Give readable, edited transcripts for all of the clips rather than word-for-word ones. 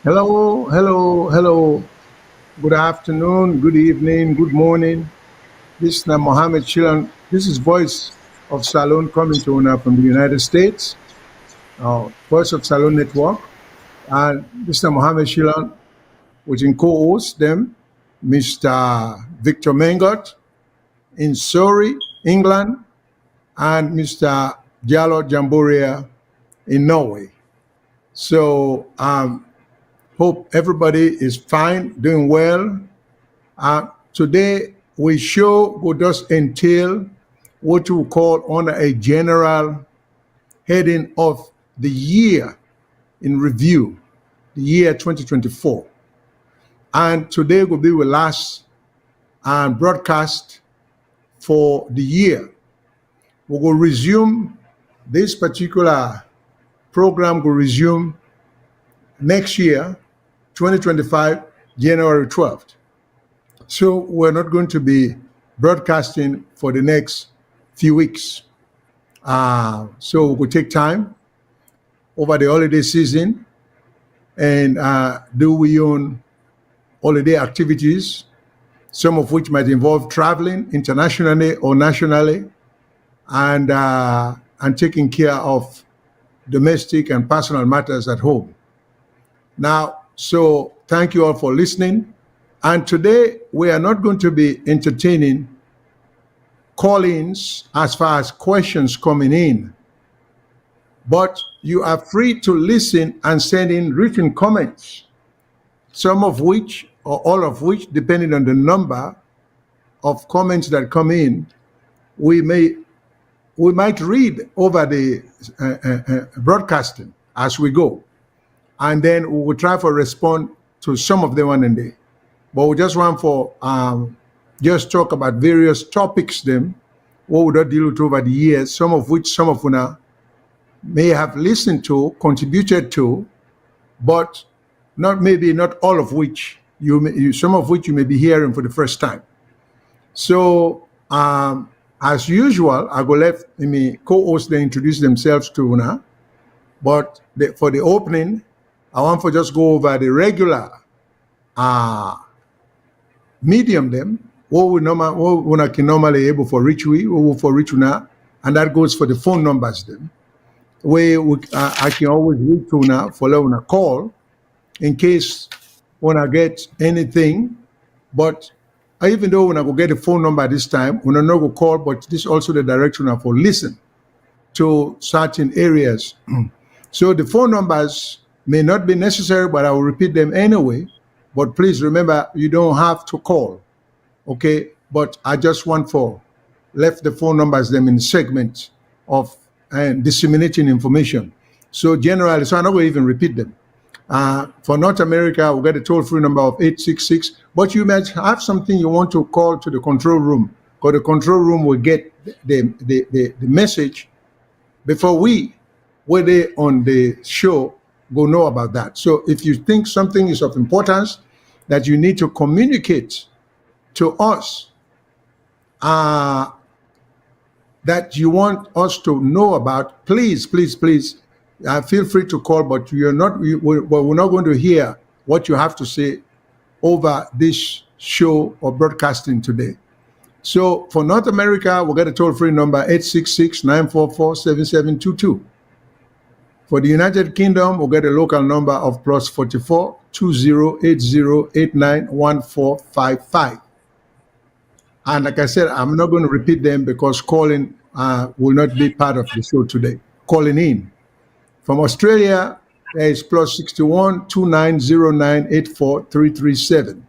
Hello, hello, hello. Good afternoon, good evening, good morning. This is Mohammed Shilan. This is Voice of Salone coming to you from the United States, Voice of Salone Network. And this is Mohammed Shilan, which in co-host them, Mr. Victor Mengot in Surrey, England, and Mr. Jallo Jamboria in Norway. So hope everybody is fine, doing well. Today, we show will just entail what you call under a general heading of the year in review, the year 2024. And today will be the last broadcast for the year. We will resume this particular program will resume next year, 2025, January 12th. So we're not going to be broadcasting for the next few weeks. So we'll take time over the holiday season and do we own holiday activities, some of which might involve traveling internationally or nationally, and taking care of domestic and personal matters at home. Now, so thank you all for listening. And today we are not going to be entertaining call-ins as far as questions coming in, but you are free to listen and send in written comments, some of which or all of which, depending on the number of comments that come in, we might read over the broadcasting as we go, and then we will try to respond to some of them one day. But we just want for just talk about various topics them what we don't deal with over the years, some of which some of you may have listened to, contributed to, but not all of which some of which you may be hearing for the first time. So as usual, I go let me co-host they introduce themselves to Una. But for the opening, I want to just go over the regular medium them, what we can normally able for reach Una, and that goes for the phone numbers them. I can always reach Una for Una call in case when I get anything, but even though when I go get the phone number this time, when I not go call, but this also the direction for listen to certain areas. So the phone numbers may not be necessary, but I will repeat them anyway. But please remember, you don't have to call, okay? But I just want for left the phone numbers them in segments of disseminating information. So generally, so I'm not going to even repeat them. For North America, we'll get a toll-free number of 866. But you might have something you want to call to the control room, because the control room will get the message before we're there on the show, go know about that. So if you think something is of importance that you need to communicate to us, that you want us to know about, please feel free to call, but we're not going to hear what you have to say over this show or broadcasting today. So for North America, we'll get a toll-free number 866-944-7722. For the United Kingdom, we'll get a local number of +44 2080891455. And like I said, I'm not going to repeat them because calling will not be part of the show today. Calling in. From Australia, there is +61 2909843337.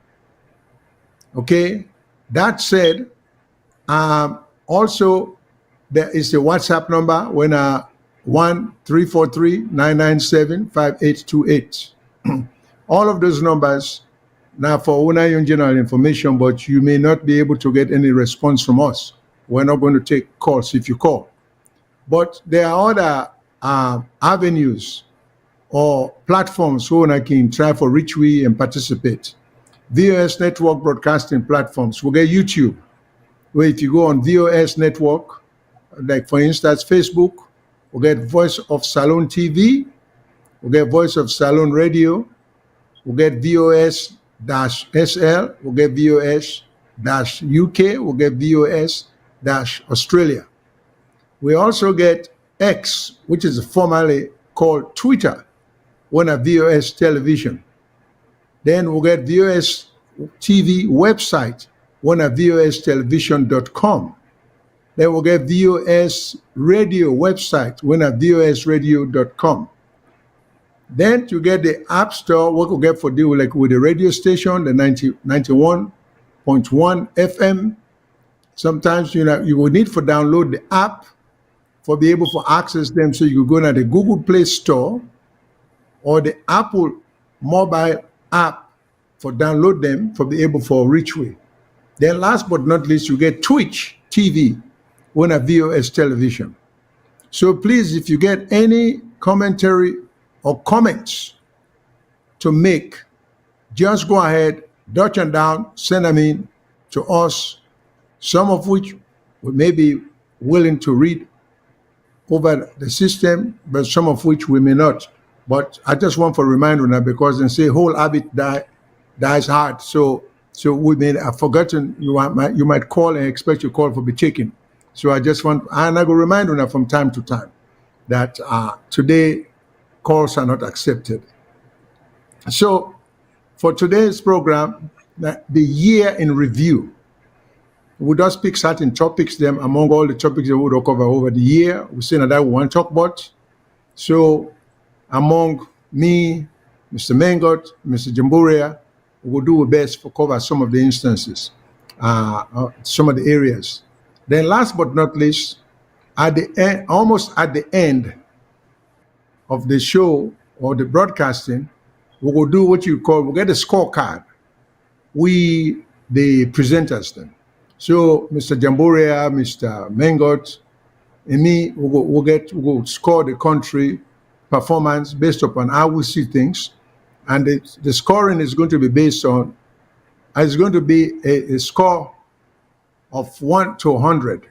Okay. That said, also there is a WhatsApp number when 1-343-997-5828. All of those numbers now for Una general information, but you may not be able to get any response from us. We're not going to take calls if you call. But there are other avenues or platforms where I can try for reach we and participate. VOS network broadcasting platforms. We'll get YouTube, where if you go on VOS network, like for instance, Facebook, we'll get Voice of Salone TV, we'll get Voice of Salone Radio, we'll get VOS-SL, we'll get VOS-UK, we'll get VOS-Australia. We also get X, which is formerly called Twitter, when a VOS television. Then we'll get VOS TV website, when a VOStelevision.com. Then we'll get VOS radio website, when a VOSradio.com. Then to get the app store, what we'll get for deal like with the radio station, the 91.1 FM. Sometimes you will need for download the app for be able to access them. So you go to the Google Play Store or the Apple mobile app for download them for be able for reach way. Then last but not least, you get Twitch TV on a VOS television. So please, if you get any commentary or comments to make, just go ahead, dot them down, send them in to us, some of which we may be willing to read over the system, but some of which we may not. But I just want to remind you now, because they say whole habit dies hard. So we may have forgotten, you might call and expect your call to be taken. So I just want, and I will remind you now from time to time that today calls are not accepted. So for today's program, the year in review, we just pick certain topics, them among all the topics that we will cover over the year. We say that we want to talk about. So among me, Mr. Mengot, Mr. Jamboria, we will do our best to cover some of the instances, some of the areas. Then last but not least, at the end, almost at the end of the show or the broadcasting, we will do what you call, we'll get a scorecard. We, the presenters then. So Mr. Jamboria, Mr. Mengot, and me, we'll score the country performance based upon how we see things. And the scoring is going to be based on, it's going to be a score of 1 to 100.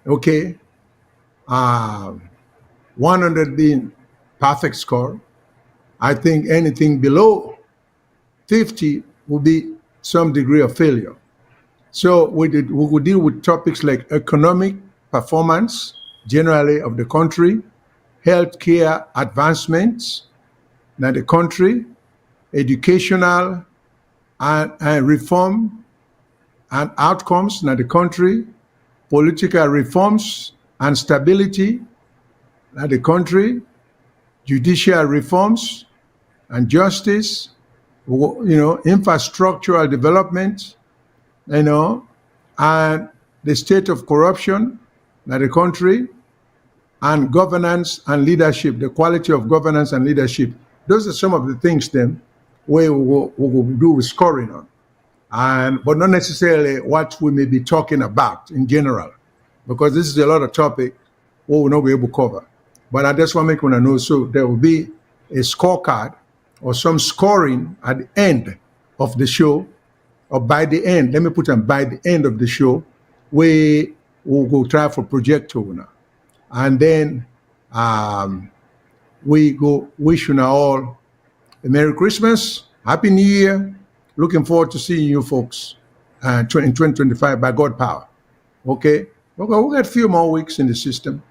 Okay? 100 being perfect score. I think anything below 50 will be some degree of failure. So we will deal with topics like economic performance, generally of the country, healthcare advancements in the country, educational and reform and outcomes in the country, political reforms and stability in the country, judicial reforms and justice, infrastructural development, and the state of corruption in the country, and governance and leadership, the quality of governance and leadership. Those are some of the things then where we will do with scoring on. But not necessarily what we may be talking about in general, because this is a lot of topic we will not be able to cover. But I just want to make one know, so there will be a scorecard or some scoring at the end of the show, or by the end, let me put them by the end of the show, we will go try for projector now. And then we go wish you now all a Merry Christmas, Happy New Year. Looking forward to seeing you folks in 2025 by God power. Okay? We'll get a few more weeks in the system.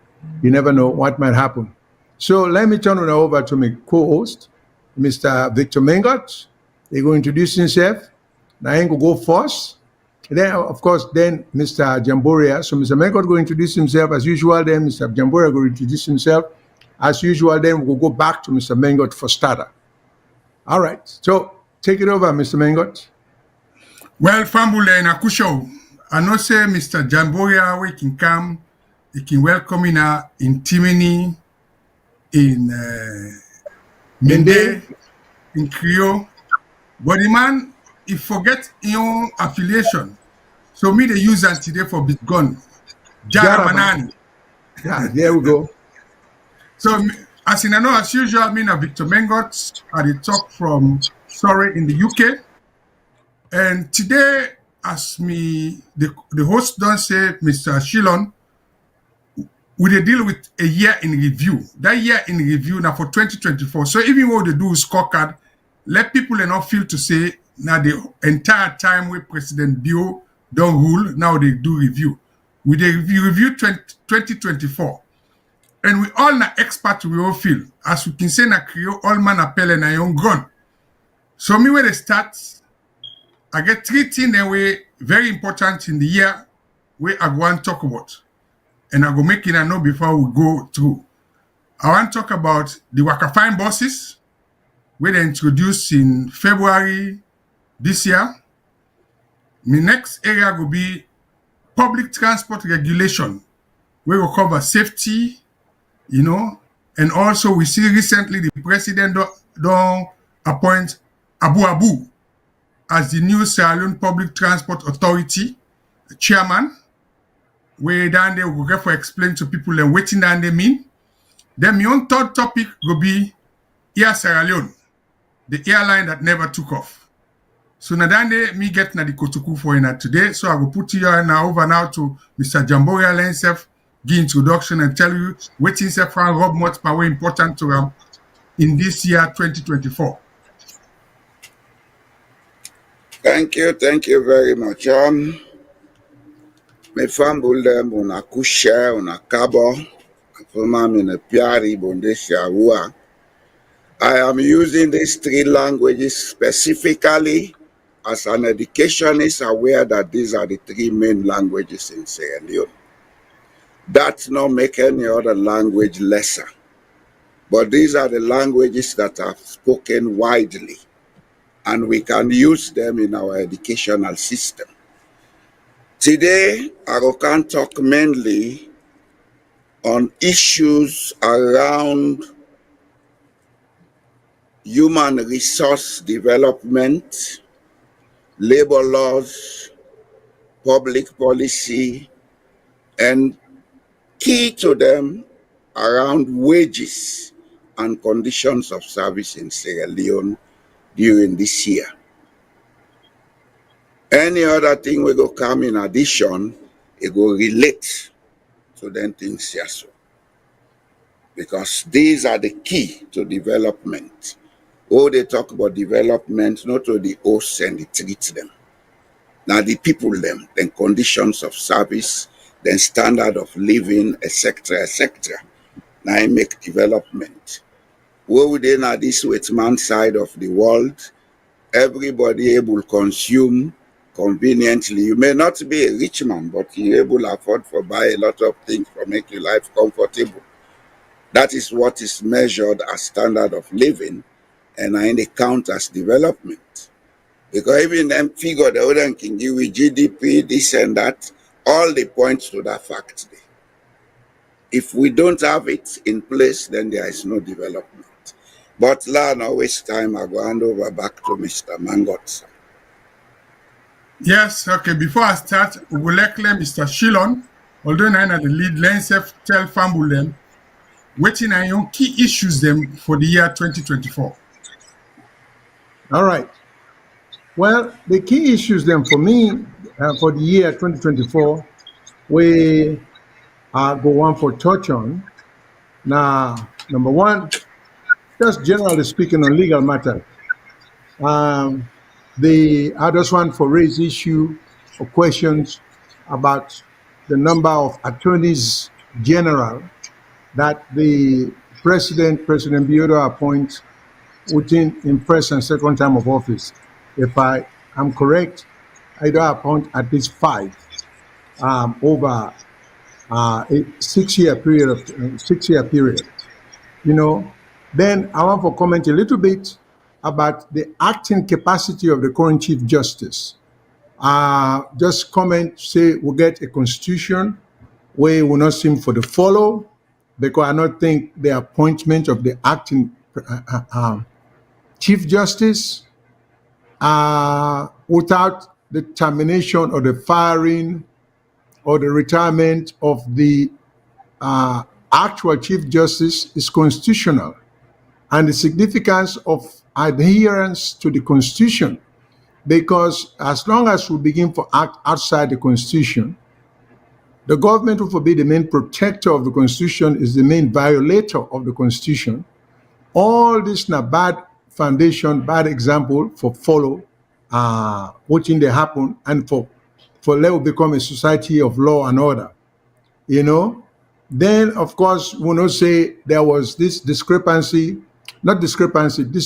You never know what might happen. So let me turn it over to my co-host, Mr. Victor Mengot. He's going to introduce himself. Now he will go first. Then, of course, then Mr. Jamboria. So Mr. Mengot will introduce himself as usual. Then Mr. Jamboria will introduce himself as usual. Then we'll go back to Mr. Mengot for starter. All right. So take it over, Mr. Mengot. Well, Fambule and Akusho, I know say Mr. Jamboria, we can come, he can welcome in Timini, in Mende, in Creole. But the man, he forget his own affiliation. So me, they use that today for Bitgun. Jaramanani. Yeah, there we go. So, as in I know, as usual, I mean, Victor Mengot, I did talk from Surrey in the UK. And today, as me, the host don't say, Mr. Shillon, we dey deal with a year in review. That year in review now for 2024. So even what they do is scorecard, let people not feel to say now the entire time where President Bio don't rule, now they do review. We they review 2024. And we all na expert we all feel. As we can say na Creole, all man appel na young gun. So me when they start, I get three things that were very important in the year where I go and talk about. And I go make it I know before we go through. I want to talk about the Wakafine buses, where they introduced in February this year. My next area will be public transport regulation, where we cover safety, and also we see recently the president don't appoint Abu Abu as the new Sierra Leone Public Transport Authority chairman, where down there we go for explain to people and waiting down they mean. Then my own third topic will be Air Sierra Leone, the airline that never took off. So now down there, me get na the kotuku for you today. So I will put you now over now to Mr. Jamboria himself, give introduction and tell you what is a Rob much power important to him in this year 2024. Thank you very much. Me fambul dem una kusha una kabo, fuma mine piari bonde shawa. I am using these three languages specifically as an educationist aware that these are the three main languages in Sierra Leone. That's not make any other language lesser. But these are the languages that are spoken widely, and we can use them in our educational system. Today, I can talk mainly on issues around human resource development, labor laws, public policy, and key to them around wages and conditions of service in Sierra Leone during this year. Any other thing will go come in addition, it will relate to them things here. So. Because these are the key to development. Oh, they talk about development, not to the hosts and the treat them. Now the people them, then conditions of service, then standard of living, etc., etc. Now I make development. Where would they now this with man side of the world? Everybody able consume conveniently. You may not be a rich man, but you able afford to buy a lot of things for make your life comfortable. That is what is measured as standard of living, and I they count as development. Because even them figure the other can give you GDP, this and that, all the points to that fact. If we don't have it in place, then there is no development. But now waste time, I go hand over back to Mr. Mangot. Yes, okay. Before I start, we will let Mr. Shilon, although I am the lead, let's tell Fambul them waiting on your key issues them for the year 2024. All right. Well, the key issues then for me for the year 2024, we go on for touch on. Now, number one, just generally speaking on legal matters. The others want for raise issue or questions about the number of attorneys general that the President Biodo appoints within in first and second term of office. If I am correct, I do appoint at least 5 over a 6-year period. Then I want to comment a little bit about the acting capacity of the current Chief Justice. Just comment, say we'll get a constitution where will not seem for the follow, because I don't think the appointment of the acting Chief Justice without the termination or the firing or the retirement of the actual Chief Justice is constitutional. And the significance of adherence to the Constitution, because as long as we begin to act outside the Constitution, the government will be the main protector of the Constitution, is the main violator of the Constitution. All these bad foundation, bad example for follow, watching they happen, and for let will become a society of law and order. You know, then of course we not say there was this this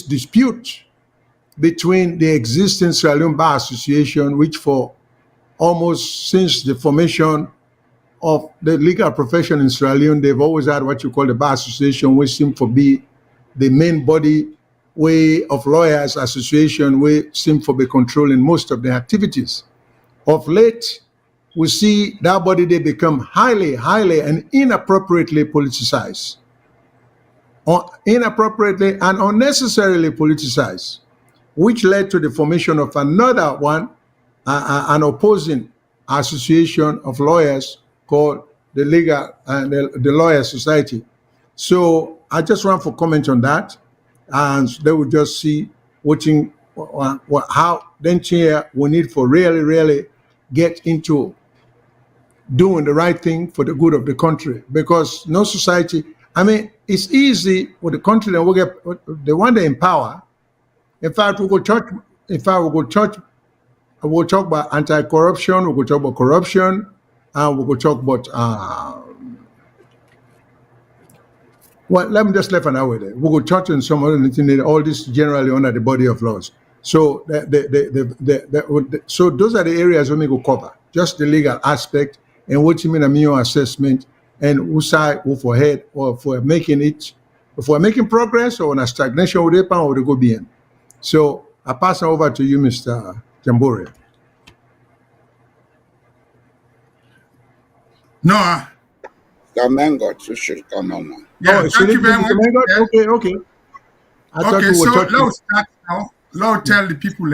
dispute between the existing Sierra Leone Bar Association, which for almost since the formation of the legal profession in Sierra Leone, they've always had what you call the Bar Association, which seemed to be the main body way of lawyers association, which seem to be controlling most of their activities. Of late, we see that body they become highly and inappropriately politicized, or inappropriately and unnecessarily politicized, which led to the formation of another one, an opposing association of lawyers called the Legal and the Lawyer Society. So I just want to comment on that, and they will just see watching how then here we need for really get into doing the right thing for the good of the country, because no society. I mean, it's easy with the country that we get they want to empower. In fact, we go church. In fact, we go church. We'll talk about anti-corruption. We'll talk about corruption, and we'll talk about. Well, let me just leave an hour there. We'll go church and some other thing. All this generally under the body of laws. So, so those are the areas we go cover. Just the legal aspect and what you mean a mean assessment and who side who for head or for making it, if we're making progress or on a stagnation with it or the go being. So I pass it over to you, Mr. Jamboria. No. Gamengot, you should come on now. Yeah, thank you very much. Yeah. Okay. Okay, so let's start now. Let's tell the people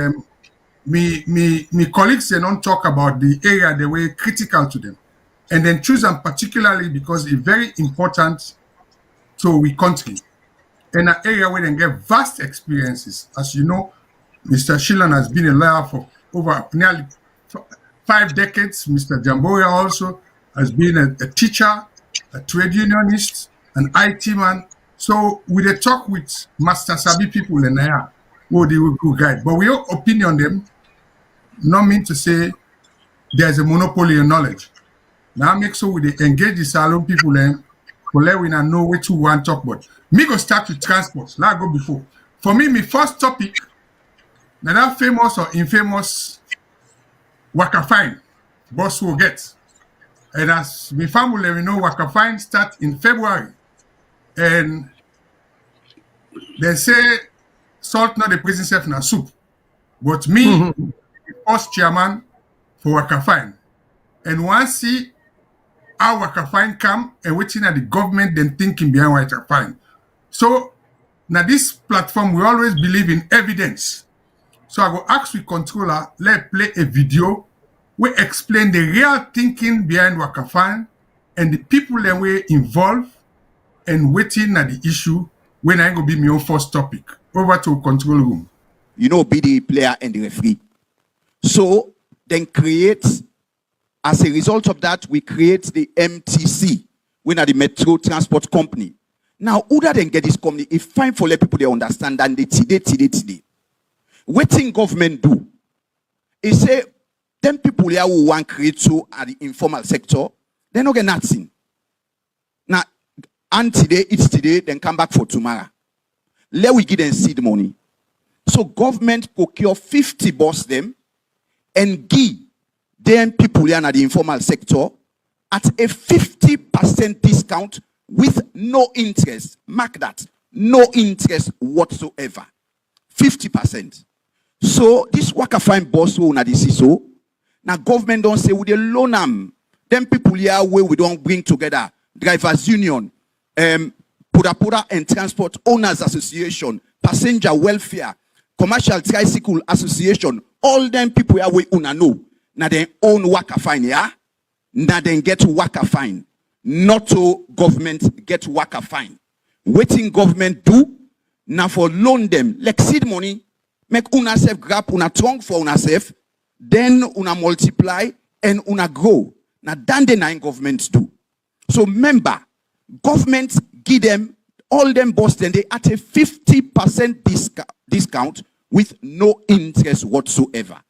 me colleagues they don't talk about the area they were critical to them. And then choose them particularly because it's very important to we country. In an area where they get vast experiences. As you know, Mr. Shillan has been a lawyer for over nearly 5 decades. Mr. Jamboria also has been a teacher, a trade unionist, an IT man. So we dey talk with Master Sabi people in there who they will go guide. But we all opinion them, not mean to say there's a monopoly in knowledge. Now make sure we dey engage the salon people then for let we know what you want to talk about. Me go start with transport. Like I go before. For me, my first topic, now that famous or infamous Waka Fine boss will get. And as my family we know Waka Fine start in February. And they say salt not the prison self na soup. But me, the first chairman for Waka Fine. And once see how Waka Fine come and waiting at the government then thinking behind Waka Fine. So now this platform we always believe in evidence. So I go ask the controller, let play a video we explain the real thinking behind Waka Fine and the people that were involved and waiting at the issue when I go be my own first topic. Over to control room. You know, be the player and the referee. So then create, as a result of that, we create the MTC, we are the Metro Transport Company. Now, other than get this company, it's fine for let people they understand and they today. Waiting government do. It say, them people here who want create so at the informal sector, they don't get nothing. Now, and today, it's today, then come back for tomorrow. Let we give them seed money. So government procure 50 boss them and give them people here at the informal sector at a 50% discount with no interest. Mark that. No interest whatsoever. 50%. So this Waka Fine boss who na this is so. Now government don't say we dey loan them. Them people here where we don't bring together. Drivers Union, Pura and Transport Owners Association, Passenger Welfare, Commercial Tricycle Association, all them people here we una know. Now they own Waka Fine, yeah? Now they get Waka Fine. Not to government get Waka Fine. Waiting government do, now for loan them, like seed money, make una self grab una trunk for una self, then una multiply and una grow. Now then the 9 governments do. So remember, government give them all them boss then they at a 50% discount with no interest whatsoever.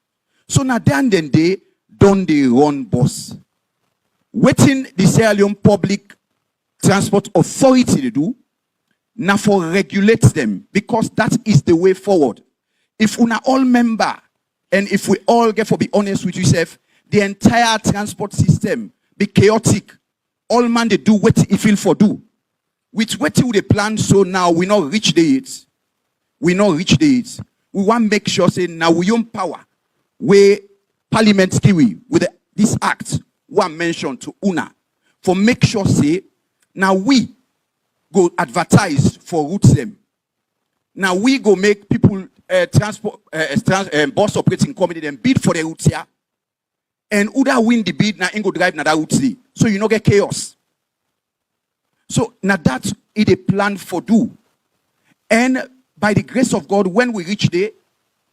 So now then they don't they run bus. Waiting the Sierra Leone Public Transport Authority to do, now for regulate them, because that is the way forward. If we are all member, and if we all get for be honest with yourself, the entire transport system be chaotic. All man they do what he feel for do. With what they plan, so now we not reach the it. We not reach the it. We want to make sure say now we own power. Where Parliament Kiwi with this act one mentioned to UNA for make sure say now we go advertise for routes them. Now we go make people transport bus operating company them bid for the routes here. And Uda win the bid now and go drive na that route. So you not get chaos. So now that is a plan for do. And by the grace of God, when we reach there,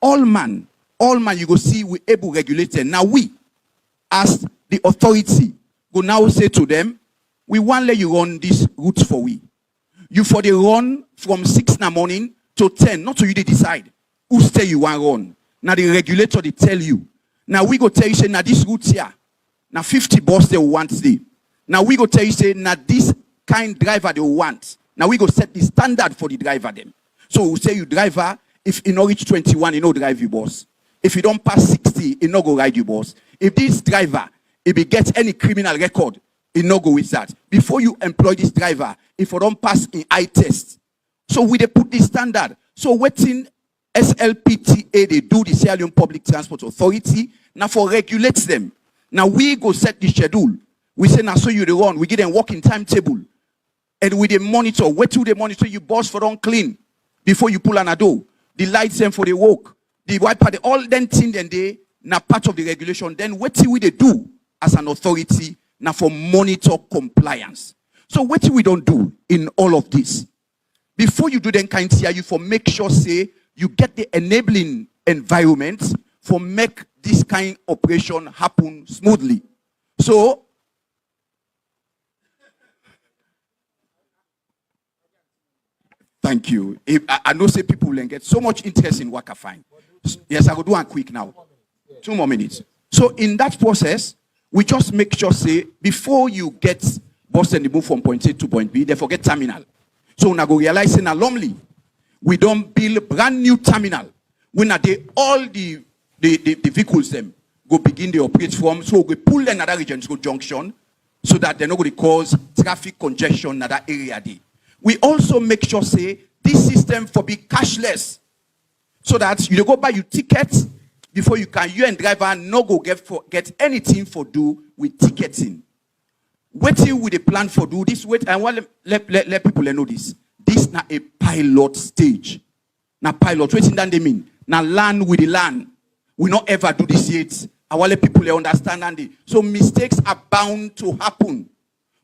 all man you go see we able regulate them. Now we, as the authority, go now say to them, we want let you run this route for we. You for the run from 6 in the morning to 10, not to you they decide who stay you want run. Now the regulator they tell you. Now we go tell you say now this route here, now 50 bus they want stay. Now we go tell you say now this kind driver they want. Now we go set the standard for the driver them. So we say you driver, if you not reach 21, you know drive your bus. If you don't pass 60, you no go ride your bus. If this driver, if he gets any criminal record, you no go with that. Before you employ this driver, if you don't pass in eye test. So we they put this standard. So waiting SLPTA, they do the Sierra Leone Public Transport Authority, now for regulates them. Now we go set the schedule. We say now so you the run, we give them working timetable. And we they monitor, wait till they monitor you bus for don't clean before you pull an ado. The lights them for the work. The wiper, the all then thing then they now part of the regulation. Then what we they do as an authority now for monitor compliance. So what we don't do in all of this? Before you do then kind of you for make sure say you get the enabling environment for make this kind of operation happen smoothly. So thank you. I know say people will get so much interest in Waka Fine. Yes, I will do one quick now. 2 more minutes. So in that process, we just make sure say before you get bus and move from point A to point B, they forget terminal. So now go realize in a Lumley, we don't build brand new terminal. When all the vehicles them go begin the operate from, so we pull another region to go junction so that they're not going to cause traffic congestion in that area. We also make sure say this system for be cashless. So that you go buy your ticket before you and driver no go get anything for do with ticketing. Waiting with a plan for do this. Wait, I want let people know this. This not a pilot stage. Now pilot, waiting that they mean. Now land with the land. We not ever do this yet. I want let people understand and so mistakes are bound to happen.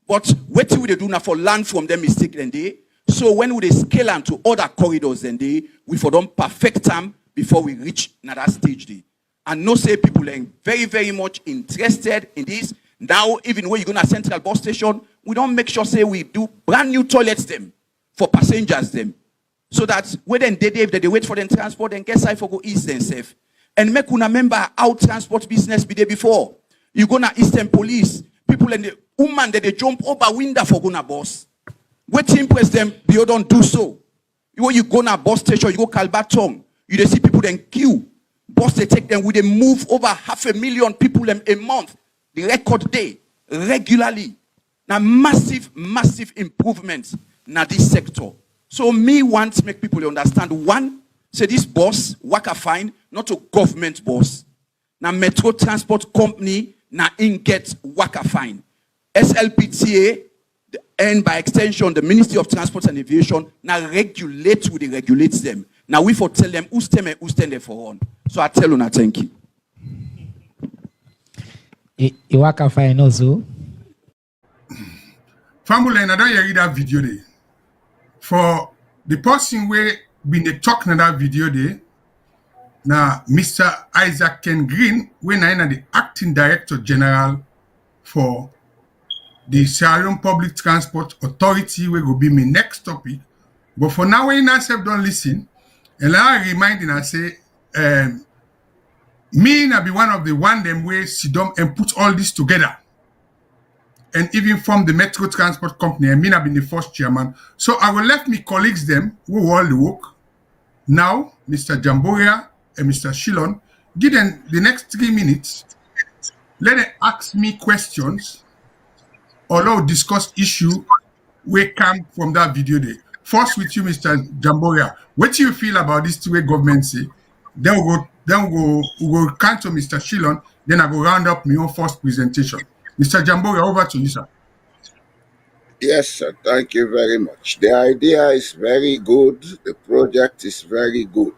But waiting with they do now for land from them mistake then they. So when we scale on to other corridors then we for them perfect time before we reach another stage day. And no say people are very, very much interested in this. Now, even when you go to a central bus station, we don't make sure say we do brand new toilets them for passengers them. So that when then they wait for them transport and get side for go east and safe. And make una remember how transport business be there before. You go na Eastern Police, people and the woman that they jump over window for go na bus. Wait to impress them, you don't do so. When you go na bus station, you go Calbatong, you they see people then queue. Bus they take them, we they move over 500,000 people a month. The record day, regularly. Now massive improvements na this sector. So me want to make people understand, one, say this bus, Waka Fine, not a government bus. Now Metro Transport Company, na in get Waka Fine. SLPTA, and by extension, the Ministry of Transport and Aviation, now regulate who they regulates them. Now we for tell them who's them and who's stand there for on. So I tell you now, thank you. Waka Fine also. Family, I don't hear that video there. For the person where been the talk in that video there, now Mr. Isaac Ken Green, when I the acting director general for the Sierra Leone Public Transport Authority, will go be my next topic. But for now, when I don't listen, And I reminding I say, me na be one of the them way sit down and put all this together. And even from the Metro Transport Company, and me na been the first chairman. So I will let me colleagues them who all the work. Now, Mr. Jamboria and Mr. Shillon, give them the next 3 minutes. Let them ask me questions or let discuss issue we come from that video day. First with you, Mr. Jamboria. What do you feel about this two-way government say? Then we'll come to Mr. Shillon, then I go round up my own first presentation. Mr. Jamboria, over to you, sir. Yes, sir. Thank you very much. The idea is very good. The project is very good.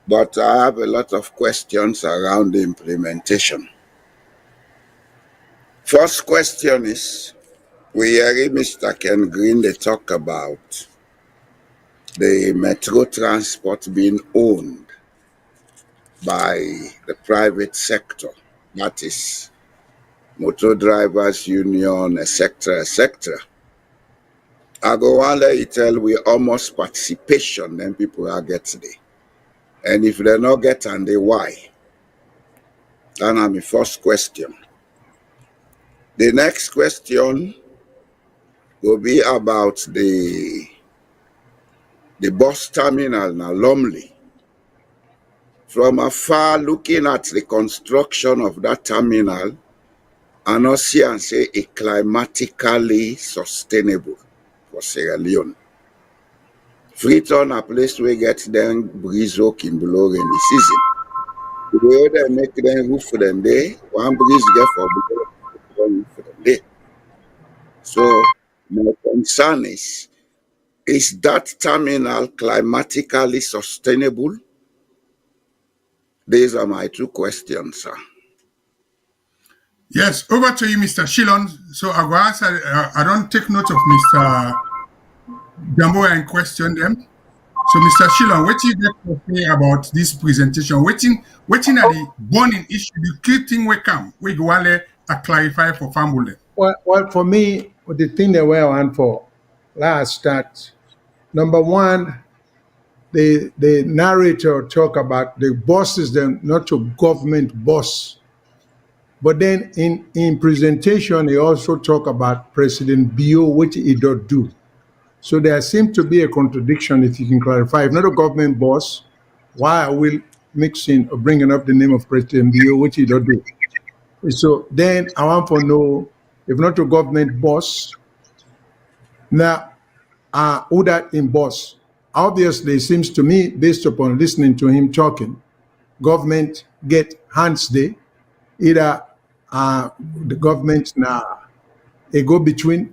But I have a lot of questions around the implementation. First question is, we hear Mr. Ken Green, they talk about the metro transport being owned by the private sector. That is motor drivers union, etc., etc. I go on let you tell we almost participation, then people are getting it. And if they not get and they why? That's my first question. The next question will be about the bus terminal in Lumley. From afar, looking at the construction of that terminal, I not see and say a climatically sustainable for Sierra Leone. Freetown, a place where get them breeze in below rainy season. The way they make them roof for them day, one breeze get for below roof for them day. So my concern is that terminal climatically sustainable? These are my two questions, sir. Yes, over to you, Mr. Shillon. So I will answer. I don't take note of Mr. Jamboria and question them. So, Mr. Shillon, what you get to say about this presentation? Waiting are the burning issue, the key thing we come. We go to clarify for family. Well, for me, the thing that we want for last start, number one, the narrator talk about the bosses, them not to government boss. But then in presentation, he also talk about President Bio, which he don't do. So there seems to be a contradiction, if you can clarify. If not a government boss, why are we mixing or bringing up the name of President Bio, which he don't do? So then I want to know, if not a government boss, now who that in boss? Obviously, it seems to me, based upon listening to him talking, government get hands there. Either the government now, they go between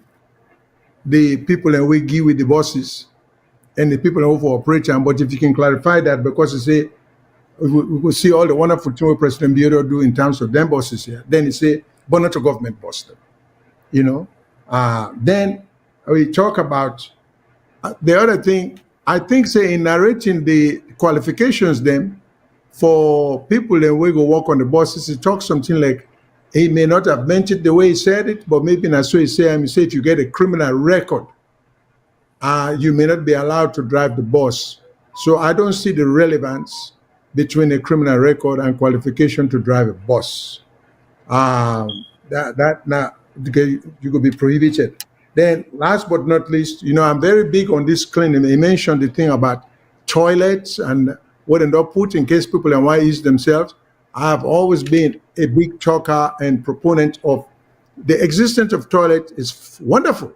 the people and we give with the bosses and the people who for operation. But if you can clarify that, because you say we will see all the wonderful things President Biodo do in terms of them bosses here, then you say, but not a government boss them. You know, then we talk about the other thing. I think, say, in narrating the qualifications, then for people that we go work on the buses, he talks something like he may not have meant it the way he said it, but maybe that's what he said. He said, if you get a criminal record, you may not be allowed to drive the bus. So I don't see the relevance between a criminal record and qualification to drive a bus. That now you could be prohibited. Then last but not least, you know, I'm very big on this cleaning. He mentioned the thing about toilets and what end up put in case people and why use themselves. I have always been a big talker and proponent of the existence of toilet is wonderful.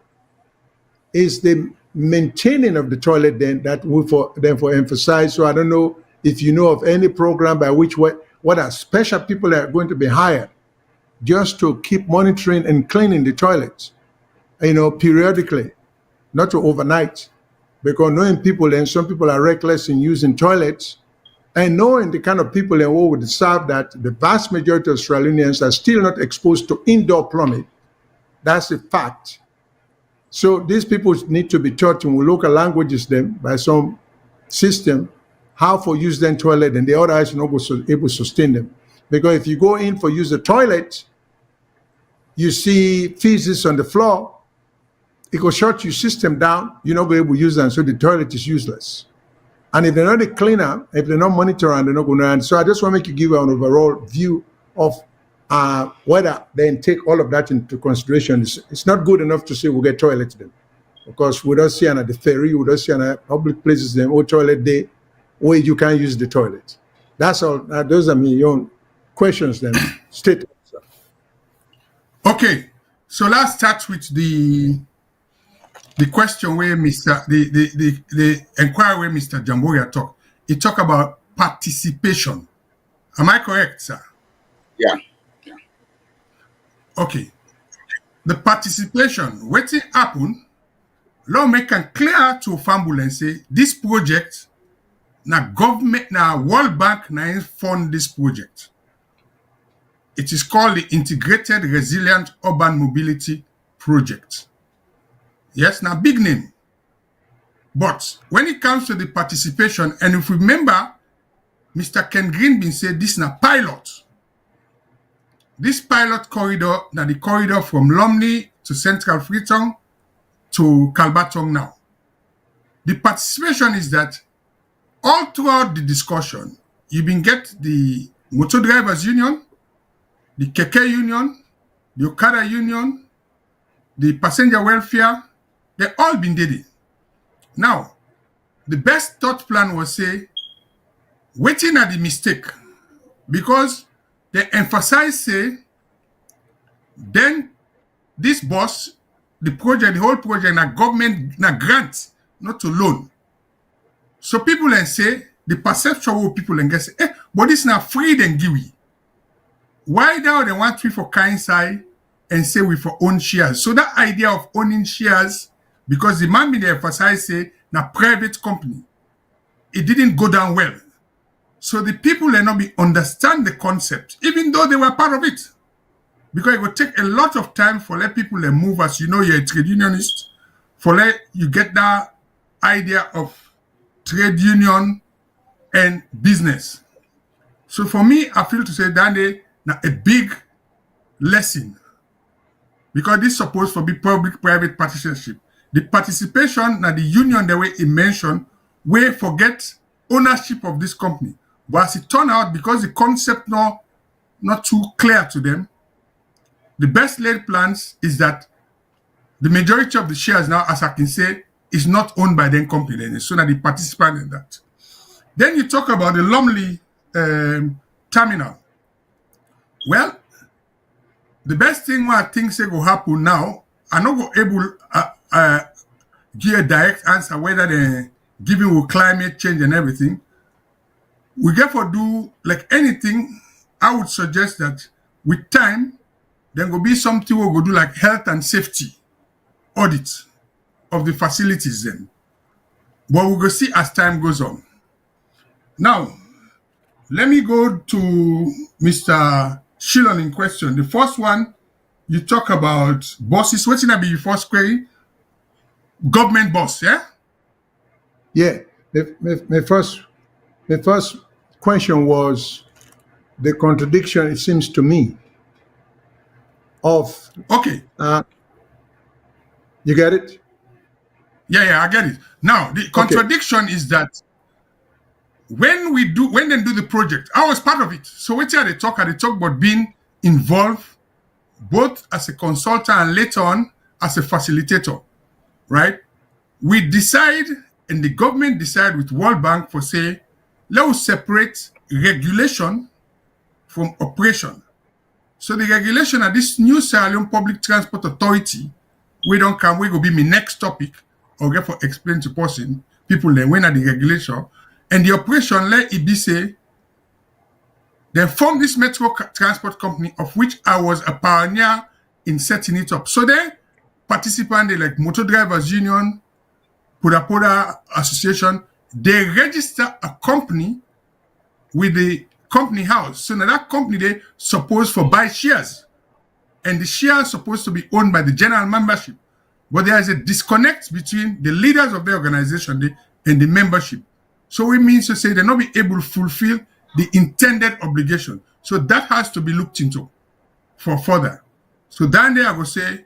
It's the maintaining of the toilet then that we for emphasize. So I don't know if you know of any program by which what are special people are going to be hired just to keep monitoring and cleaning the toilets, you know, periodically, not to overnight, because knowing people and some people are reckless in using toilets, and knowing the kind of people and who would serve that the vast majority of Australians are still not exposed to indoor plumbing. That's a fact. So these people need to be taught in local languages then by some system how to use the toilet, and the other is not able to sustain them. Because if you go in for use the toilet, you see feces on the floor, it will shut your system down, you're not going to be able to use them, so the toilet is useless. And if they're not a cleaner, if they're not monitoring, they're not going to. And so I just want to make you give an overall view of whether they take all of that into consideration. It's not good enough to say we'll get toilets then, because we don't see at the ferry, we don't see at public places them or toilet day where you can't use the toilet. That's all. Those are my own questions then. State. Okay, so let's start with the question where the inquiry where Mr. Jamboria talked. He talked about participation. Am I correct, sir? Yeah. Okay. The participation, what happen, lawmaker clear to Fambul and say this project, na government, na World Bank na fund this project. It is called the Integrated Resilient Urban Mobility Project. Yes, now big name. But when it comes to the participation, and if you remember, Mr. Ken Green been said this is a pilot. This pilot corridor, now the corridor from Lumley to Central Freetown to Kalbatong now. The participation is that all throughout the discussion, you been get the Motor Drivers Union, the Keke Union, the Okada Union, the Passenger Welfare, they all been did it. Now, the best thought plan was say, waiting at the mistake, because they emphasize say, then this boss, the project, the whole project, na government, na grant, not to loan. So people then say, the perception of people and get say, but this na free then give we. Why now they want we for kind side and say we for own shares? So that idea of owning shares, because the man they emphasize say, na private company, it didn't go down well. So the people they not be understand the concept, even though they were part of it. Because it would take a lot of time for let people move, as you know, you're a trade unionist, for let you get that idea of trade union and business. So for me, I feel to say that now a big lesson, because this is supposed to be public-private partnership. The participation now the union, the way it mentioned, we forget ownership of this company. But as it turned out, because the concept not too clear to them, the best laid plans is that the majority of the shares now, as I can say, is not owned by the company. So that the participant in that. Then you talk about the Lumley terminal. Well, the best thing what I think say will happen now, I'm not able give a direct answer whether they giving with climate change and everything. We get for do like anything. I would suggest that with time, there will be something we will do like health and safety audit of the facilities then. But we'll go see as time goes on. Now, let me go to Mr. Shillon in question. The first one, you talk about bosses. What's going to be your first query? Government boss, yeah? Yeah. My first question was the contradiction, it seems to me, of... Okay. You get it? Yeah, I get it. Now, the contradiction is that when they do the project, I was part of it. So what they talk about being involved both as a consultant and later on as a facilitator, right? We decide, and the government decide with World Bank for say, let's separate regulation from operation. So the regulation of this new Sierra Leone Public Transport Authority, we go be my next topic, or get for explain to person, people then when at the regulation, and the operation let it be say, they formed this metro transport company of which I was a pioneer in setting it up. So they participants, they like Motor Drivers Union, Poda Association, they register a company with the company house. So now that company they supposed for buy shares. And the shares supposed to be owned by the general membership. But there is a disconnect between the leaders of the organization and the membership. So it means to say they're not be able to fulfill the intended obligation. So that has to be looked into for further. So down there I would say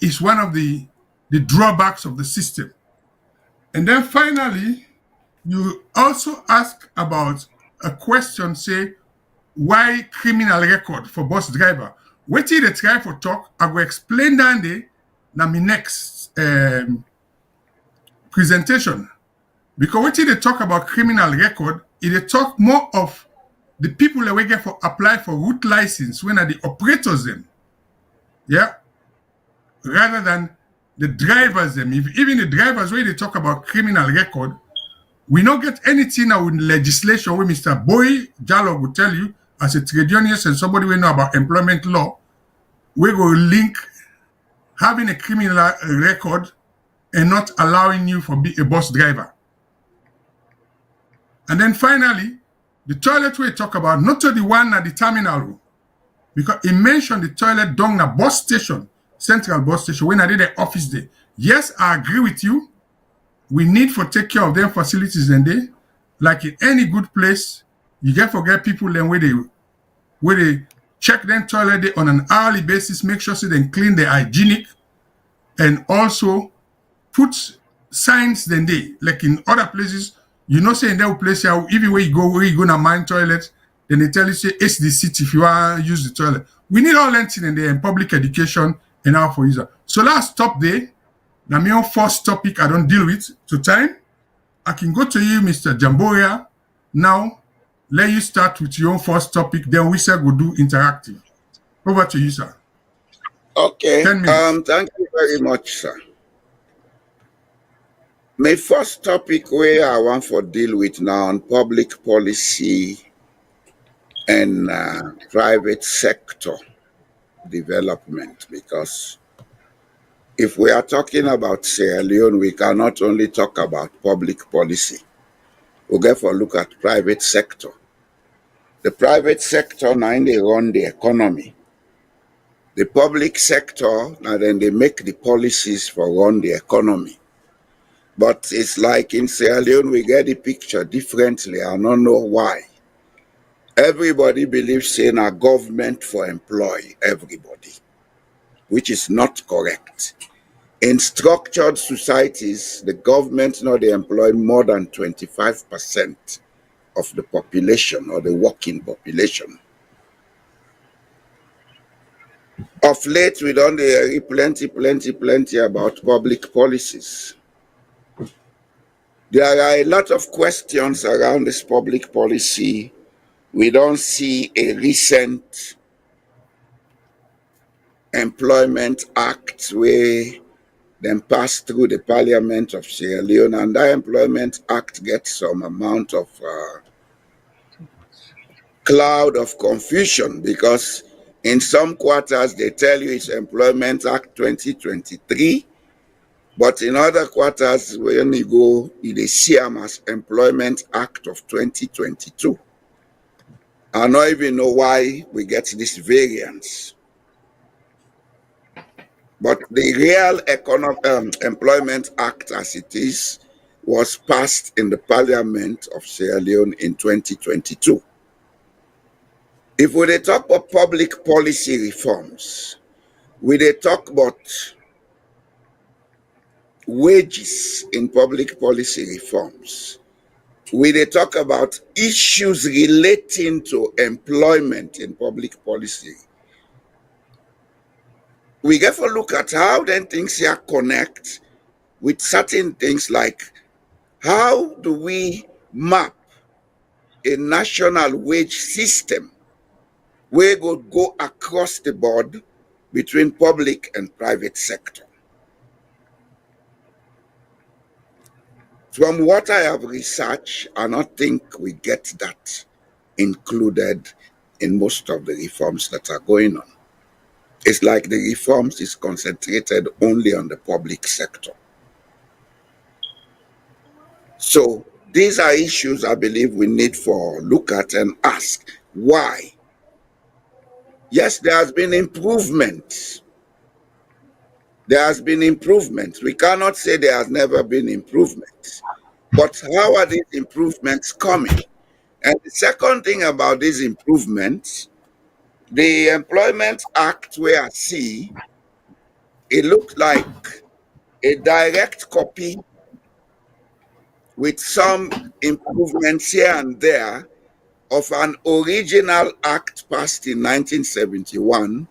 is one of the drawbacks of the system. And then finally, you also ask about a question, say, why criminal record for bus driver? Wetin dey try for talk, I go explain that day na my next presentation. Because wetin dey talk about criminal record, e dey talk more of the people that we get for apply for route license when are the operators them. Yeah. Rather than the drivers them. If even the drivers where they talk about criminal record, we don't get anything now in legislation where Mr. Boye Jallo will tell you as a trade unionist and somebody we know about employment law, we go link having a criminal record and not allowing you for be a bus driver. And then finally, the toilet we talk about, not to the one at the terminal room, because he mentioned the toilet down the bus station, central bus station, when I did the office there. Yes, I agree with you. We need to take care of them facilities and they, like in any good place, you get forget people then where they check them toilet day on an hourly basis, make sure so they clean, the hygienic, and also put signs then they, like in other places, you know, say in that place here, even where you go to mine toilet, then they tell you say it's the city if you want to use the toilet. We need all that in there in public education and how for user. So let's stop there. Now my own first topic I don't deal with to time. I can go to you, Mr. Jamboria. Now, let you start with your own first topic, then we shall go do interactive. Over to you, sir. Okay. 10 minutes. Thank you very much, sir. My first topic where I want to deal with now on public policy and private sector development, because if we are talking about Sierra Leone, we cannot only talk about public policy. We therefore look at private sector. The private sector now they run the economy. The public sector now then they make the policies for run the economy. But it's like in Sierra Leone, we get the picture differently. I don't know why. Everybody believes saying a government for employ everybody, which is not correct. In structured societies, the government now they employ more than 25% of the population or the working population. Of late, we don't hear plenty about public policies. There are a lot of questions around this public policy. We don't see a recent employment act where then pass through the parliament of Sierra Leone, and that employment act gets some amount of cloud of confusion, because in some quarters they tell you it's Employment Act 2023, but in other quarters when you go, they see them as Employment Act of 2022. I don't even know why we get this variance. But the real Employment Act as it is was passed in the Parliament of Sierra Leone in 2022. If we talk about public policy reforms, we talk about wages in public policy reforms. We talk about issues relating to employment in public policy. We get to look at how then things here connect with certain things, like how do we map a national wage system where we go across the board between public and private sector. From what I have researched, I don't think we get that included in most of the reforms that are going on. It's like the reforms is concentrated only on the public sector. So these are issues I believe we need to look at and ask why. Yes, there has been improvement. There has been improvement. We cannot say there has never been improvement. But how are these improvements coming? And the second thing about these improvements, the Employment Act where I see, it looks like a direct copy with some improvements here and there of an original act passed in 1971,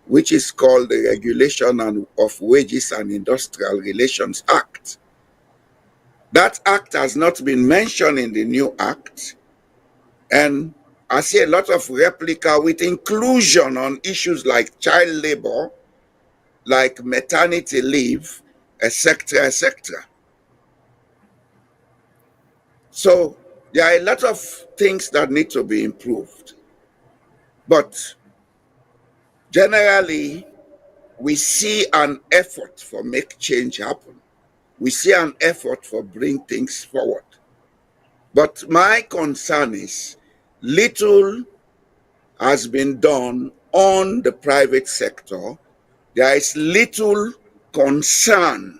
which is called the Regulation of Wages and Industrial Relations Act. That act has not been mentioned in the new act, and I see a lot of replica with inclusion on issues like child labor, like maternity leave, etc., etc. So there are a lot of things that need to be improved. But generally, we see an effort for make change happen. We see an effort for bring things forward. But my concern is little has been done on the private sector. There is little concern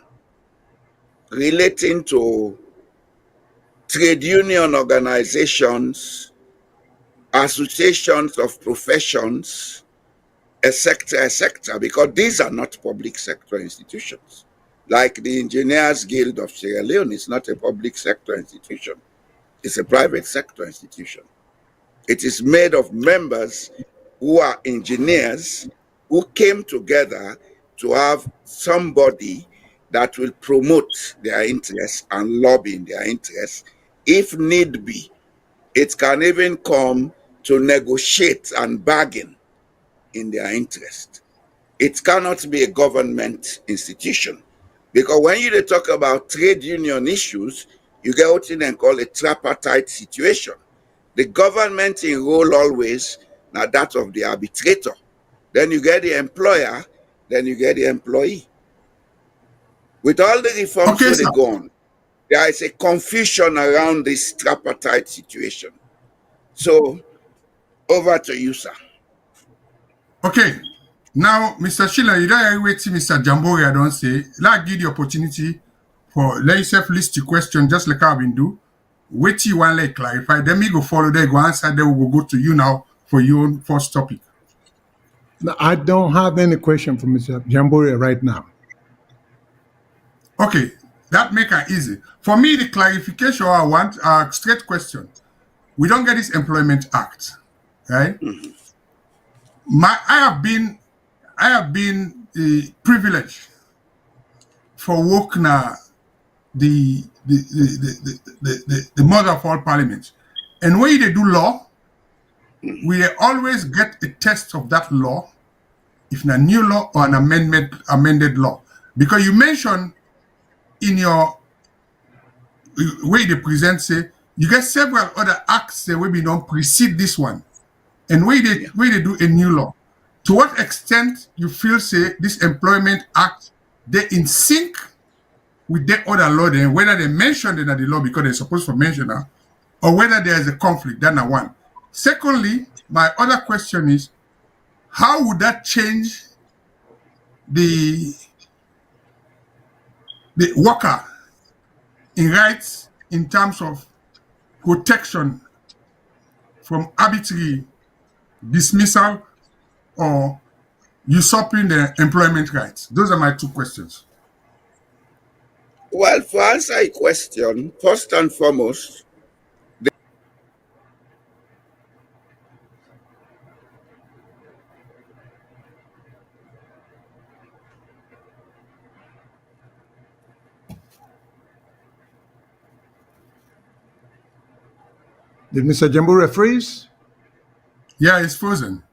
relating to trade union organizations, associations of professions, etc., because these are not public sector institutions. Like the Engineers Guild of Sierra Leone is not a public sector institution. It's a private sector institution. It is made of members who are engineers who came together to have somebody that will promote their interests and lobby in their interests. If need be, it can even come to negotiate and bargain in their interest. It cannot be a government institution, because when you talk about trade union issues, you get what you call a tripartite situation. The government in role always now that of the arbitrator. Then you get the employer, then you get the employee. With all the reforms Okay, that sir. they go on, there is a confusion around this tripartite situation. So over to you, sir. Okay. Now, Mr. Sheila, you don't wait till Mr. Jamboria don't say. Let's give the opportunity for let yourself list your question just like I've been do. Wait till you want to clarify. Then we go follow there, go answer. Then we will go to you now for your first topic. No, I don't have any question for Mr. Jamboria right now. Okay, that make it easy. For me, the clarification I want a straight question. We don't get this Employment Act, right? I have been privileged for work now the mother of all parliaments. And when they do law, we always get a test of that law, if not new law or an amended law. Because you mentioned in your way they present, say, you get several other acts that will be done precede this one. And where they do a new law. To what extent you feel, say, this Employment Act, they're in sync with the other law, then whether they mentioned it in the law because they're supposed to mention it, or whether there is a conflict, that's one. Secondly, my other question is, how would that change the worker in rights in terms of protection from arbitrary dismissal or usurping their employment rights? Those are my two questions. Well, for answer your question, first and foremost, Did Mr. Jamboria freeze? Yeah, it's frozen.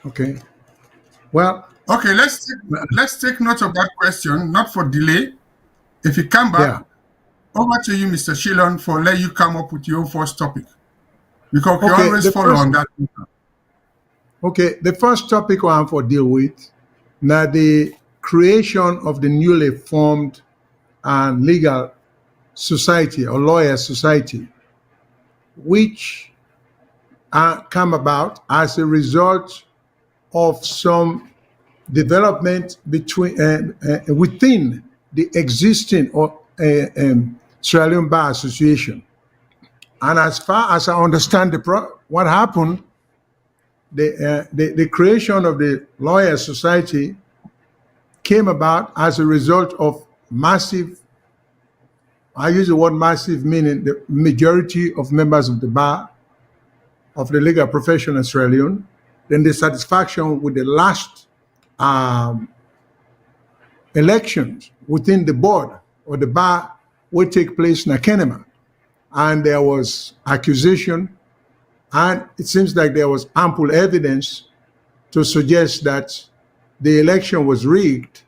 Okay. Well, okay, let's take note of that question, not for delay. If you come back, over to you, Mr. Shillon, for let you come up with your first topic. Because you always follow on that. Okay, the first topic I have for deal with now the creation of the newly formed legal society or lawyer society, which come about as a result of some development within the existing Sierra Leone Bar Association. And as far as I understand what happened, the creation of the Lawyers Society came about as a result of massive, I use the word massive meaning the majority of members of the bar of the legal profession in Sierra Leone, then the satisfaction with the last elections within the board or the bar would take place in Akenema. And there was accusation, and it seems like there was ample evidence to suggest that the election was rigged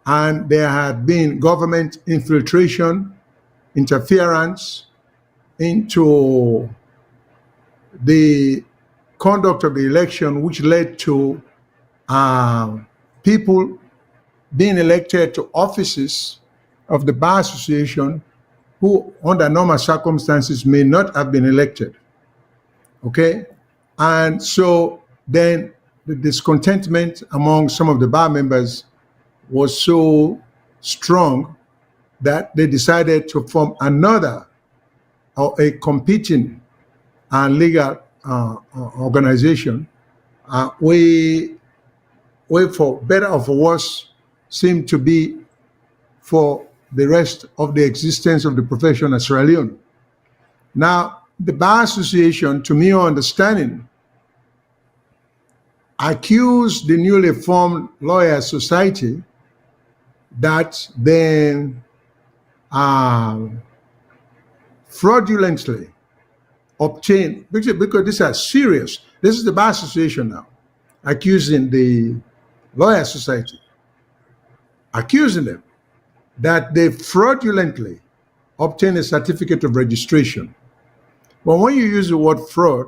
and there had been government infiltration, interference into the conduct of the election, which led to people being elected to offices of the Bar Association who, under normal circumstances, may not have been elected. Okay? And so then the discontentment among some of the bar members was so strong that they decided to form another or a competing legal organization. We, for better or for worse, seem to be for the rest of the existence of the profession in Sierra Leone. Now, the Bar Association, to me, understanding, accused the newly formed Lawyers Society that then fraudulently obtained, because these are serious, this is the Bar Association now, accusing the Lawyers Society, accusing them that they fraudulently obtained a certificate of registration. But when you use the word fraud,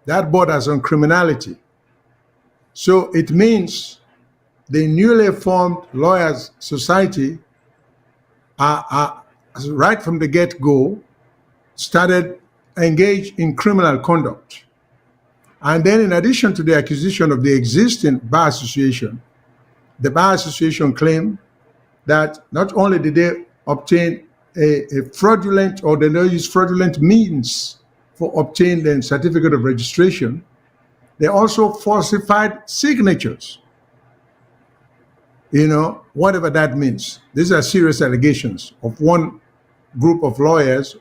that borders on criminality. So it means the newly formed Lawyers Society, right from the get-go, started engaged in criminal conduct. And then in addition to the accusation of the existing Bar Association, the Bar Association claimed that not only did they obtain a fraudulent, or they use fraudulent means for obtaining the certificate of registration, they also falsified signatures. You know, whatever that means. These are serious allegations of one group of lawyers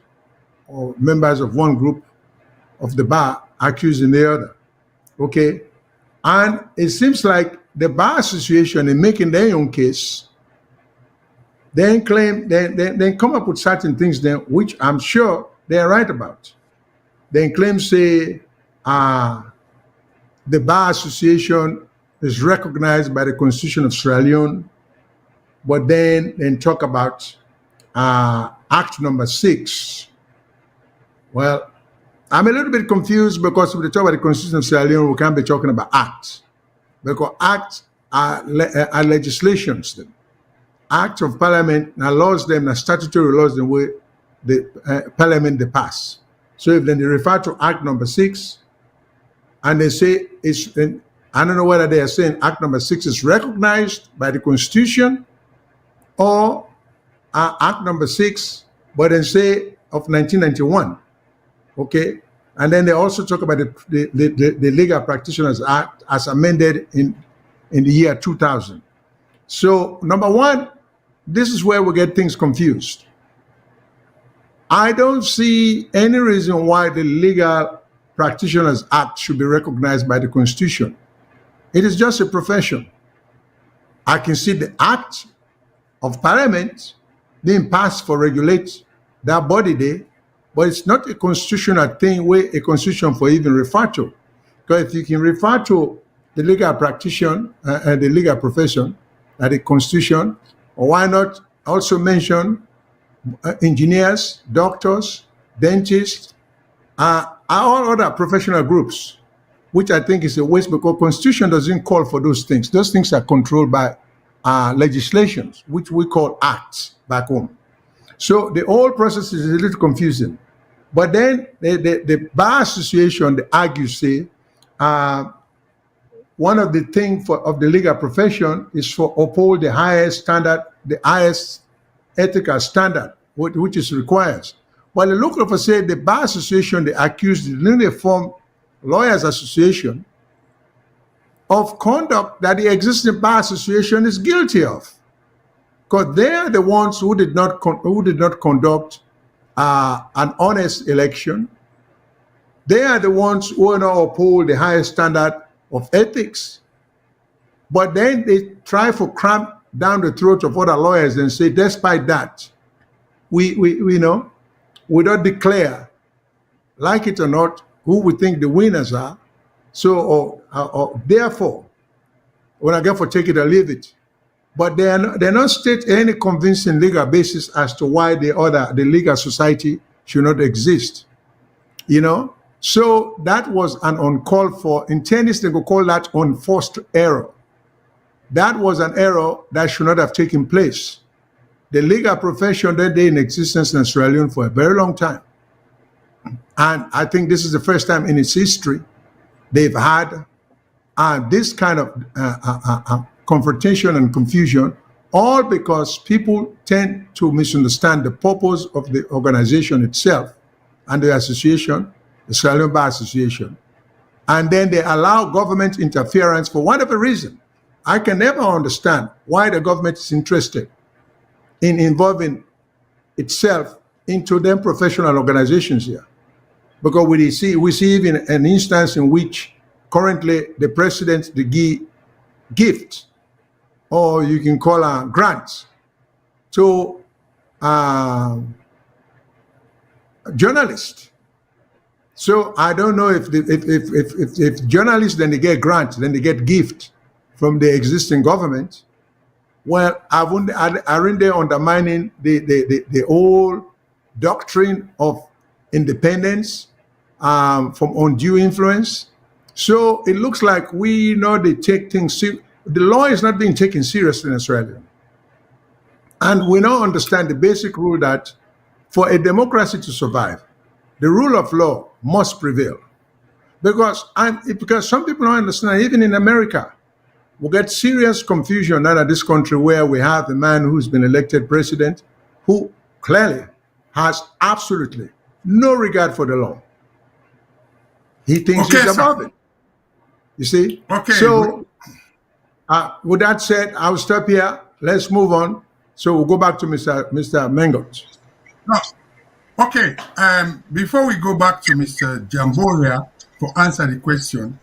or members of one group of the bar accusing the other. Okay? And it seems like the Bar Association, in making their own case, then claim, then come up with certain things then, which I'm sure they're right about. Then claim, say, the Bar Association is recognized by the Constitution of Sierra Leone, but then talk about Act number 6. Well, I'm a little bit confused because when they talk about the Constitution of Sierra Leone, we can't be talking about acts, because acts are legislations. Then. Acts of Parliament are laws, them are statutory laws, the way the Parliament they pass. So if then they refer to Act number 6, and they say it's, I don't know whether they are saying Act number 6 is recognized by the Constitution, or Act number 6, but then say of 1991. Okay, and then they also talk about the Legal Practitioners Act as amended in the year 2000. So number one, this is where we get things confused. I don't see any reason why the Legal Practitioners Act should be recognized by the Constitution. It is just a profession. I can see the Act of Parliament being passed for regulate that body there, but it's not a constitutional thing where a constitution for even refer to. Because if you can refer to the legal practitioner and the legal profession at the constitution, or why not also mention engineers, doctors, dentists, all other professional groups, which I think is a waste because constitution doesn't call for those things. Those things are controlled by legislations, which we call acts back home. So the whole process is a little confusing. But then the Bar Association, they argue, say, one of the things of the legal profession is for uphold the highest standard, the highest ethical standard, which is required. But the local for say the Bar Association, they accuse the newly formed Lawyers Association of conduct that the existing bar association is guilty of, because they are the ones who did not conduct an honest election. They are the ones who will not uphold the highest standard of ethics. But then they try to cram down the throat of other lawyers and say, despite that, we don't declare, like it or not, who we think the winners are. So, therefore, when I get for take it or leave it. But they're not state any convincing legal basis as to why the legal society should not exist. So that was an uncalled for. In tennis, they could call that unforced error. That was an error that should not have taken place. The legal profession, they're in existence in Sierra Leone for a very long time. And I think this is the first time in its history they've had this kind of confrontation and confusion, all because people tend to misunderstand the purpose of the organization itself and the association, the Sierra Leone Bar Association. And then they allow government interference for whatever reason. I can never understand why the government is interested in involving itself into them professional organizations here. Because we see even an instance in which currently the president, the gift, or you can call a grants, to journalists. So I don't know if journalists, then they get grants, then they get gift from the existing government. Well, aren't they undermining the whole doctrine of independence from undue influence? So it looks like they take things seriously. The law is not being taken seriously in Australia. And we now understand the basic rule that for a democracy to survive, the rule of law must prevail. Because some people don't understand, even in America, we get serious confusion out of this country where we have a man who's been elected president who clearly has absolutely no regard for the law. He thinks he's above it. You see? Okay. So, with that said, I'll stop here. Let's move on. So we'll go back to Mr. Mengot. No. Okay. Before we go back to Mr. Jamboria to answer the question,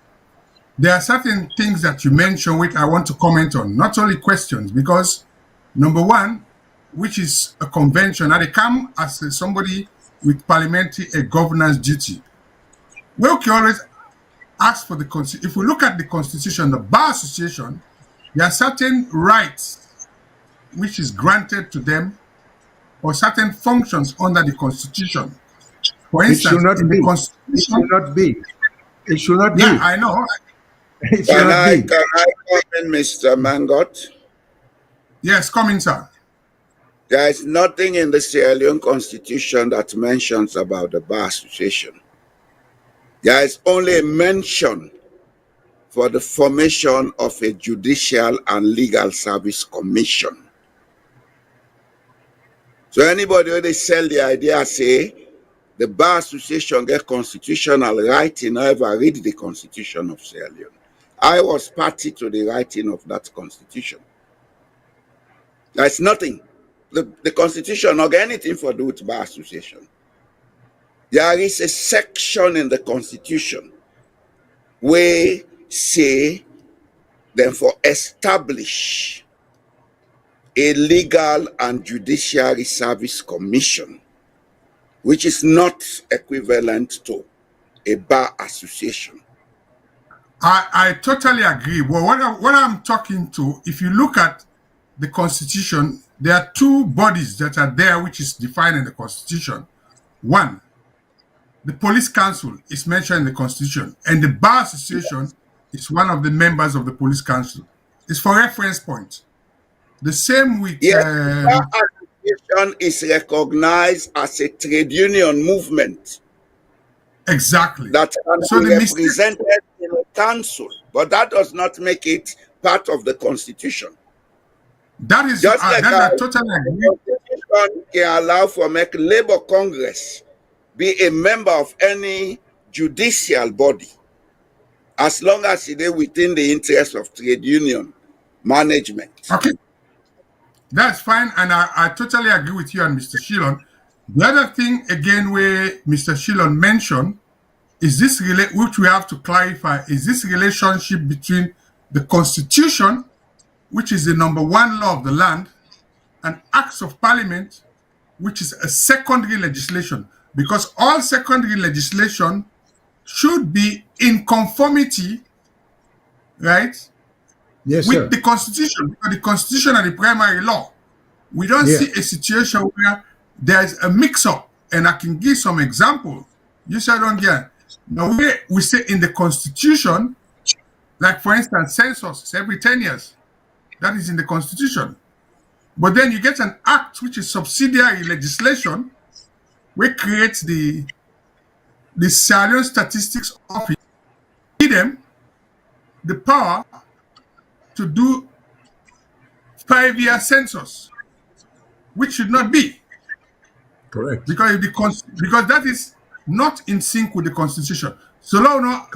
there are certain things that you mentioned which I want to comment on. Not only questions, because number one, which is a convention, and they come as somebody with parliamentary governance duty. We can always ask for the Constitution. If we look at the Constitution, the Bar Association, there are certain rights which is granted to them or certain functions under the Constitution. For instance, the Constitution, it should not be. It should not be. Yeah, I know. Can I come in, Mr. Mangot? Yes, come in, sir. There is nothing in the Sierra Leone Constitution that mentions about the Bar Association. There is only a mention for the formation of a Judicial and Legal Service Commission. So anybody when they sell the idea say the Bar Association get constitutional writing, I ever read the Constitution of Sierra Leone. I was party to the writing of that Constitution. There's nothing. The Constitution not get anything for do with Bar Association. There is a section in the Constitution where say then for establish a legal and judiciary service commission, which is not equivalent to a bar association. I totally agree. Well, what I'm talking to, if you look at the Constitution, there are two bodies that are there which is defined in the Constitution. One, the Police Council is mentioned in the Constitution, and the Bar Association is one of the members of the Police Council. It's for reference point. The same with... Bar Association is recognized as a trade union movement. Exactly. That can be represented in a council, but that does not make it part of the Constitution. That is just like I totally agree. The Constitution can allow for make Labour Congress be a member of any judicial body. as long as it is within the interest of trade union management. Okay, that's fine, and I totally agree with you and Mr. Shillon. The other thing, again, where Mr. Shillon mentioned, is this which we have to clarify, is this relationship between the Constitution, which is the number one law of the land, and Acts of Parliament, which is a secondary legislation, because all secondary legislation should be in conformity, right, Yes, with sir. the Constitution, because the Constitution are the primary law. We don't Yeah. see a situation where there's a mix-up, and I can give some example. You said don't get. Now we say in the Constitution, like for instance, census every 10 years. That is in the Constitution. But then you get an act which is subsidiary legislation, which creates the Sierra Leone Statistics Office, give them the power to do 5-year census, which should not be. Correct. Because because that is not in sync with the Constitution. So let not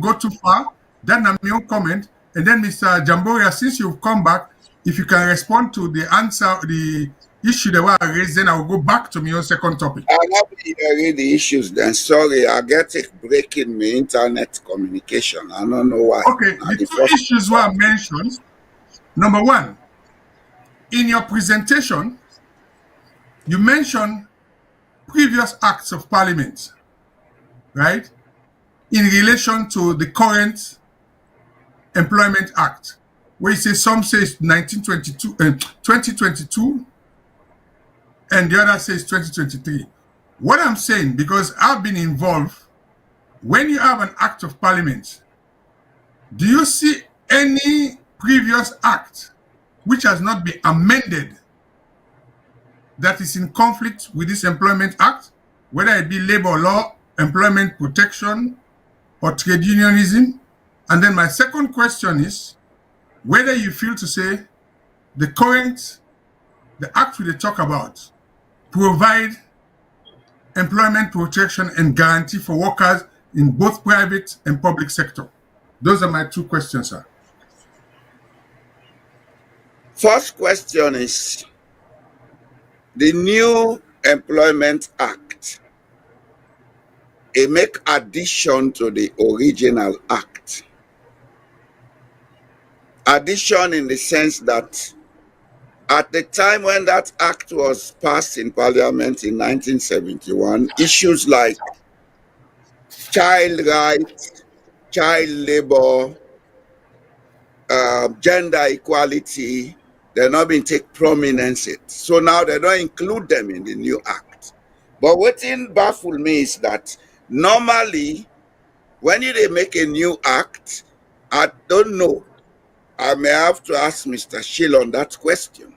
go too far. Then I'm your comment, and then Mr. Jamboria, since you've come back, if you can respond to the issue that was raised, then I'll go back to my second topic. I have read the issues then. Sorry, I get it breaking my internet communication. I don't know why. Okay, the two issues were mentioned. Number one, in your presentation, you mentioned previous acts of parliament, right, in relation to the current Employment Act, where you say some says 2022, and the other says 2023. What I'm saying, because I've been involved, when you have an act of parliament, do you see any previous act which has not been amended that is in conflict with this Employment Act, whether it be labor law, employment protection, or trade unionism? And then my second question is whether you feel to say the act we talk about provide employment protection and guarantee for workers in both private and public sector. Those are my two questions, sir. First question is, the new Employment Act, it make addition to the original act. Addition in the sense that at the time when that act was passed in Parliament in 1971, issues like child rights, child labor, gender equality, they're not being take prominence in. So now they don't include them in the new act. But what baffles me is that normally when they make a new act, I don't know. I may have to ask Mr. Shillon that question.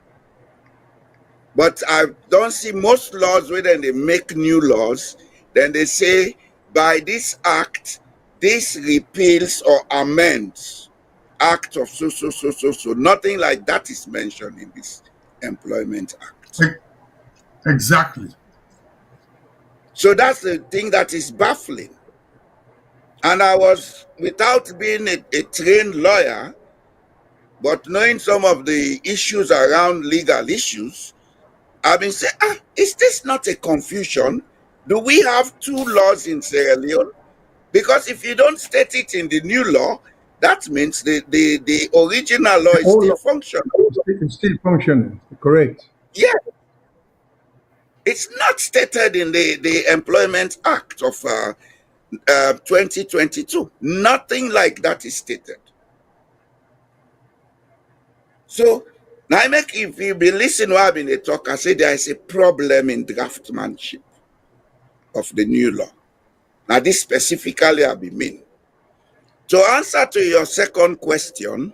But I don't see most laws where they make new laws, then they say by this act, this repeals or amends act of so. Nothing like that is mentioned in this Employment Act. Exactly. So that's the thing that is baffling. And I was, without being a trained lawyer, but knowing some of the issues around legal issues, I've been saying, is this not a confusion? Do we have two laws in Sierra Leone? Because if you don't state it in the new law, that means the original law is still functioning. It's still functioning, correct. Yeah. It's not stated in the Employment Act of 2022. Nothing like that is stated. So, now if you be listening while I've been talk, I say there is a problem in draftsmanship of the new law. Now, this specifically I mean. To answer to your second question,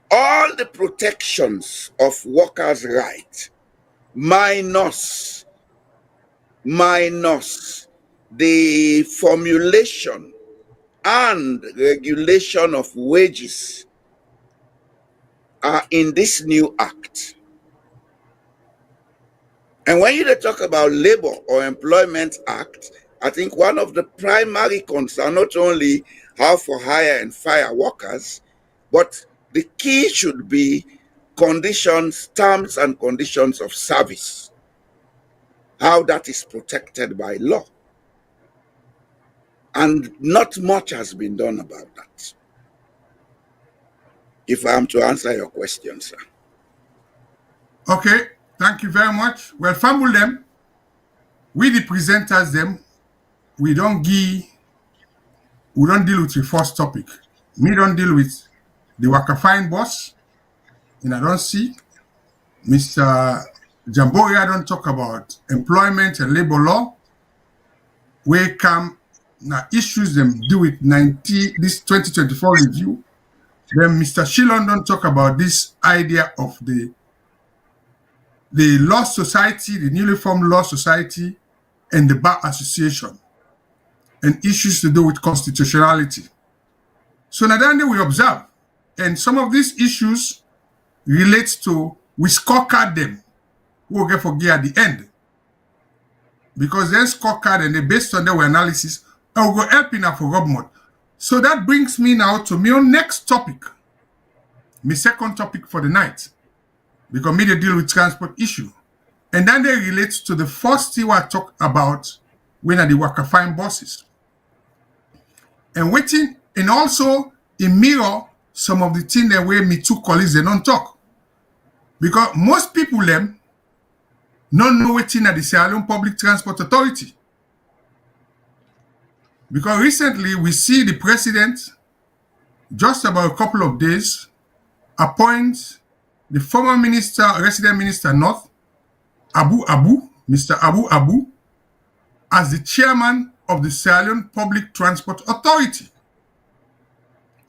all the protections of workers' rights minus the formulation and regulation of wages are in this new act. And when you talk about Labor or Employment Act, I think one of the primary concerns, not only how for hire and fire workers, but the key should be conditions, terms and conditions of service, how that is protected by law. And not much has been done about that. If I am to answer your question, sir. Okay, thank you very much. Well, fumble them. We the presenters them, we don't deal with the first topic. Me don't deal with the Wakafine boss, and I don't see Mr. Jamboria don't talk about employment and labor law. We come now issues them do with this 2024 review. Then Mr. Shillon don't talk about this idea of the law society, the newly formed law society, and the bar association, and issues to do with constitutionality. So now then we observe, and some of these issues relate to, we scorecard them, we'll get for gear at the end. Because then scorecard and they based on their analysis, I will go help in for Rob mode. So that brings me now to my next topic, my second topic for the night, because me they deal with transport issue. And then they relate to the first thing I talk about when are the Wakafine buses. And waiting, and also in mirror some of the things that way me two colleagues they don't talk. Because most people them don't know waiting at the Sierra Leone Public Transport Authority. Because recently we see the president, just about a couple of days, appoint the former minister, resident minister North, Mr. Abu Abu, as the chairman of the Sierra Leone Public Transport Authority.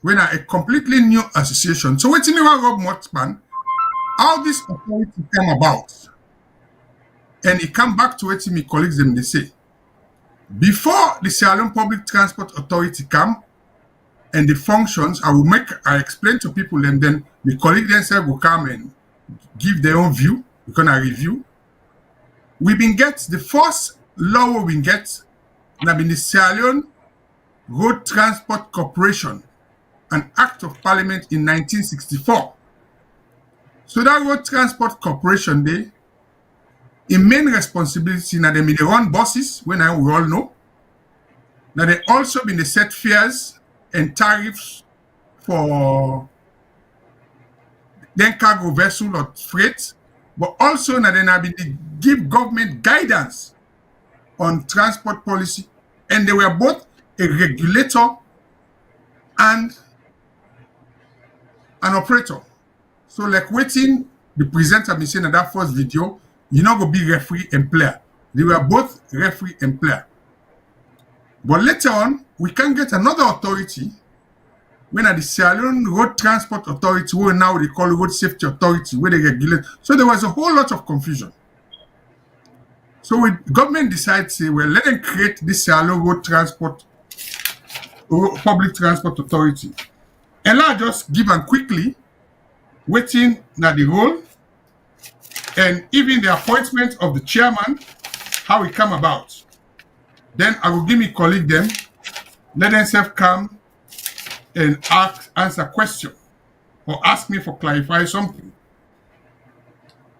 When a completely new association. So waiting me Rob Motspan, how this authority came about. And it come back to what my colleagues them they say. Before the Sierra Leone Public Transport Authority come and the functions, I explain to people, and then my colleagues themselves will come and give their own view. We're gonna review. We been get the first law we get now been the Sierra Leone Road Transport Corporation, an act of parliament in 1964. So that Road Transport Corporation they in main responsibility now they run buses, when we all know. Now they also been the set fares and tariffs for then cargo vessel or freight, but also now they have been give government guidance on transport policy, and they were both a regulator and an operator. So like waiting, the presenter been saying in that first video, you're not going to be referee and player. They were both referee and player. But later on, we can get another authority when at the Sierra Leone Road Transport Authority, where now they call Road Safety Authority, where they regulate. So there was a whole lot of confusion. So government decided to say, well, let them create this Sierra Leone Road Transport Public Transport Authority. And let's just give them quickly, waiting now the role, and even the appointment of the chairman, how it come about. Then I will give me colleague them, let themselves come and answer question or ask me for clarify something.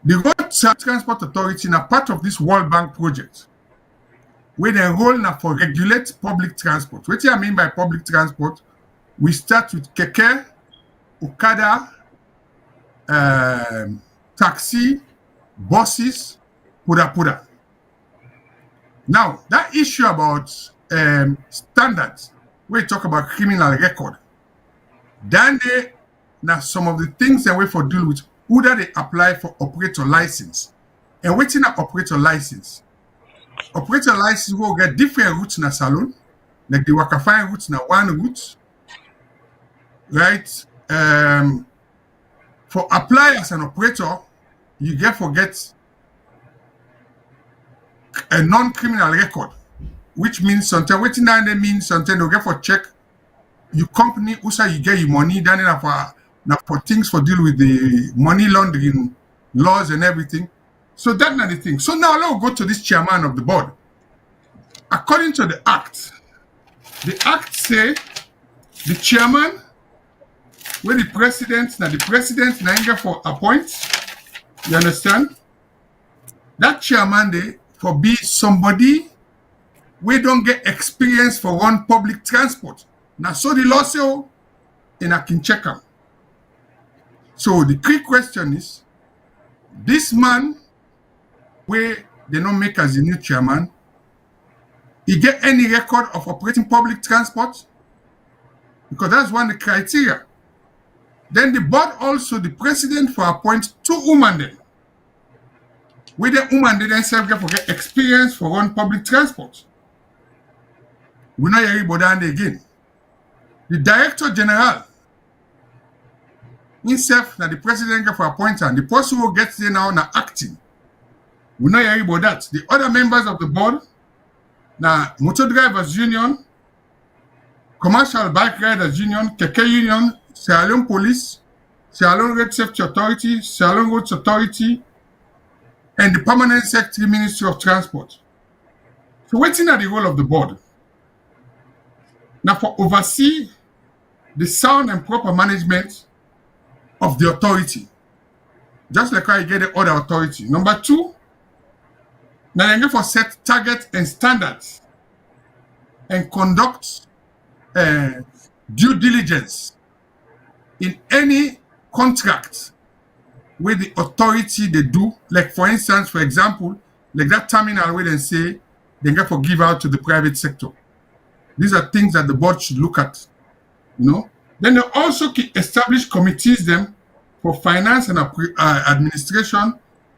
The Road Transport Authority now part of this World Bank project, where they role now for regulate public transport. What do I mean by public transport? We start with keke, okada, taxi, buses, puda. Now, that issue about standards, we talk about criminal record, then now some of the things that we for deal with, who that they apply for operator license. And waiting at operator license. Operator license will get different routes in a salon, like the Wakafine routes now one route, right? For apply as an operator, you get a non-criminal record, which means something waiting down there means something you get for check your company, also you get your money down there for things for deal with the money laundering laws and everything. So that's not the thing. So now let's go to this chairman of the board. According to the act say the chairman, where the president na for appoint. You understand? That chairman they for be somebody we don't get experience for run public transport. Now so the law say in a can check am. So the key question is, this man where they don't make as a new chairman, he get any record of operating public transport? Because that's one of the criteria. Then the board also, the president for appoint 2 women then. With the woman they themselves get experience for run public transport. We not hear about that again. The director general himself, now the president get for appoint, and the person who gets there now acting. We not hear about that. The other members of the board, now Motor Drivers Union, Commercial Bike Riders Union, Keke Union, Sierra Leone Police, Sierra Leone Road Safety Authority, Sierra Leone Roads Authority, and the Permanent Secretary Ministry of Transport. So what's in the role of the board? Now for oversee the sound and proper management of the authority. Just like how you get the other authority. Number 2, now you get for set targets and standards and conduct due diligence in any contract with the authority they do. Like for instance, for example, like that terminal where they say they get for give out to the private sector. These are things that the board should look at, you know. Then they also establish committees them for finance and administration,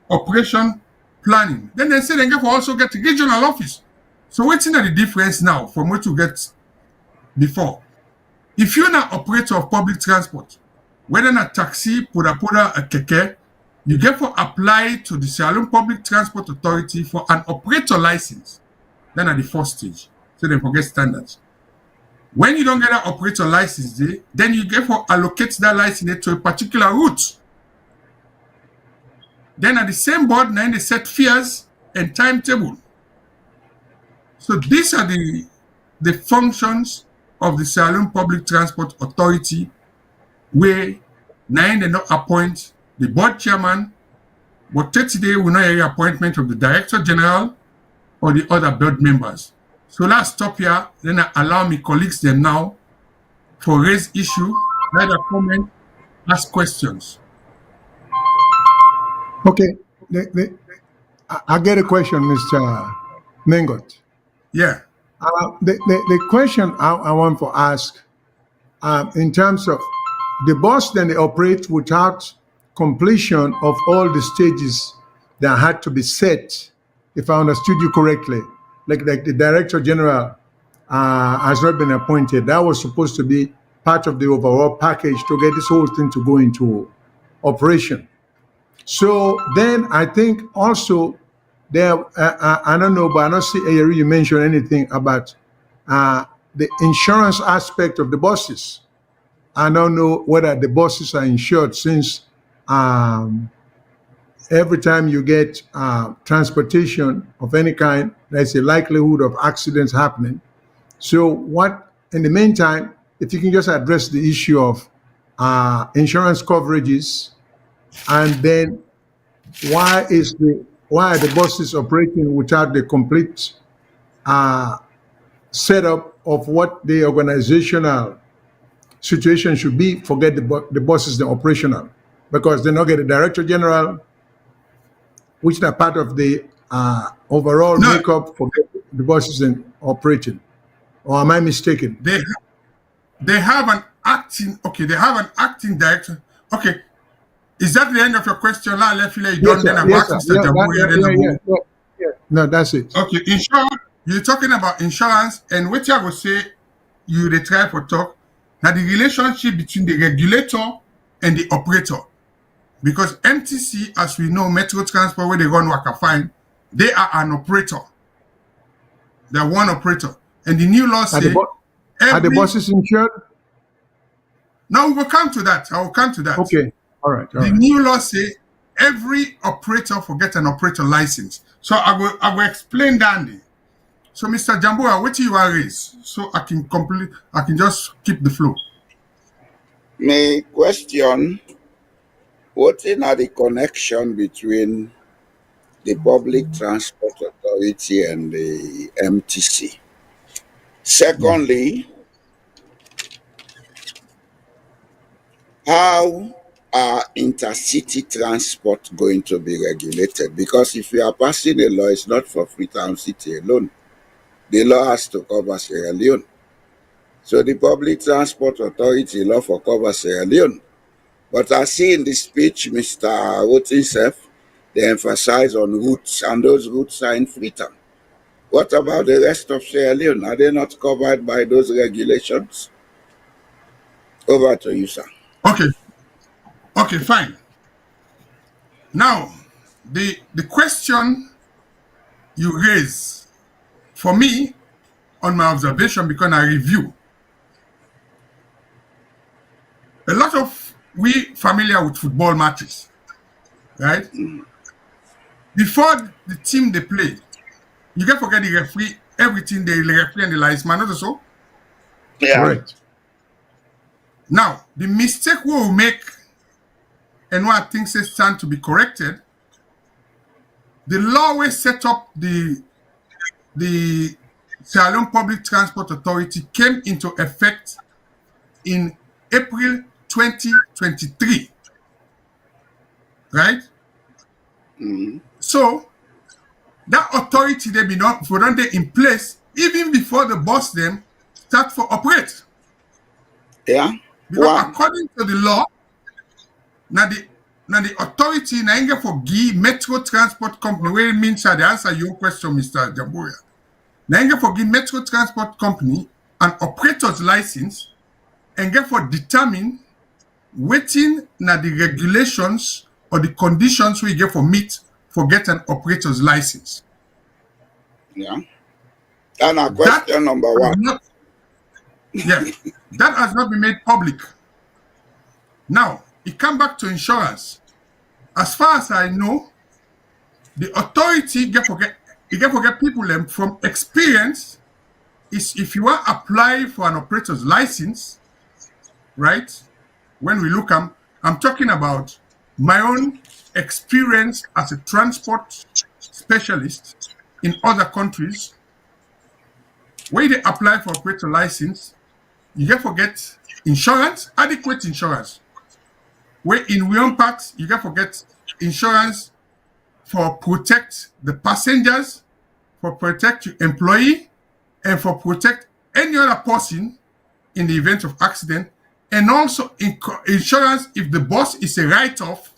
operation planning. Then they say they get for also get regional office. So what's in the difference now from what you get before? If you're an operator of public transport, whether a taxi, a keke, you get for apply to the Sierra Leone Public Transport Authority for an operator license. Then at the first stage, so they forget standards. When you don't get an operator license, then you get for allocate that license to a particular route. Then at the same board, now they set fares and timetable. So these are the functions of the Sierra Leone Public Transport Authority, where now they not appoint the board chairman, but today we not hear appointment of the director general or the other board members. So let's stop here. Then I allow me colleagues them now for raise issue, write a comment, ask questions. Okay. I get a question, Mr. Mengot. Yeah. The question I want to ask, in terms of the bus, then they operate without completion of all the stages that had to be set, if I understood you correctly. Like the director general has not been appointed. That was supposed to be part of the overall package to get this whole thing to go into operation. So then I think also there, I don't know, but I don't see you mention anything about the insurance aspect of the buses. I don't know whether the buses are insured, since every time you get transportation of any kind, there's a likelihood of accidents happening. So what, in the meantime, if you can just address the issue of insurance coverages, and then why are the buses operating without the complete setup of what the organizational situation should be? Forget the buses, the operational, because they not get a director general, which are part of the overall makeup for the buses in operating. Or am I mistaken? They have an acting, okay, they have an acting director. Okay. Is that the end of your question? Yes, no, that's it. Okay, insurance. You're talking about insurance, and what I will say, you they try for talk, now the relationship between the regulator and the operator. Because MTC, as we know, Metro Transport, where they run Waka Fine, they are an operator. They're one operator. And the new law says... Are the buses insured? No, we will come to that. I will come to that. Okay. All right. The new law says every operator will get an operator license. So I will explain that. So, Mr. Jamboria, what you are raise? So I can just keep the flow. My question, what is the connection between the Public Transport Authority and the MTC? Secondly, how are intercity transport going to be regulated? Because if you are passing a law, it's not for Freetown City alone. The law has to cover Sierra Leone. So the Public Transport Authority law for cover Sierra Leone. But I see in the speech, Mr. Wotinsef, they emphasize on routes, and those routes are in Freetown. What about the rest of Sierra Leone? Are they not covered by those regulations? Over to you, sir. Okay, fine. Now, the question you raise, for me, on my observation, because I review, a lot of we familiar with football matches, right? Before the team they play, you can forget the referee, everything, the referee and the linesman, not so? Yeah. Correct. Now, the mistake we will make, and what I think stand to be corrected, the law will set up the Sierra Leone Public Transport Authority came into effect in April 2023, right? So that authority they been up for them in place even before the boss them start for operate. Yeah. Because according to the law, now the authority now for give Metro Transport Company, where it means that they answer your question, Mr. Jamboria. Now for give Metro Transport Company an operator's license and get for determine waiting na the regulations or the conditions we get for meet for get an operator's license. Yeah. And our question number one. That has not been made public. Now, it come back to insurance. As far as I know, the authority get forget people them from experience is if you are apply for an operator's license, right? When we look I'm talking about my own experience as a transport specialist in other countries. When they apply for operator license, you get forget insurance, adequate insurance. Where in unpack, you get forget insurance for protect the passengers, for protect your employee, and for protect any other person in the event of accident, and also insurance if the boss is a write-off,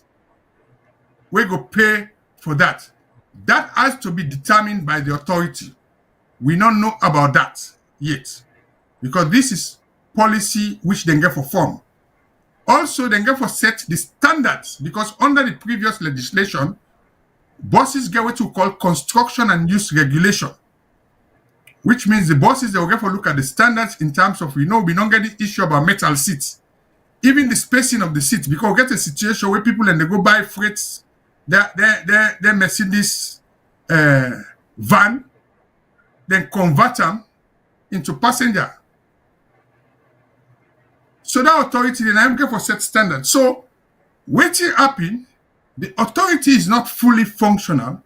we go pay for that. That has to be determined by the authority. We don't know about that yet, because this is policy which they get for form. Also, they get for set the standards, because under the previous legislation, bosses get what we call construction and use regulation, which means the bosses they will get for look at the standards in terms of we don't get the issue about metal seats, even the spacing of the seats, because we get a situation where people and they go buy freights, their Mercedes van, then convert them into passenger. So that authority then I'm get for set standards. So waiting happen, the authority is not fully functional,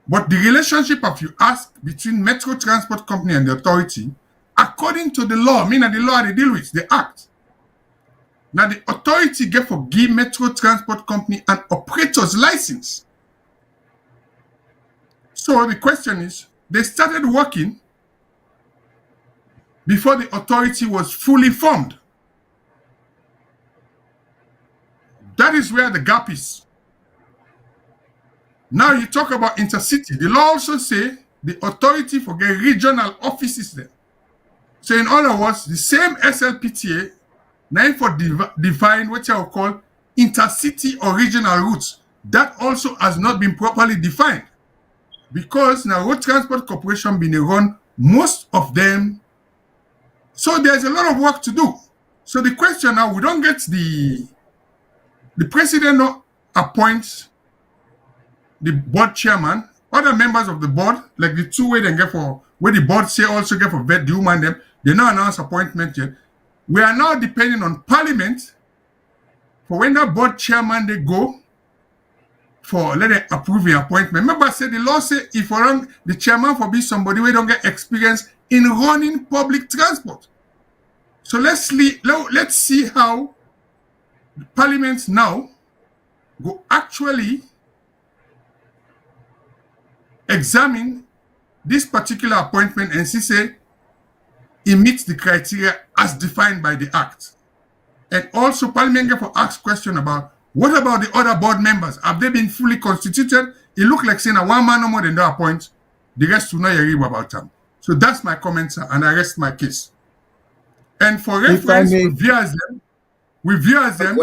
but the relationship of you ask between Metro Transport Company and the authority, according to the law, meaning the law they deal with, the act. Now the authority get for give Metro Transport Company an operator's license. So the question is, they started working before the authority was fully formed. That is where the gap is. Now you talk about intercity. The law also say the authority for get regional offices there. So in other words, the same SLPTA now for define what I will call intercity or regional routes. That also has not been properly defined, because now Road Transport Corporation been run most of them. So there's a lot of work to do. So the question now, we don't get the president appoints the board chairman, other members of the board, like the two way they get for where the board say also get for vet the woman them, they not announce appointment yet. We are now depending on Parliament for when that board chairman they go for let them approve the appointment. Remember, I said the law say if the chairman for be somebody we don't get experience in running public transport. So let's see how Parliament now go actually examine this particular appointment and see say it meets the criteria as defined by the Act. And also Parliament get for ask question about what about the other board members? Have they been fully constituted? It look like saying one man no more than that appoint. The rest will not hear about them. So that's my comment, sir, and I rest my case. And for reference, we view as them,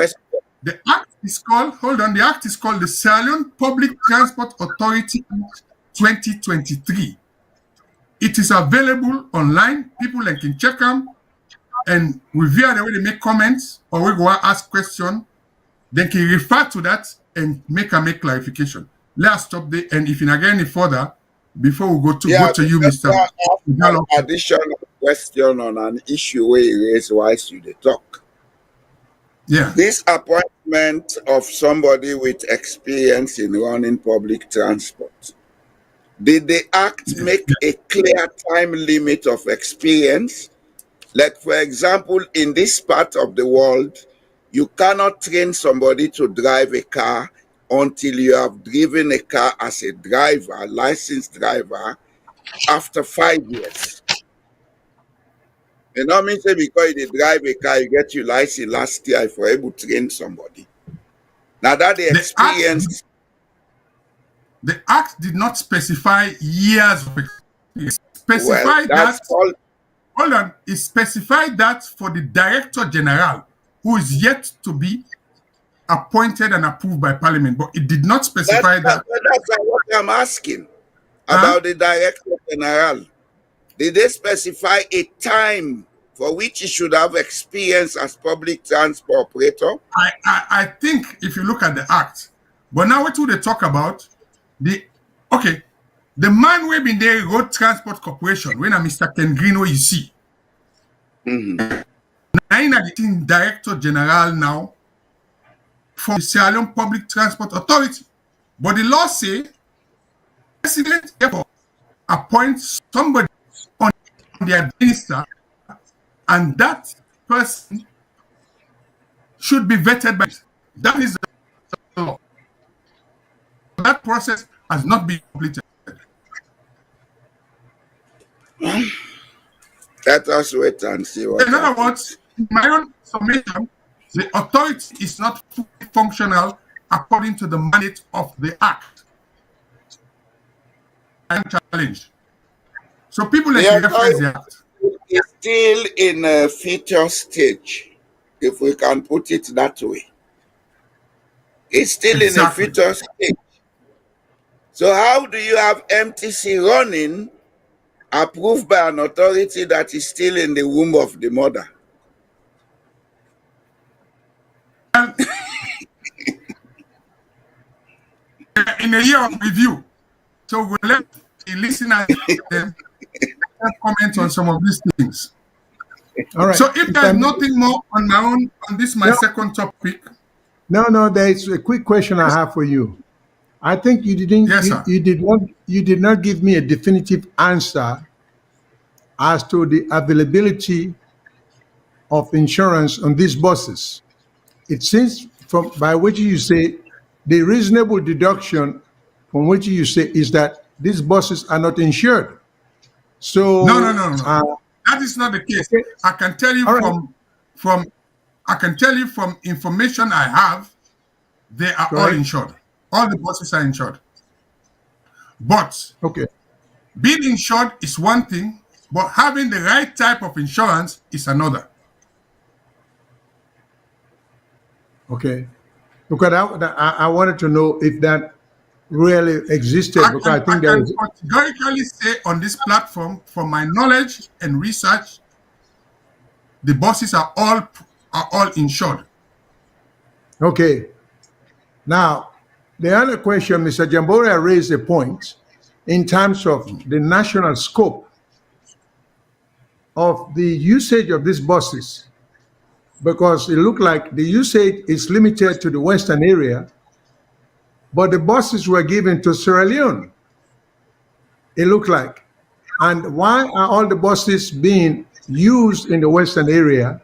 the act is called, the act is called the Sierra Leone Public Transport Authority Act 2023. It is available online. People can check them. And we view the way they make comments or we go ask questions. Then can refer to that and make clarification. Let us stop there. And if you get any further, before we go to you, Mr. An additional question on an issue where you raise whilst you talk. Yeah. This appointment of somebody with experience in running public transport, did the Act make a clear time limit of experience? Like, for example, in this part of the world, you cannot train somebody to drive a car until you have driven a car as a driver, licensed driver, after 5 years. You know what I mean? Say because you drive a car, you get your license last year for able to train somebody. Now that the experience... The Act did not specify years of experience. It specified it specified that for the Director General, who is yet to be appointed and approved by Parliament, but it did not specify that. That's what I'm asking about the Director General. Did they specify a time for which he should have experience as public transport operator? I think if you look at the Act, but now what do they talk about? The man we been there Road Transport Corporation, when Mr. Ken Greenway you see. Mm-hmm. Now the Director General now for the Sierra Leone Public Transport Authority. But the law say President therefore appoints somebody on their minister, and that person should be vetted by. That is the law. That process has not been completed. Let us wait and see what In other words, in my own summation, the authority is not fully functional according to the mandate of the Act. I am challenged. So people like reference the Act. It's still in a fetus stage, if we can put it that way. It's still in a fetus stage. So how do you have MTC running approved by an authority that is still in the womb of the mother? In a year of review, so we'll let the listeners comment on some of these things. All right. So if there's nothing more on my own, on this my second topic. No, there's a quick question I have for you. I think you didn't. Yes, sir. You did not give me a definitive answer as to the availability of insurance on these buses. It seems from by which you say the reasonable deduction from which you say is that these buses are not insured. So no. That is not the case. Okay. I can tell you from information I have, they are all insured. All the buses are insured. But being insured is one thing, but having the right type of insurance is another. Okay. Because I wanted to know if that really existed. Because I think I can categorically say on this platform, from my knowledge and research, the buses are all insured. Okay. Now, the other question, Mr. Jamboria raised a point in terms of the national scope of the usage of these buses, because it looked like the usage is limited to the western area, but the buses were given to Sierra Leone, it looked like. And why are all the buses being used in the western area?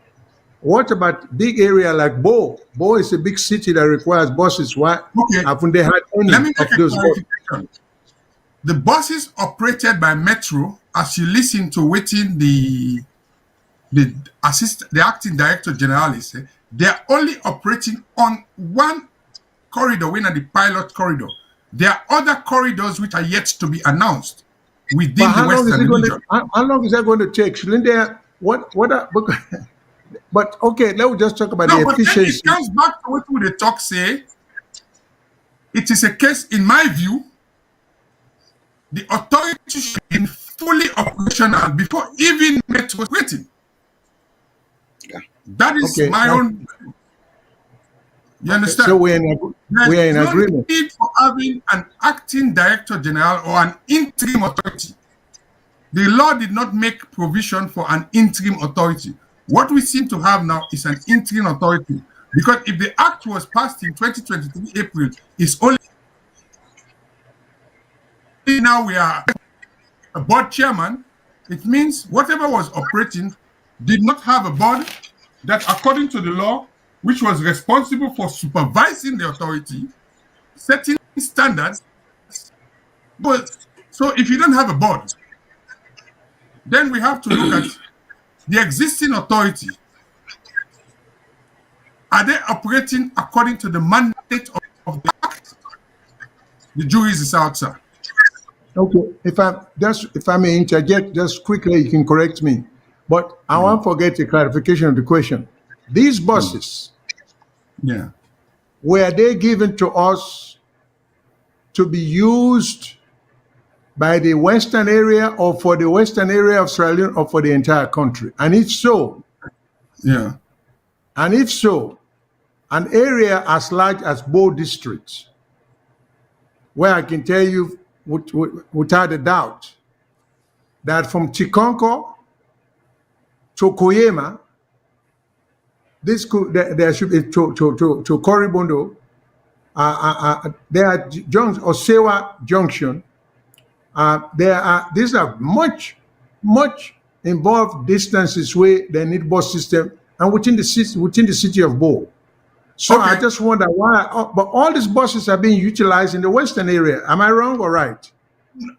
What about big area like Boye? Boye is a big city that requires buses. Why haven't they had any Let me of make a those buses? clarification. The buses operated by Metro, as you listen to waiting the acting director general is, they are only operating on one corridor, when at the pilot corridor. There are other corridors which are yet to be announced within the western region. How long is that going to take? Shouldn't there, but okay, let's just talk about the efficiency. Then it comes back to what the talk say. It is a case, in my view, the authority should be fully operational before even Metro was waiting. Yeah. That is my own. You understand? So we're in agreement. No need for having an acting director general or an interim authority. The law did not make provision for an interim authority. What we seem to have now is an interim authority, because if the act was passed in 2023 April, it's only now we are a board chairman. It means whatever was operating did not have a board that, according to the law, which was responsible for supervising the authority, setting standards. But so if you don't have a board, then we have to look at the existing authority. Are they operating according to the mandate of the act? The jury is out, sir. Okay, if I may interject just quickly, you can correct me. But I won't forget the clarification of the question. These buses, were they given to us to be used by the western area, or for the western area of Sierra Leone, or for the entire country? And if so, an area as large as Boye District, where I can tell you without a doubt that from Chikonko to Koyema, there should be to Koribondo, there are Osewa Junction. These are much involved distances where they need bus system, and within the city of Boye. So I just wonder why, but all these buses are being utilized in the western area. Am I wrong or right?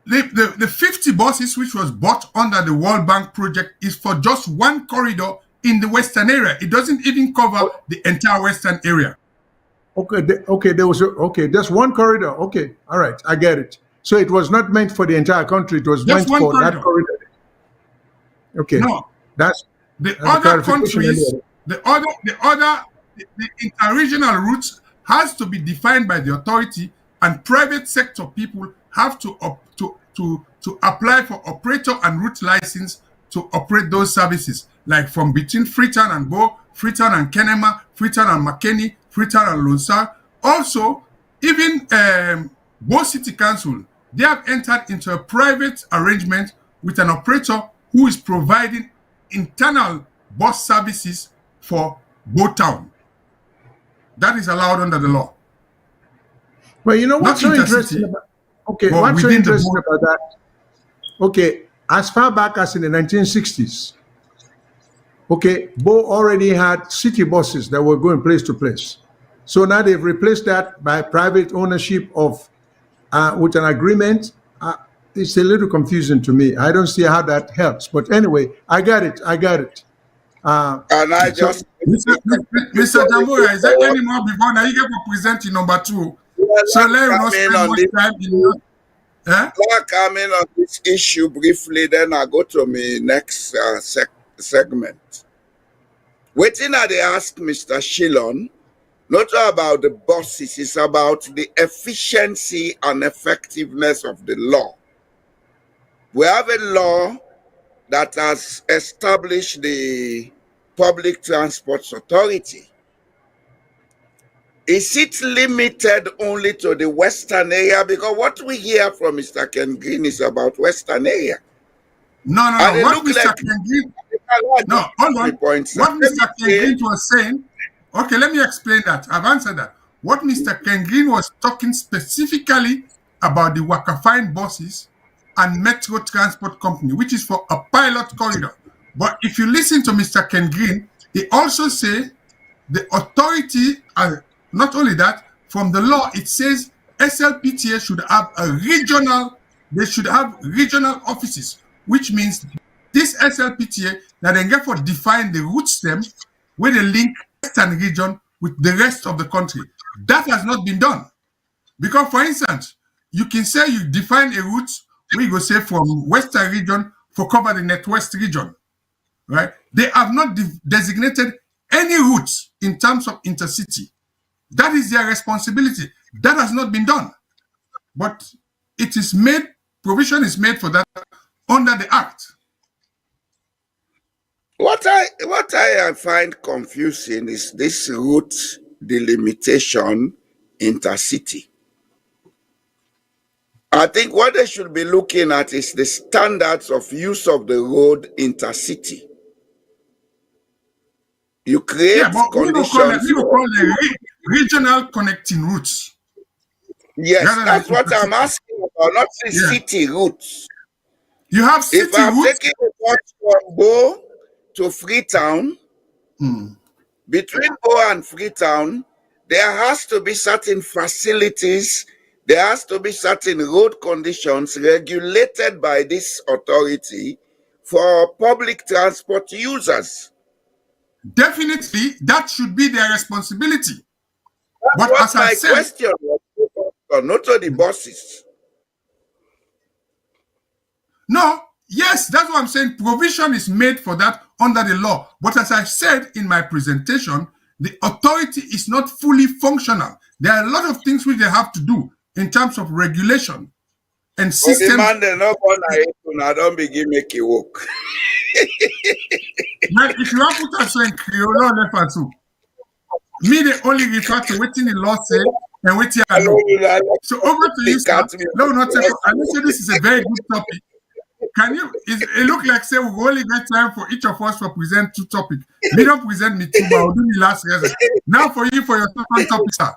The 50 buses which was bought under the World Bank project is for just one corridor in the western area. It doesn't even cover the entire western area. There's one corridor. Okay, all right, I get it. So it was not meant for the entire country. It was just meant for that corridor. Okay, no, that's the other countries. The interregional routes has to be defined by the authority, and private sector people have to apply for operator and route license to operate those services, like from between Freetown and Boye, Freetown and Kenema, Freetown and Makeni, Freetown and Lonsar. Also, even Boye City Council, they have entered into a private arrangement with an operator who is providing internal bus services for Boye Town. That is allowed under the law. Well, you know what's so interesting about, what's so interesting about that? Okay, as far back as in the 1960s, Boye already had city buses that were going place to place. So now they've replaced that by private ownership of, with an agreement. It's a little confusing to me. I don't see how that helps. But anyway, I got it. And I just... Mr. Jamboria, is there any more before now? You get to present in number 2. So let us spend much time in I'll come in on this issue briefly, then I'll go to my next segment. Waiting at they ask Mr. Shillon, not about the buses, it's about the efficiency and effectiveness of the law. We have a law that has established the Public Transport Authority. is it limited only to the western area? Because what we hear from Mr. Ken Green is about western area. No. And they What look Mr. like Ken Green, no, hold on. points. What Mr. Ken Green was saying, okay, let me explain that. I've answered that. What Mr. Ken Green was talking specifically about the Wakafine buses and Metro Transport Company, which is for a pilot corridor. But if you listen to Mr. Ken Green, he also say the authority, not only that, from the law, it says SLPTA should have they should have regional offices, which means this SLPTA now then get for define the route stem where they link Western region with the rest of the country. That has not been done. Because, for instance, you can say you define a route where you go say from Western region for cover the Northwest region, right? They have not designated any routes in terms of intercity. That is their responsibility. That has not been done. But it is made, provision is made for that under the Act. What I find confusing is this route delimitation intercity. I think what they should be looking at is the standards of use of the road intercity. You create conditions. We will call them regional connecting routes. Yes, that's what I'm asking about, not the city routes. You have city routes. If I'm taking a bus from Boye to Freetown, between Boye and Freetown, there has to be certain facilities, there has to be certain road conditions regulated by this authority for public transport users. Definitely, that should be their responsibility. That's what my question was, not to the buses. No, yes, that's what I'm saying. Provision is made for that under the law. But as I said in my presentation, the authority is not fully functional. There are a lot of things which they have to do in terms of regulation and systems. The man they not gonna don't begin make it work. Now, if you want to put us in Creole, me they only refer to what the law say and what I know. So over to you, sir. No, not say. I say this is a very good topic. Can you? It look like say we only get time for each of us to present two topics. Me don't present me two, but I'll do me last result. Now for you for your second topic, sir.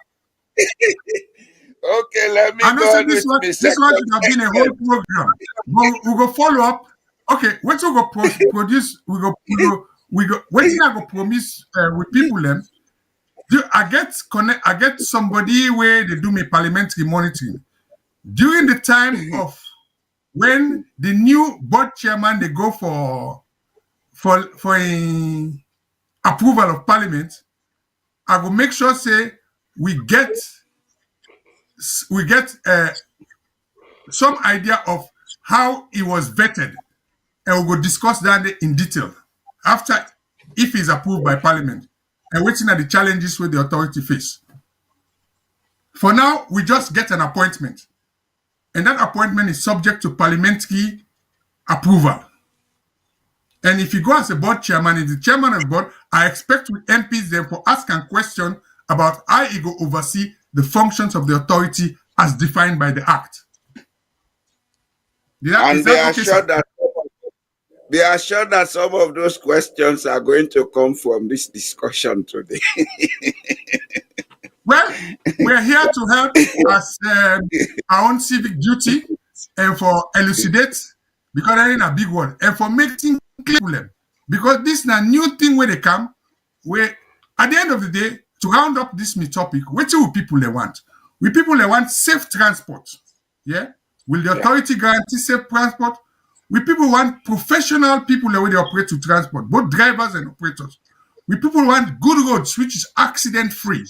Okay, let me I know go this one should have been a whole program. But we go follow up. Okay, what we go produce? We go. What I go promise with people them? I get somebody where they do me parliamentary monitoring during the time of when the new board chairman they go for a approval of parliament. I will make sure say we get some idea of how it was vetted, and we will discuss that in detail after if it's approved by parliament and waiting at the challenges where the authority face. For now, we just get an appointment, and that appointment is subject to parliamentary approval. And if you go as a board chairman, as the chairman of the board, I expect with MPs there for ask a question about how he go oversee the functions of the authority as defined by the Act. They are sure that some of those questions are going to come from this discussion today. Well, we're here to help as our own civic duty and for elucidate, because they're in a big one, and for making clear to them. Because this is a new thing where they come, where at the end of the day, to round up this topic, what do people they want? We people they want safe transport. Yeah? Will the authority guarantee safe transport? We people want professional people the way they operate to transport, both drivers and operators. We people want good roads, which is accident-free.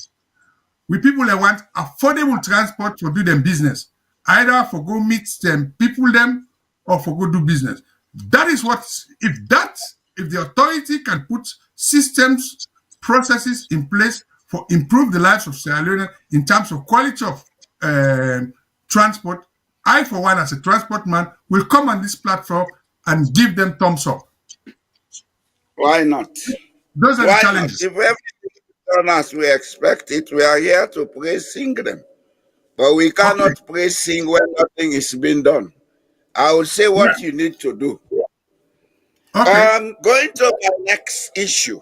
We people that want affordable transport to do them business, either for go meet them, people them, or for go do business. That is what, if the authority can put systems, processes in place for improve the lives of Sierra Leone in terms of quality of transport, I, for one, as a transport man, will come on this platform and give them thumbs up. Why not? Those are the challenges. If everything is done as we expect it. We are here to praise sing them. But we Okay. cannot praise sing when nothing is being done. I will say Yeah. what you need to do. Okay. Going to my next issue.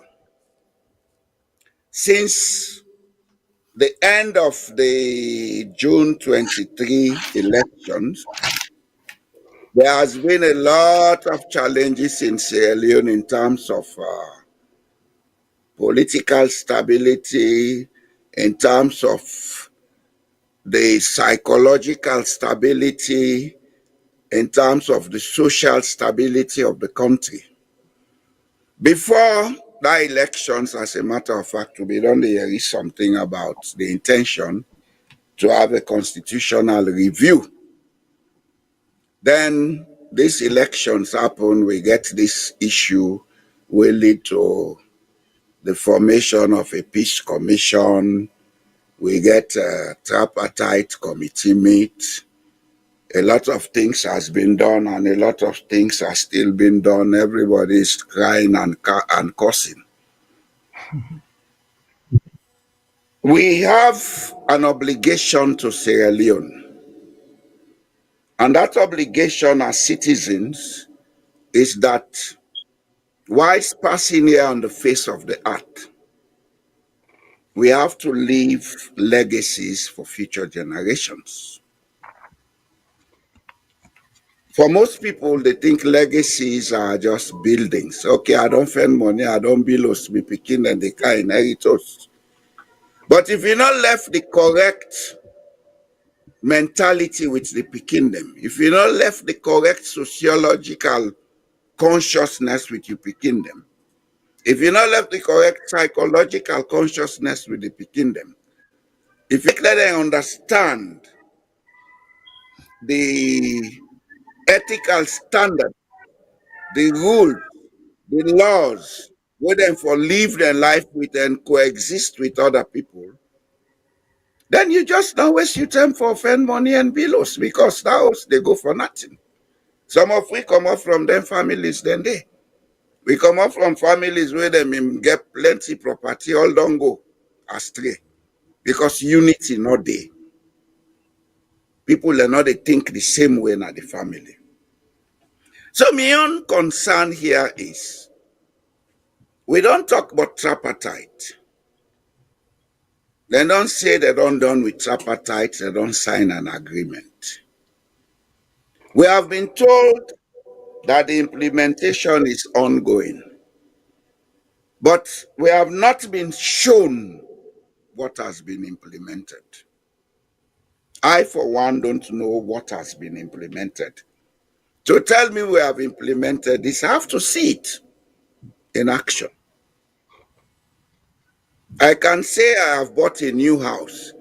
Since the end of the June 23 elections, there has been a lot of challenges in Sierra Leone in terms of political stability, in terms of the psychological stability, in terms of the social stability of the country. Before the elections, as a matter of fact, to be done, there is something about the intention to have a constitutional review. Then these elections happen, we get this issue, will lead to the formation of a peace commission, we get a tripartite committee meet. A lot of things has been done and a lot of things are still being done. Everybody is crying and cursing. We have an obligation to Sierra Leone, and that obligation as citizens is that whilst passing here on the face of the earth, we have to leave legacies for future generations. For most people, they think legacies are just buildings. Okay, I don't spend money, I don't build us, be picking, and they can inherit us. But if you not left the correct mentality with the picking them, if you not left the correct sociological consciousness with you picking them, if you not left the correct psychological consciousness with the picking them, if you let them understand the ethical standard, the rules, the laws, where them for live their life with and coexist with other people, then you just don't waste your time for offend money and bills because that house they go for nothing. Some of we come up from them families, then they. We come up from families where them get plenty property, all don't go astray because unity not there. People are not they think the same way in the family. So my own concern here is we don't talk about tripartite. They don't say they don't done with tripartite, they don't sign an agreement. We have been told that the implementation is ongoing, but we have not been shown what has been implemented. I, for one, don't know what has been implemented. To tell me we have implemented this, I have to see it in action. I can say I have bought a new house.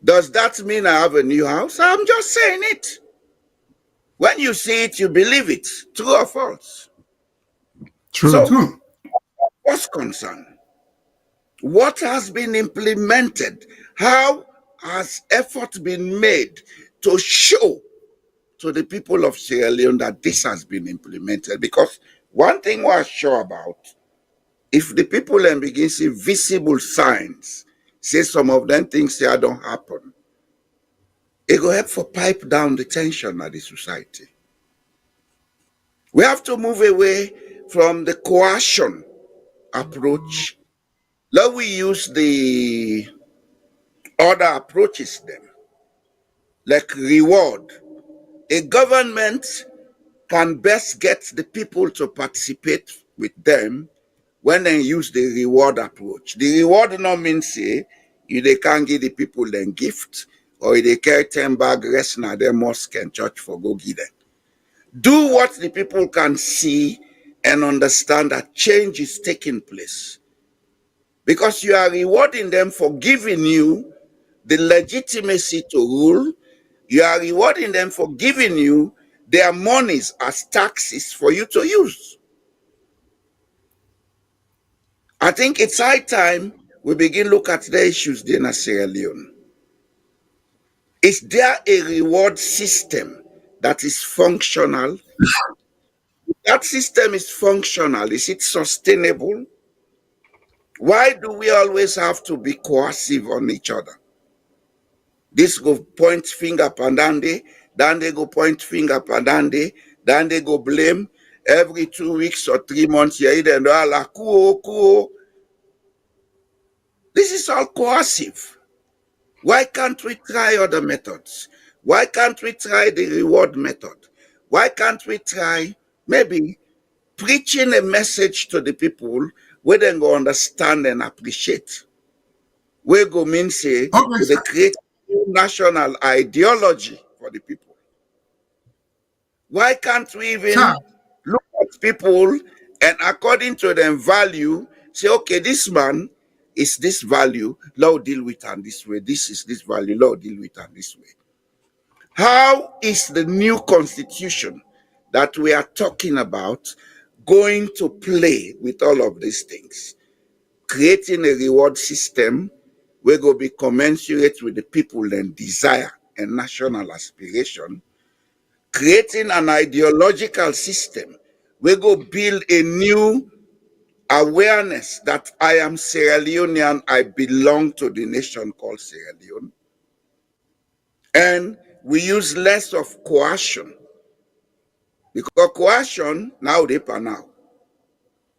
Does that mean I have a new house? I'm just saying it. When you see it, you believe it. True or false? True. So, True. what's concerned? What has been implemented? How has effort been made to show to the people of Sierra Leone that this has been implemented? Because one thing we're sure about, if the people then begin to see visible signs, say some of them things here don't happen, it will help for pipe down the tension of the society. We have to move away from the coercion approach. Let we use the other approaches then, like reward. A government can best get the people to participate with them when they use the reward approach. The reward no mean say you they can't give the people them gift or they carry 10 bag rest na their mosque and church for go give them. Do what the people can see and understand that change is taking place. Because you are rewarding them for giving you the legitimacy to rule. You are rewarding them for giving you their monies as taxes for you to use. I think it's high time we begin look at the issues in Sierra Leone. Is there a reward system that is functional? That system is functional. Is it sustainable? Why do we always have to be coercive on each other? This go point finger pandande, then they go point finger pandande, then they go blame. Every 2 weeks or 3 months, you hear them all kuo. This is all coercive. Why can't we try other methods? Why can't we try the reward method? Why can't we try maybe preaching a message to the people where they go understand and appreciate? Where go mean say Okay, they sir. create national ideology for the people. Why can't we Sir, even look at people and according to their value, say, okay, this man is this value, Lord deal with him this way. This is this value, Lord deal with him this way. How is the new constitution that we are talking about going to play with all of these things? Creating a reward system where go be commensurate with the people and desire and national aspiration, creating an ideological system where go build a new awareness that I am Sierra Leonean, I belong to the nation called Sierra Leone, and we use less of coercion, because coercion now they are now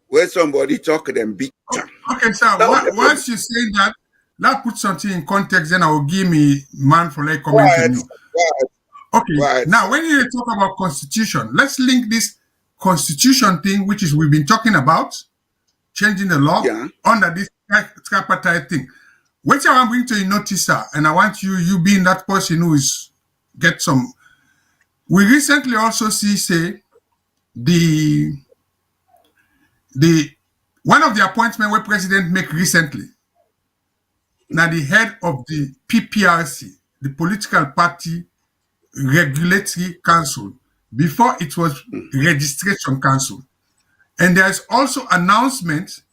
where somebody talk them big time. okay, sir. Now they Once you say that, that puts something in context, then I will give me man for like comment on quiet, you. quiet, Okay, quiet, now sir. when you talk about constitution, let's link this constitution thing, which is we've been talking about, changing the law Yeah. under this tripartite thing. Which I want to bring to you notice, sir, and I want you being that person who is get some. We recently also see say the one of the appointment where president make recently. Now the head of the PPRC, the political party regulatory council, before it was registration council. And there is also announcement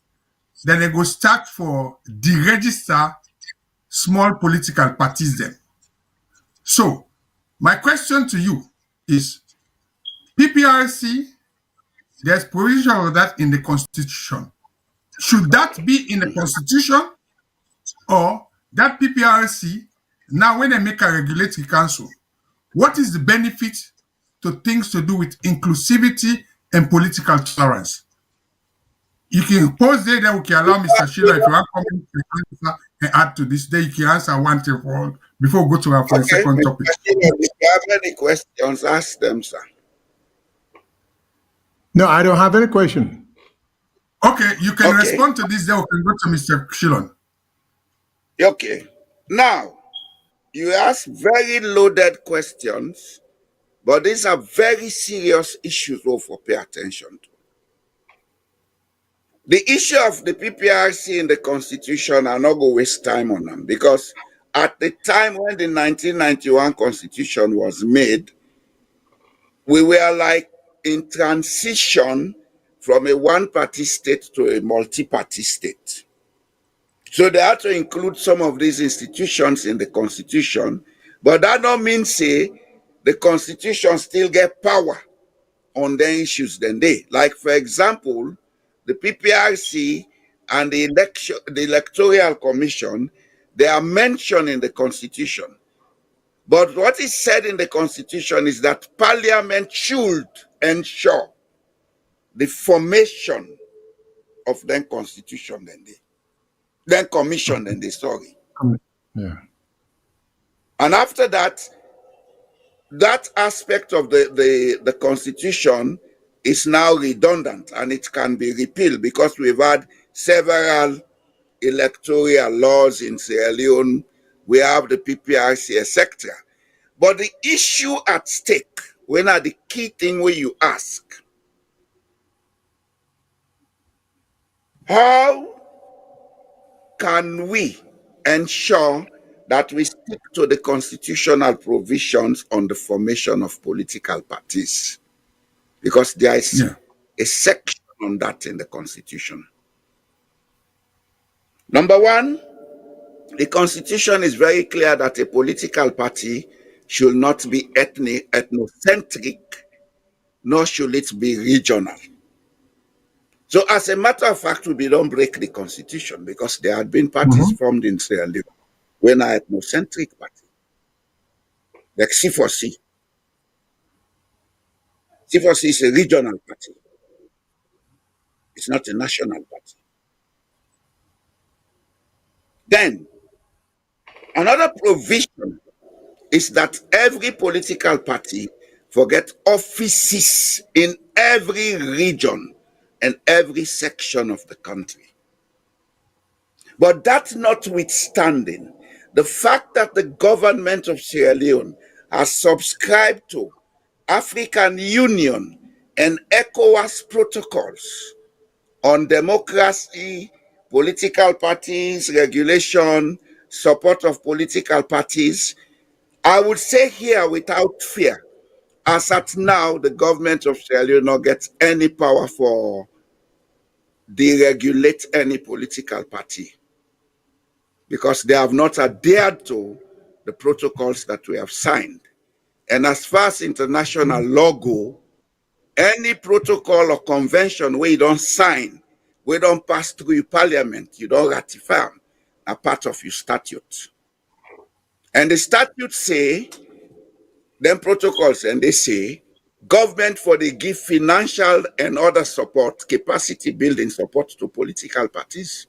that they go start for deregister small political parties then. So my question to you is PPRC, there's provision of that in the constitution. Should that be in the constitution, or that PPRC, now when they make a regulatory council, what is the benefit to things to do with inclusivity and political tolerance? You can pause there, then we can allow Mr. Sheila, if you want to comment and add to this, then you can answer one thing for all before we go to our for the Okay, second Mr. topic. Sheila, if you have any questions, ask them, sir. No, I don't have any question. Okay, you can Okay. respond to this, then we can go to Mr. Shilon. Okay. Now, you ask very loaded questions, but these are very serious issues we for pay attention to. The issue of the PPRC in the constitution, I'm not going to waste time on them, because at the time when the 1991 constitution was made, we were like in transition from a one-party state to a multi-party state. So they had to include some of these institutions in the constitution, but that don't mean say the constitution still get power on the issues than they. Like for example, the PPRC and the electoral commission, they are mentioned in the constitution. But what is said in the constitution is that parliament should ensure the formation of then constitution then commission sorry. Yeah. And after that, that aspect of the constitution is now redundant and it can be repealed, because we've had several electoral laws in Sierra Leone. We have the PPRC, etc. But the issue at stake, when are the key thing where you ask, how can we ensure that we stick to the constitutional provisions on the formation of political parties? Because there is a section on that in the constitution. Number one, the constitution is very clear that a political party should not be ethnocentric, nor should it be regional. So as a matter of fact, we don't break the constitution because there had been parties formed in Sierra Leone when an ethnocentric party, like C4C. C4C is a regional party. It's not a national party. Then, another provision is that every political party forget offices in every region and every section of the country. But that notwithstanding, the fact that the government of Sierra Leone has subscribed to African Union and ECOWAS protocols on democracy, political parties, regulation, support of political parties, I would say here without fear, as at now, the government of Sierra Leone not gets any power for deregulate any political party because they have not adhered to the protocols that we have signed. And as far as international law go, any protocol or convention where you don't sign, we don't pass through your parliament, you don't ratify them, are part of your statute. And the statute say, them protocols, and they say, government for the give financial and other support, capacity building support to political parties.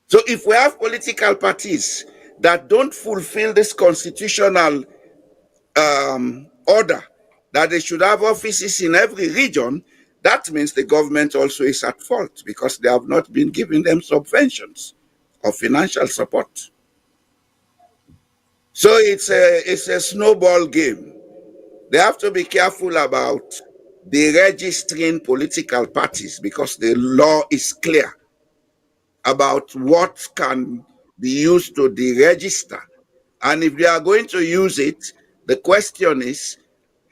So if we have political parties that don't fulfill this constitutional order, that they should have offices in every region, that means the government also is at fault because they have not been giving them subventions or financial support. So it's a snowball game. They have to be careful about the registering political parties because the law is clear about what can be used to deregister. And if they are going to use it, the question is,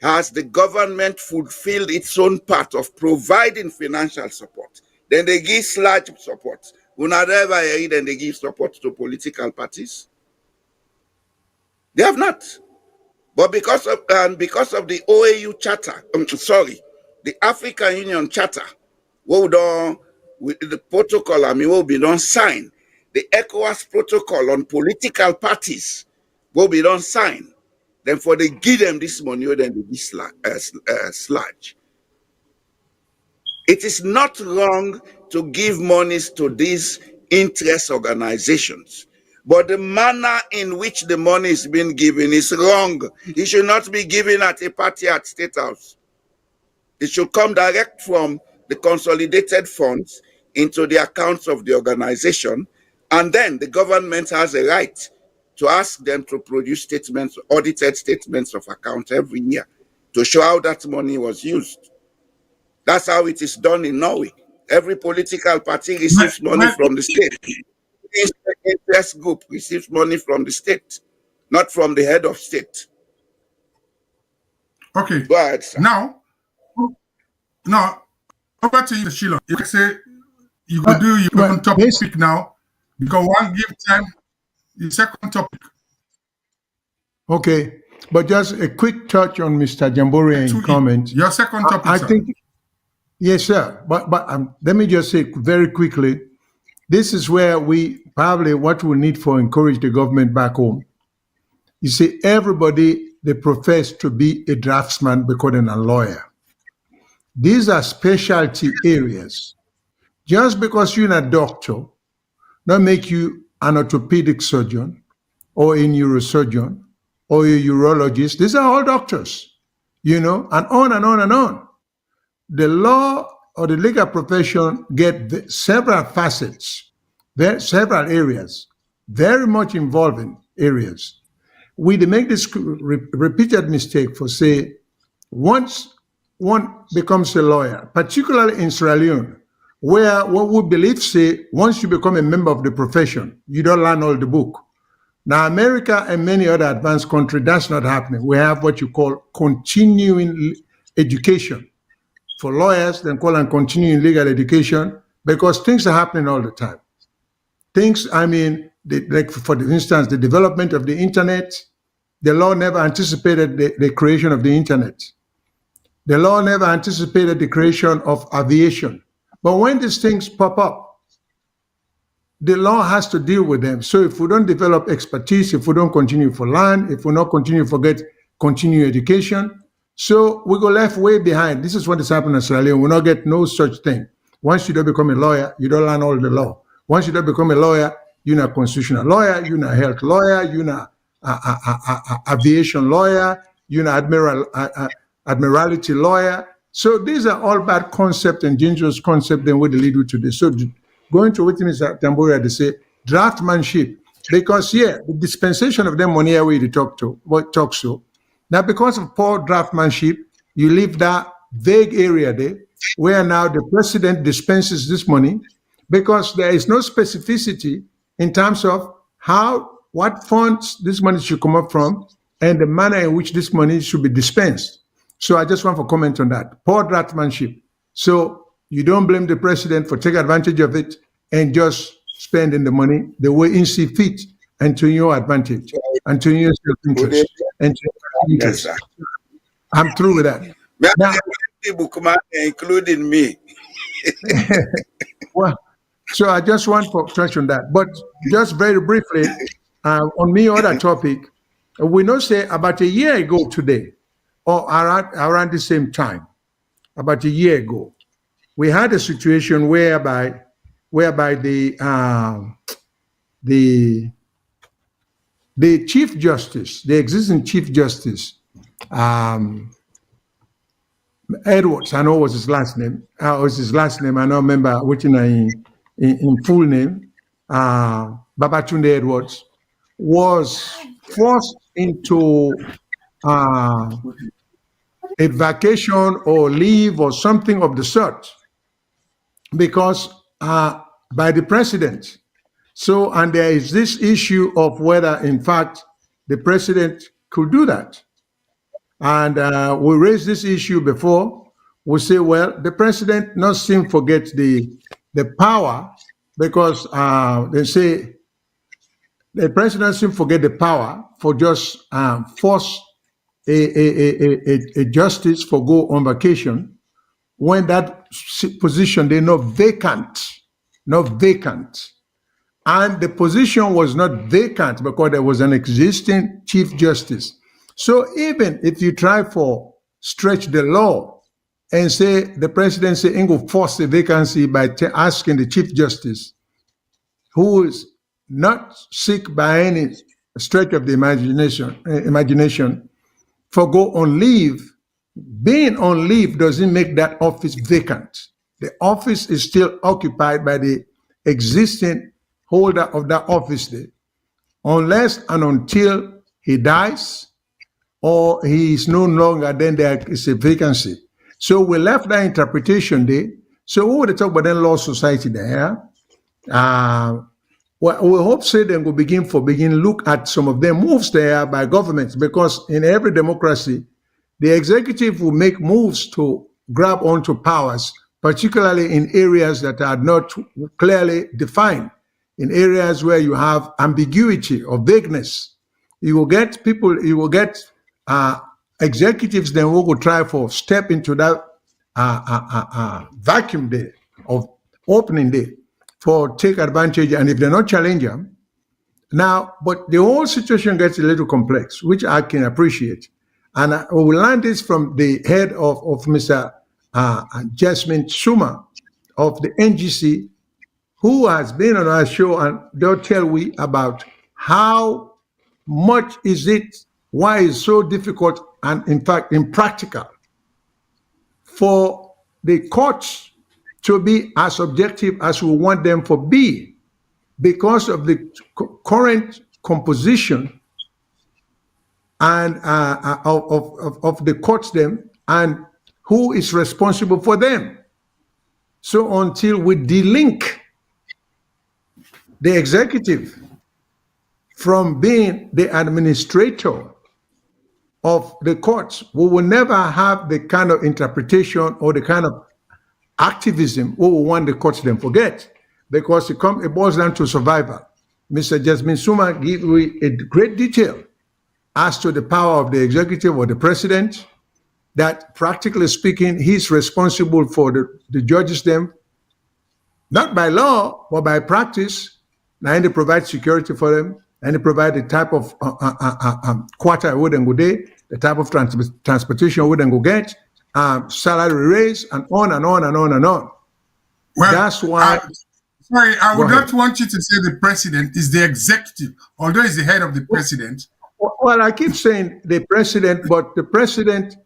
has the government fulfilled its own part of providing financial support? Then they give large support. Then they give support to political parties. They have not. But because of the OAU Charter, the African Union Charter, what with the protocol, what we don't sign, the ECOWAS protocol on political parties, what we don't sign, then for they give them this money, then they give sludge. It is not wrong to give monies to these interest organizations. But the manner in which the money is being given is wrong. It should not be given at a party at State House. It should come direct from the consolidated funds into the accounts of the organization. And then the government has a right to ask them to produce statements, audited statements of account every year to show how that money was used. That's how it is done in Norway. Every political party receives money from the state. Interest group receives money from the state, not from the head of state. Okay. Go ahead, sir. Now, over to you, Sheila. You can say you could do your own topic now because one give time the second topic. Okay, but just a quick touch on Mr. Jamboria in comment. Your second topic, I sir. think, yes, sir. But let me just say very quickly, this is where what we need for encourage the government back home. You see, everybody, they profess to be a draftsman because they're a lawyer. These are specialty areas. Just because you're a doctor, don't make you an orthopedic surgeon or a neurosurgeon or a urologist. These are all doctors, and on and on and on. The law or the legal profession get several facets, several areas, very much involving areas. We make this repeated mistake for say, once one becomes a lawyer, particularly in Sierra Leone, where what we believe say, once you become a member of the profession, you don't learn all the book. Now, America and many other advanced countries, that's not happening. We have what you call continuing education. For lawyers, they call it continuing legal education because things are happening all the time. Like for instance, the development of the internet, the law never anticipated the creation of the internet. The law never anticipated the creation of aviation. But when these things pop up, the law has to deal with them. So if we don't develop expertise, if we don't continue for land, if we don't continue for continue education, so we go left way behind. This is what is happening in Sierra Leone. We not get no such thing. Once you don't become a lawyer, you don't learn all the law. Once you don't become a lawyer, you're not a constitutional lawyer, you're not a health lawyer, you're not aviation lawyer, you're not admiralty lawyer. So these are all bad concepts and dangerous concepts that will lead you to this. So going to what Mr. Jamboria, they say draftmanship, because the dispensation of them money away to talk so. Now, because of poor draftmanship, you leave that vague area there where now the president dispenses this money because there is no specificity in terms of what funds this money should come up from and the manner in which this money should be dispensed. So I just want to comment on that. Poor draftsmanship. So you don't blame the president for taking advantage of it and just spending the money the way he see fit and to your advantage and to your self-interest. And to your interest. Yes, sir. I'm through with that. Now, including me. well, so I just want to touch on that. But just very briefly, on me other topic, we know say about a year ago today, or around the same time, about a year ago, we had a situation whereby the Chief Justice, the existing Chief Justice, Edwards, I know was his last name. I don't remember which in full name. Babatunde Edwards was forced into a vacation or leave or something of the sort because by the president. So, and there is this issue of whether, in fact, the president could do that. And we raised this issue before. We say, well, the president not seem forget the power because they say the president seem forget the power for just force a justice for go on vacation when that position they not vacant. And the position was not vacant because there was an existing Chief Justice. So even if you try for stretch the law and say the president say go force the vacancy by asking the Chief Justice, who is not sick by any stretch of the imagination, for go on leave, being on leave doesn't make that office vacant. The office is still occupied by the existing holder of that office there, unless and until he dies or he is no longer, then there is a vacancy. So we left that interpretation there. So we would talk about the law society there. Well, we hope say then we'll begin look at some of the moves there by governments, because in every democracy, the executive will make moves to grab onto powers, particularly in areas that are not clearly defined, in areas where you have ambiguity or vagueness. You will get executives then who will try for step into that vacuum there of opening there for take advantage, and if they're not challenge them. Now, but the whole situation gets a little complex, which I can appreciate. And we will learn this from the head of Mr. Jasmine Suma of the NGC, who has been on our show, and they'll tell we about how much is it, why it's so difficult and in fact impractical for the courts to be as objective as we want them to be because of the current composition and of the courts them and who is responsible for them. So until we delink the executive from being the administrator of the courts, we will never have the kind of interpretation or the kind of activism we will want the courts to forget, because it boils down to survival. Mr. Jasmine Suma gave you a great detail as to the power of the executive or the president that practically speaking, he's responsible for the judges them, not by law, but by practice. Now they provide security for them, and they provide the type of quarter would and go day, the type of transportation would and go get, salary raise, and on and on and on and on. Well, that's why. Sorry, I would not want you to say the president is the executive, although he's the head of the president. Well, I keep saying the president, but the president,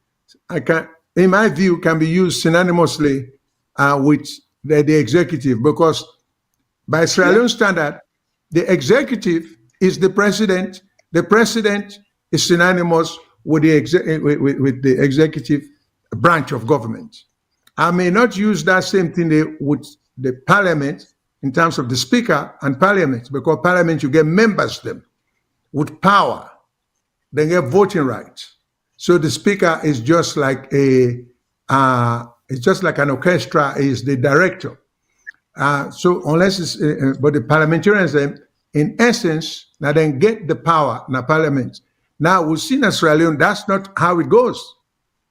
in my view, can be used synonymously with the executive, because by Sierra Leone standard, the executive is the president. The president is synonymous with the executive branch of government. I may not use that same thing with the parliament in terms of the speaker and parliament, because parliament, you get members them with power, they get voting rights. So the speaker is just like it's just like an orchestra is the director. So unless it's, but the parliamentarians, in essence, now then get the power in the parliament. Now we've seen in Sierra Leone, that's not how it goes.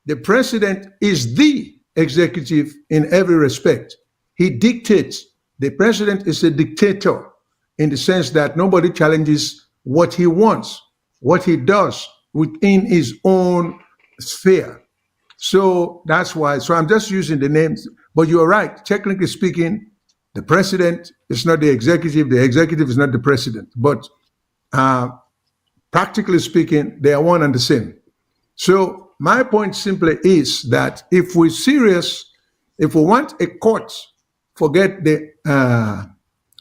The president is the executive in every respect. He dictates. The president is a dictator in the sense that nobody challenges what he wants, what he does within his own sphere. So that's why. So I'm just using the names. But you're right. Technically speaking, the president is not the executive is not the president. But practically speaking, they are one and the same. So my point simply is that if we're serious, if we want a court, forget the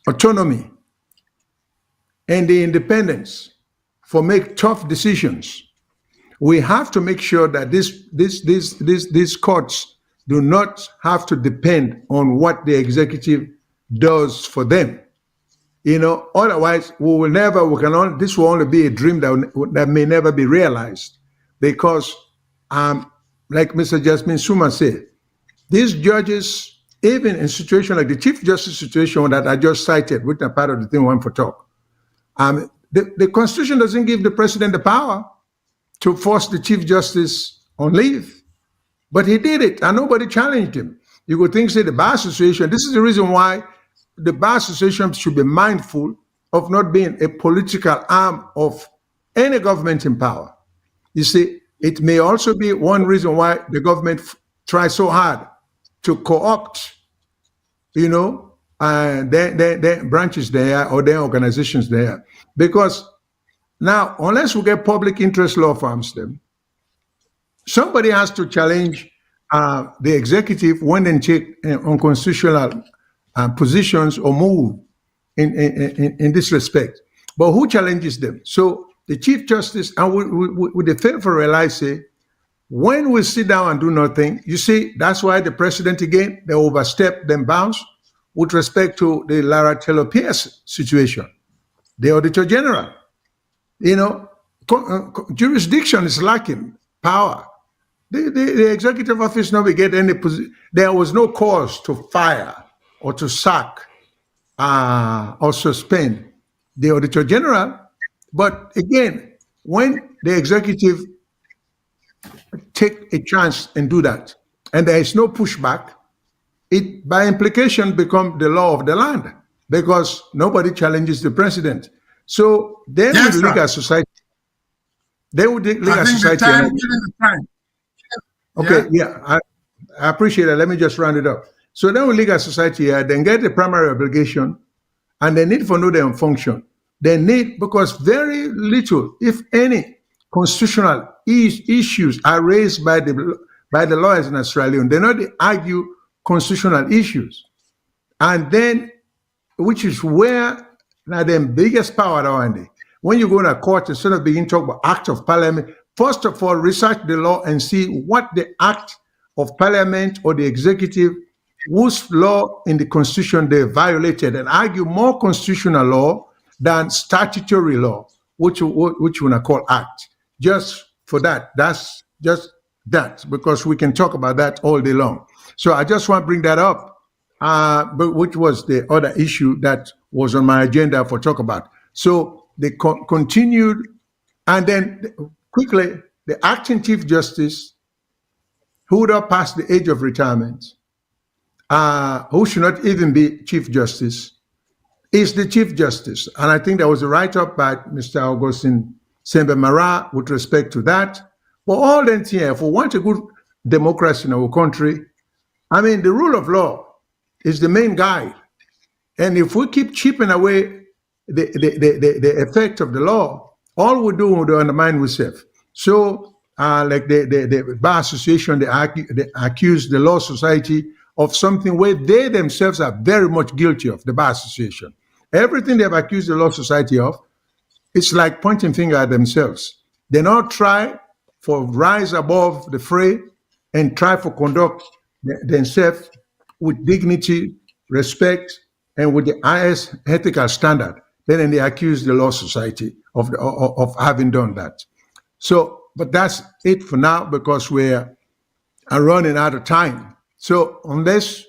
autonomy and the independence for make tough decisions, we have to make sure that these courts do not have to depend on what the executive does for them. Otherwise this will only be a dream that may never be realized, because like Mr. Jasmine Suma said, these judges, even in situations like the Chief Justice situation that I just cited, which are part of the thing we want for talk, the Constitution doesn't give the president the power to force the Chief Justice on leave. But he did it, and nobody challenged him. You would think, say, the Bar Association, this is the reason why the Bar Association should be mindful of not being a political arm of any government in power. You see, it may also be one reason why the government tries so hard to co-opt, their branches there or their organizations there. Because now, unless we get public interest law firms, them, somebody has to challenge the executive when they take unconstitutional positions or move in this respect. But who challenges them? So the Chief Justice, and with the favor realize, say, when we sit down and do nothing, you see, that's why the president, again, they overstep them bounds with respect to the Lara Taylor Pierce situation, the Auditor General. Jurisdiction is lacking power. The executive office never get any position. There was no cause to fire or to sack or suspend the Auditor General. But again, when the executive take a chance and do that, and there is no pushback, it by implication becomes the law of the land, because nobody challenges the president. So they would legal society. They would legal society. Okay, yeah, I appreciate it. Let me just round it up. So then we legal society here, then get the primary obligation, and they need for know their function. They need, because very little, if any, constitutional issues are raised by the lawyers in Australia. They not argue constitutional issues, and then, which is where now the biggest power around it. When you go to a court, instead of begin to talk about act of parliament, first of all, research the law and see what the act of parliament or the executive, whose law in the constitution they violated, and argue more constitutional law than statutory law, which we call act. Just for that, that's just that, because we can talk about that all day long. So I just want to bring that up, but which was the other issue that was on my agenda for talk about. So they continued, and then quickly, the acting Chief Justice who would have passed the age of retirement, who should not even be Chief Justice, is the Chief Justice. And I think there was a write-up by Mr. Augustine Sembe Mara with respect to that. But all that here, if we want a good democracy in our country, I mean, the rule of law is the main guide. And if we keep chipping away the effect of the law, all we do will undermine ourselves. So, like the Bar Association, they accuse the Law Society of something where they themselves are very much guilty of, the Bar Association. Everything they've accused the Law Society of, it's like pointing finger at themselves. They now try for rise above the fray and try for conduct themselves with dignity, respect, and with the highest ethical standard. Then they accuse the Law Society of having done that. So, but that's it for now because we're running out of time. So unless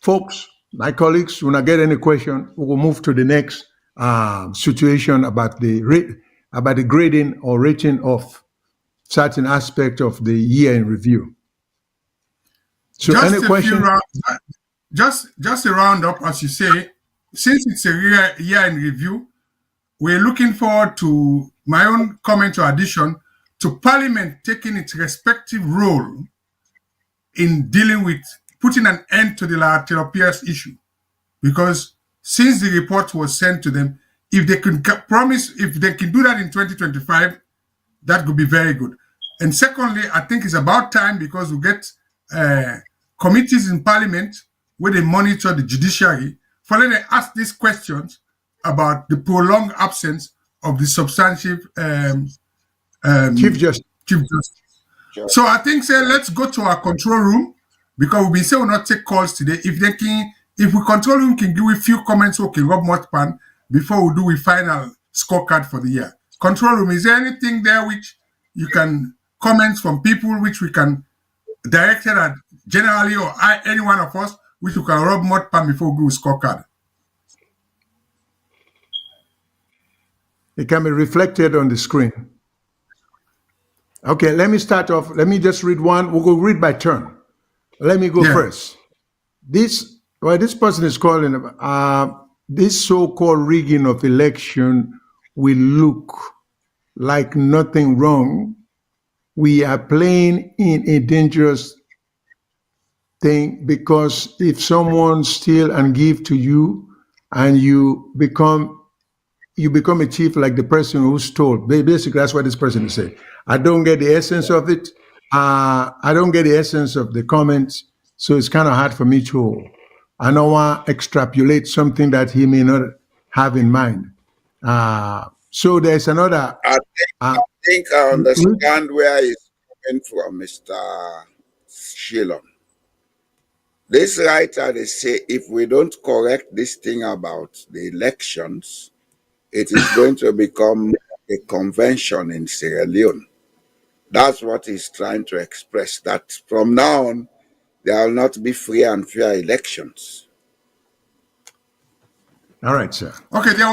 folks, my colleagues, will not get any question, we will move to the next situation about the grading or rating of certain aspect of the year in review. So just any question? Just a roundup, as you say, since it's a year in review, we're looking forward to my own comment or addition to Parliament taking its respective role in dealing with putting an end to the Lateropias issue. Because since the report was sent to them, if they can promise, if they can do that in 2025, that could be very good. And secondly, I think it's about time because we get committees in Parliament where they monitor the judiciary, for them to ask these questions about the prolonged absence of the substantive Chief Justice. Sure. So I think, say, let's go to our control room because we say we'll not take calls today. If we control room can give a few comments, we can rub more pan before we do a final scorecard for the year. Control room, is there anything there which you can comment from people which we can direct it at generally or any one of us which we can rub more pan before we do a scorecard? It can be reflected on the screen. Okay, let me start off. Let me just read one. We'll go read by turn. Let me go first. This person is calling this so-called rigging of election will look like nothing wrong. We are playing in a dangerous thing because if someone steal and give to you and you become a chief like the person who stole. Basically, that's what this person is saying. I don't get the essence of it. I don't get the essence of the comments. So it's kind of hard for me to, I don't want to extrapolate something that he may not have in mind. So there's another. I think I understand where he's coming from, Mr. Shillon. This writer, they say, if we don't correct this thing about the elections, it is going to become a convention in Sierra Leone. That's what he's trying to express, that from now on, there will not be free and fair elections. All right, sir. Okay, there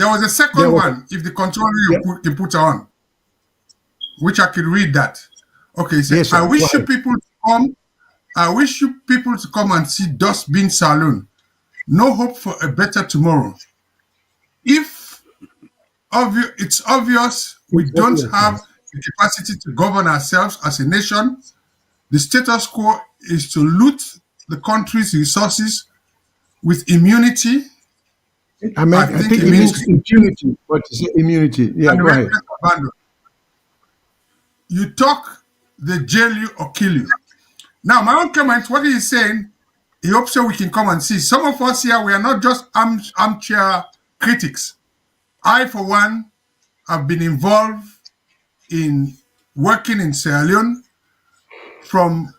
was a second one, if the control room can put on, which I can read that. Okay, so Yes, sir. I wish you people to come and see Dustbin Saloon. No hope for a better tomorrow. It's obvious we don't have the capacity to govern ourselves as a nation. The status quo is to loot the country's resources with immunity. I think it means impunity. What is it? Immunity? Yeah, go ahead. You talk, they jail you or kill you. Now, my own comment, what he's saying, he hopes so we can come and see. Some of us here, we are not just armchair critics. I, for one, have been involved in working in Sierra Leone from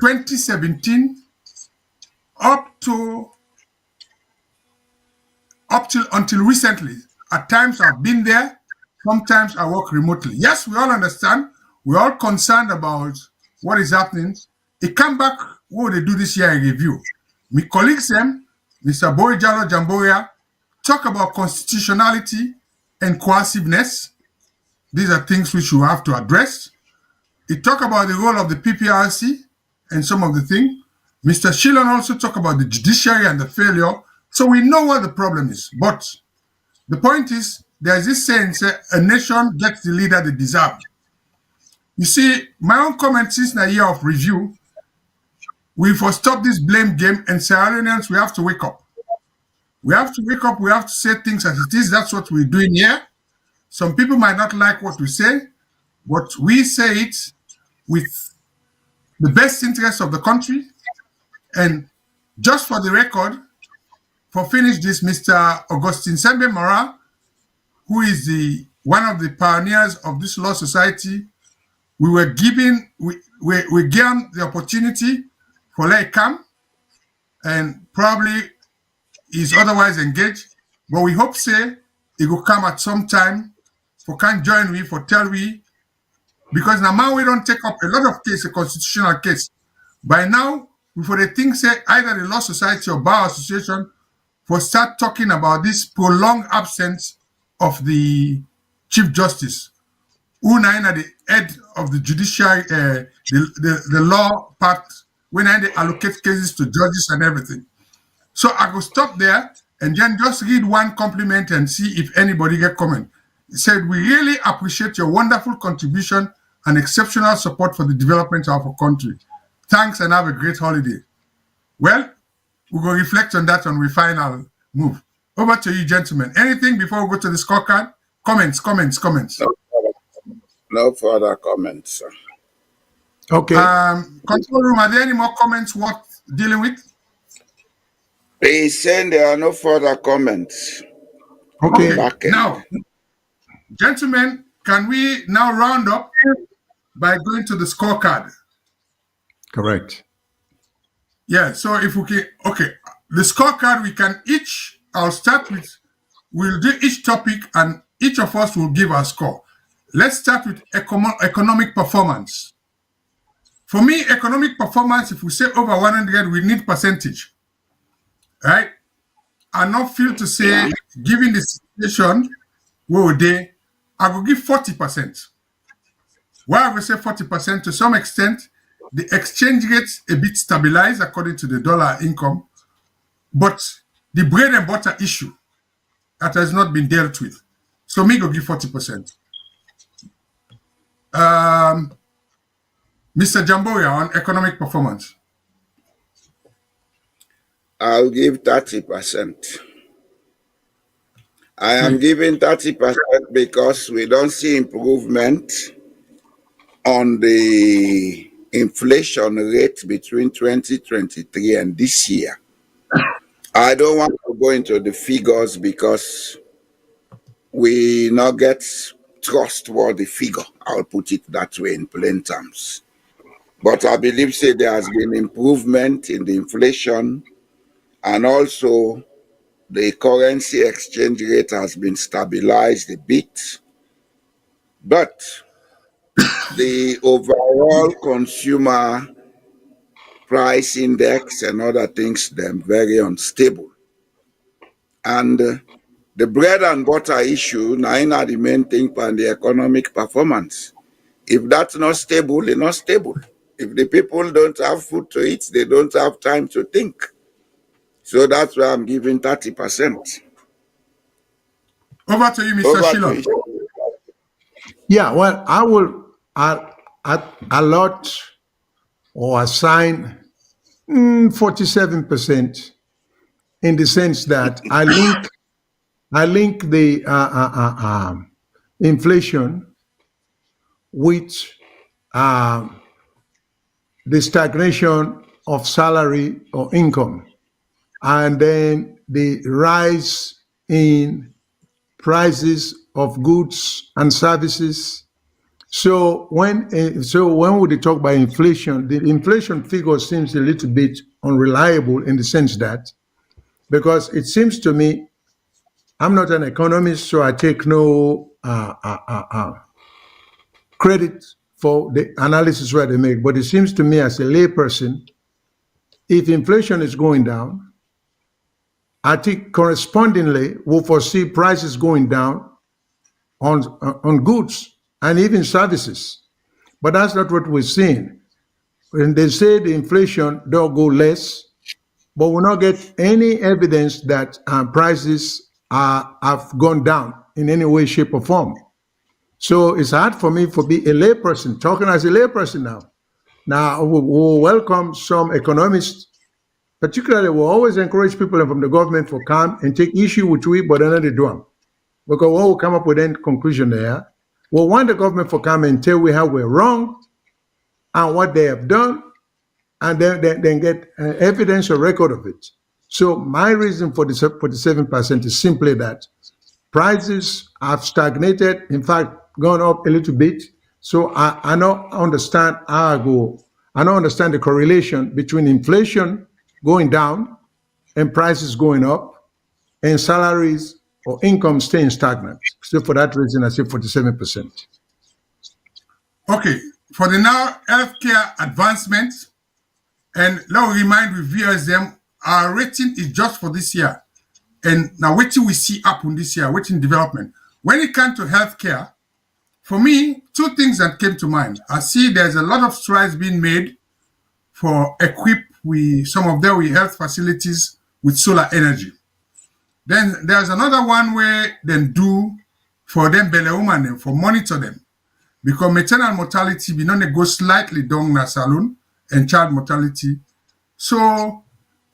2017 until recently. At times I've been there, sometimes I work remotely. Yes, we all understand, we're all concerned about what is happening. They come back, what they do this year in review. My colleagues, Mr. Boye Jallo Jamboria, talk about constitutionality and coerciveness. These are things which you have to address. He talked about the role of the PPRC and some of the things. Mr. Shillon also talked about the judiciary and the failure. So we know what the problem is. But the point is, there's this saying, a nation gets the leader they deserve. You see, my own comment since the year of review, we first stop this blame game, and Sierra Leoneans, we have to wake up. We have to wake up. We have to say things as it is. That's what we're doing here. Some people might not like what we say, but we say it with the best interest of the country. And just for the record, for finish this, Mr. Augustine Sembe Mora, who is one of the pioneers of this law society, we were given the opportunity for let it come, and probably is otherwise engaged, but we hope say it will come at some time for can join we for tell we, because now we don't take up a lot of case, a constitutional case. By now, before the thing say either the law society or bar association for start talking about this prolonged absence of the Chief Justice, who now at the head of the judiciary, the law part, when they allocate cases to judges and everything. So I will stop there and then just read one compliment and see if anybody get comment. He said, "We really appreciate your wonderful contribution and exceptional support for the development of our country. Thanks and have a great holiday." Well, we'll go reflect on that on we final move. Over to you, gentlemen. Anything before we go to the scorecard? Comments. No further comments, sir. Okay. Control room, are there any more comments worth dealing with? They saying there are no further comments. Okay. Now, gentlemen, can we now round up by going to the scorecard? Correct. Yeah, so if we can, okay, the scorecard we can each, I'll start with, we'll do each topic and each of us will give our score. Let's start with economic performance. For me, economic performance, if we say over 100, we need percentage, right? I not feel to say, given the situation, I will give 40%. Why I will say 40%? To some extent, the exchange rates a bit stabilized according to the dollar income, but the bread and butter issue that has not been dealt with. So me go give 40%. Mr. Jamboria on economic performance. I'll give 30%. I am giving 30% because we don't see improvement on the inflation rate between 2023 and this year. I don't want to go into the figures because we not get trustworthy figure. I'll put it that way in plain terms. But I believe say there has been improvement in the inflation, and also the currency exchange rate has been stabilized a bit. But the overall consumer price index and other things, them very unstable. And the bread and butter issue, now the main thing for the economic performance. If that's not stable, it's not stable. If the people don't have food to eat, they don't have time to think. So that's why I'm giving 30%. Over to you, Mr. Shillon. Yeah, well, I will allot or assign 47% in the sense that I link the inflation with the stagnation of salary or income, and then the rise in prices of goods and services. So when we talk about inflation, the inflation figure seems a little bit unreliable in the sense that, because it seems to me, I'm not an economist, so I take no credit for the analysis where they make, but it seems to me as a layperson, if inflation is going down, I think correspondingly we'll foresee prices going down on goods and even services. But that's not what we're seeing. When they say the inflation don't go less, but we not get any evidence that prices have gone down in any way, shape, or form. So it's hard for me to be a layperson, talking as a layperson now. Now, we welcome some economists, particularly we always encourage people from the government to come and take issue with we, but then they do them. Because what we come up with any conclusion there, we want the government to come and tell we how we're wrong and what they have done, and then get evidence or record of it. So my reason for the 7% is simply that prices have stagnated, in fact, gone up a little bit. So I don't understand how I don't understand the correlation between inflation going down and prices going up and salaries or income staying stagnant. So for that reason, I say 47%. Okay, for the now healthcare advancements, and let me remind we viewers them, our rating is just for this year. And now waiting we see happen this year, waiting development. When it comes to healthcare, for me, two things that came to mind. I see there's a lot of strides being made for equip some of them with health facilities with solar energy. Then there's another one where they do for them belle woman for monitor them. Because maternal mortality be not go slightly down in the saloon and child mortality. So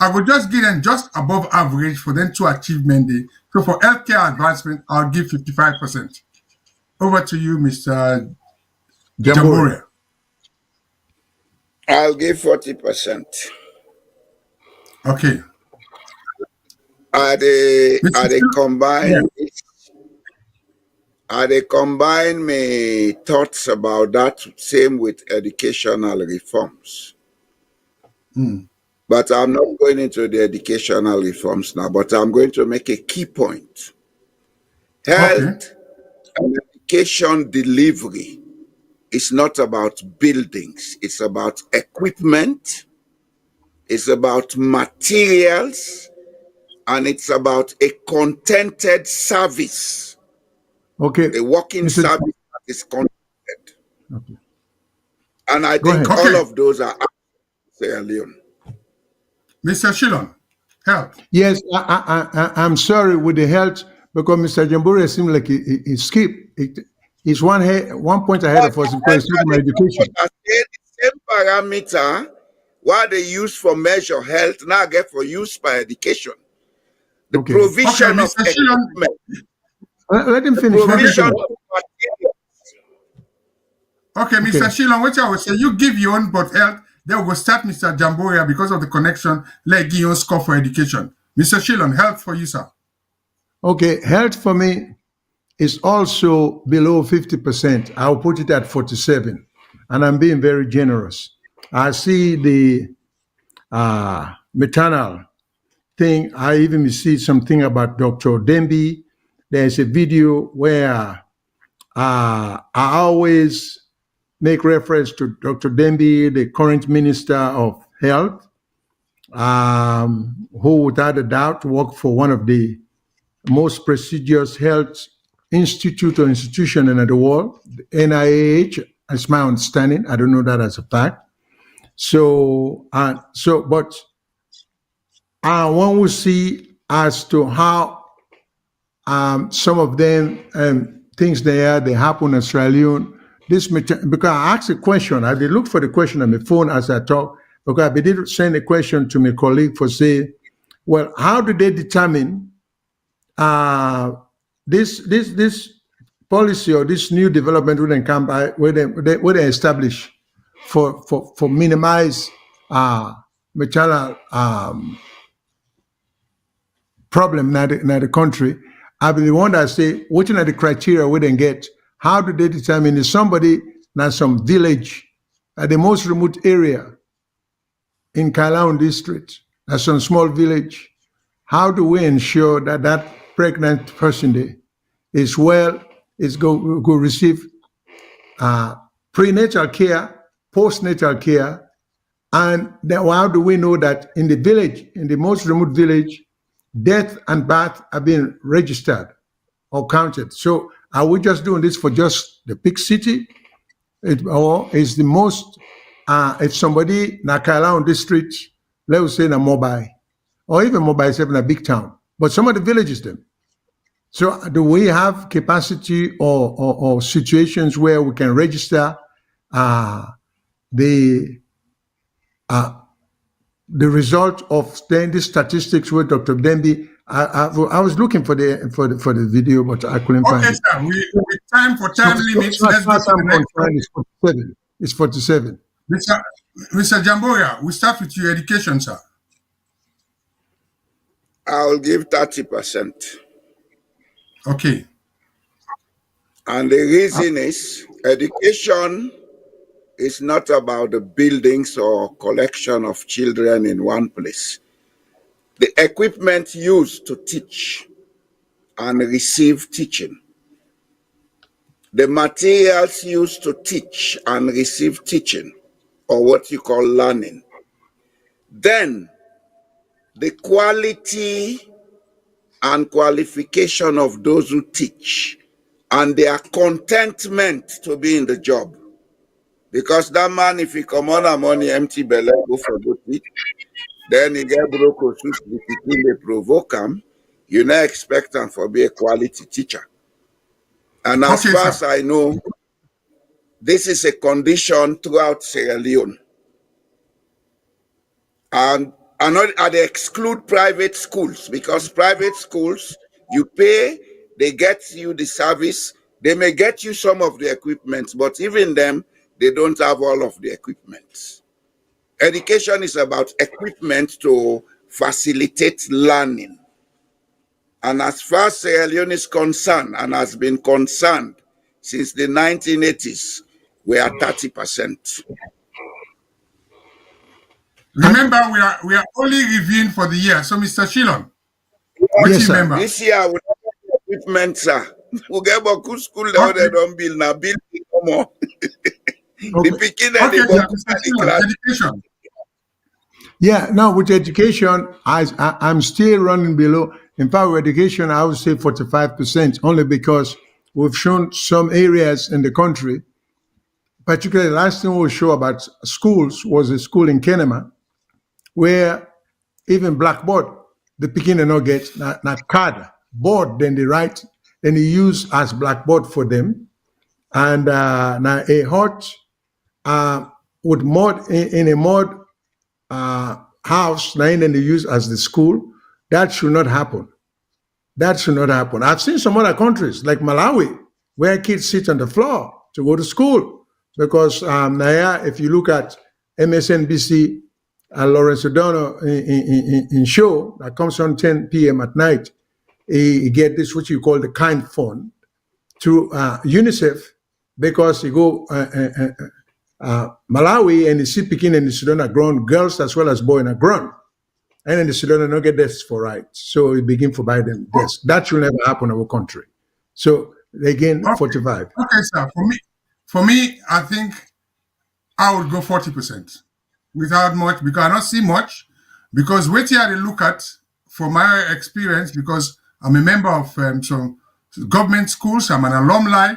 I would just give them just above average for them to achieve Monday. So for healthcare advancement, I'll give 55%. Over to you, Mr. Jamboria. I'll give 40%. Okay. Are they combined? Yeah. Are they combine my thoughts about that same with educational reforms? But I'm not going into the educational reforms now, but I'm going to make a key point. Health and education delivery is not about buildings. It's about equipment. It's about materials. And it's about a contented service. Okay. A working service that is contented. Okay. And I think all of those are Sierra Leone. Mr. Shillon, health. Yes, I'm sorry with the health because Mr. Jamboria seems like he skipped. He's one point ahead of us because it's my education. The same parameter what they use for measure health now get for use by education. The provision of equipment. Let him finish. Provision of materials. Okay, Mr. Shillon, what I would say, you give your own but health, then we'll start Mr. Jamboria because of the connection, like give your score for education. Mr. Shillon, health for you, sir. Okay, health for me is also below 50%. I'll put it at 47, and I'm being very generous. I see the maternal thing. I even see something about Dr. Dembi. There's a video where I always make reference to Dr. Dembi, the current Minister of Health, who without a doubt worked for one of the most prestigious health institute or institution in the world, the NIH, as my understanding. I don't know that as a fact. So but one will see as to how some of them things they happen in Sierra Leone. Because I asked a question, I did look for the question on my phone as I talk, because I did send a question to my colleague for say, well, how do they determine this policy or this new development wouldn't come by where they establish for minimize maternal problem in the country. I've been the one that say, which are the criteria we didn't get? How do they determine if somebody now some village at the most remote area in Kalaun district, that's some small village? How do we ensure that that pregnant person there is go receive prenatal care, postnatal care, and then how do we know that in the village, in the most remote village, death and birth are being registered or counted? So are we just doing this for just the big city? or is the most, if somebody na Kaila on this street, let's say na Mobile, or even Mobile is even a big town, but some of the villages them. So do we have capacity or situations where we can register the result of the statistics with Dr. Dembi? I was looking for the video, but I couldn't find Okay, it. sir. With time for time limits, let's go to the next one. It's 47. It's 47. Mr. Jamboria, we start with your education, sir. I'll give 30%. Okay. And the reason is education is not about the buildings or collection of children in one place. The equipment used to teach and receive teaching, the materials used to teach and receive teaching, or what you call learning, then the quality and qualification of those who teach and their contentment to be in the job. Because that man, if he come on a money empty belly, go for good eat, then he get broke or shoot the people they provoke him, you not expect him for be a quality teacher. And as far as I know, this is a condition throughout Sierra Leone. And they exclude private schools, because private schools, you pay, they get you the service, they may get you some of the equipment, but even them, they don't have all of the equipment. Education is about equipment to facilitate learning. And as far as Sierra Leone is concerned, and has been concerned since the 1980s, we are 30%. Remember, we are only reviewing for the year. So, Mr. Shilon, what do you remember? This year, we have equipment, sir. We get a school there, they don't build now, build more. The picking and the education. Yeah, now with education, I'm still running below. In fact, with education, I would say 45%, only because we've shown some areas in the country, particularly the last thing we'll show about schools was a school in Kenema, where even blackboard, the picking and not get, not card, board, then they write, then they use as blackboard for them. And now a hot with mud in a mud house, now then they use as the school. That should not happen. That should not happen. I've seen some other countries like Malawi where kids sit on the floor to go to school, because if you look at MSNBC, Lawrence O'Donnell in show that comes on 10 p.m. at night, he get this, what you call the kind fund through UNICEF, because you go Malawi and you see Pekin and the Sudan are grown, girls as well as boys are grown. And then the Sudan don't get desks for rights. So we begin to buy them desks. That should never happen in our country. So again, 45. Okay, sir. For me, I think I would go 40% without much, because I don't see much. Because wait here to look at, from my experience, because I'm a member of some government schools, I'm an alumni,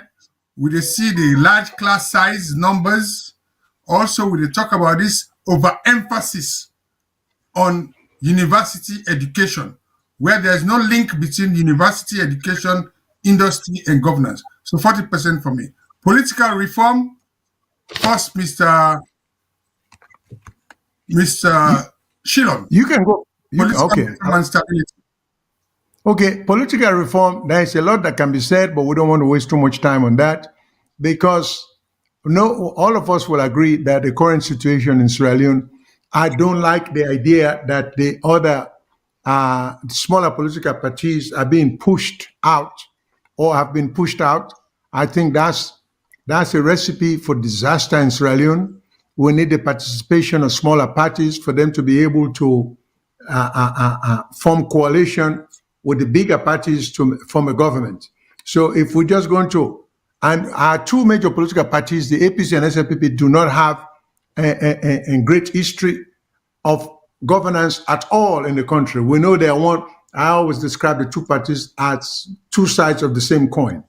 we see the large class size numbers. Also, we talk about this overemphasis on university education, where there's no link between university education, industry, and governance. So 40% for me. Political reform, first, Mr. Shilon. You can go. Okay. And stability. Okay, political reform, there's a lot that can be said, but we don't want to waste too much time on that, because all of us will agree that the current situation in Sierra Leone, I don't like the idea that the other smaller political parties are being pushed out or have been pushed out. I think that's a recipe for disaster in Sierra Leone. We need the participation of smaller parties for them to be able to form coalition with the bigger parties to form a government. So if we're just going to, and our two major political parties, the APC and SLPP, do not have a great history of governance at all in the country. We know they are one. I always describe the two parties as two sides of the same coin.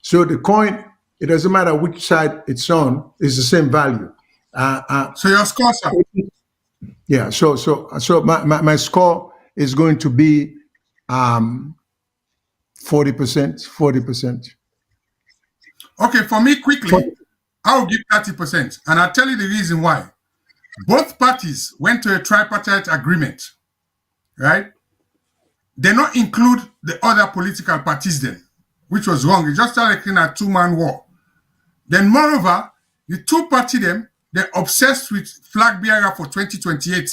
So the coin it doesn't matter which side it's on, it's the same value. So your score, sir? Yeah. So my score is going to be 40%. 40%. Okay, for me, quickly, I will give 30%, and I'll tell you the reason why. Both parties went to a tripartite agreement, right? They not include the other political parties then, which was wrong. It just started like in a two-man war. Then, moreover, the two party them, they're obsessed with flag bearer for 2028.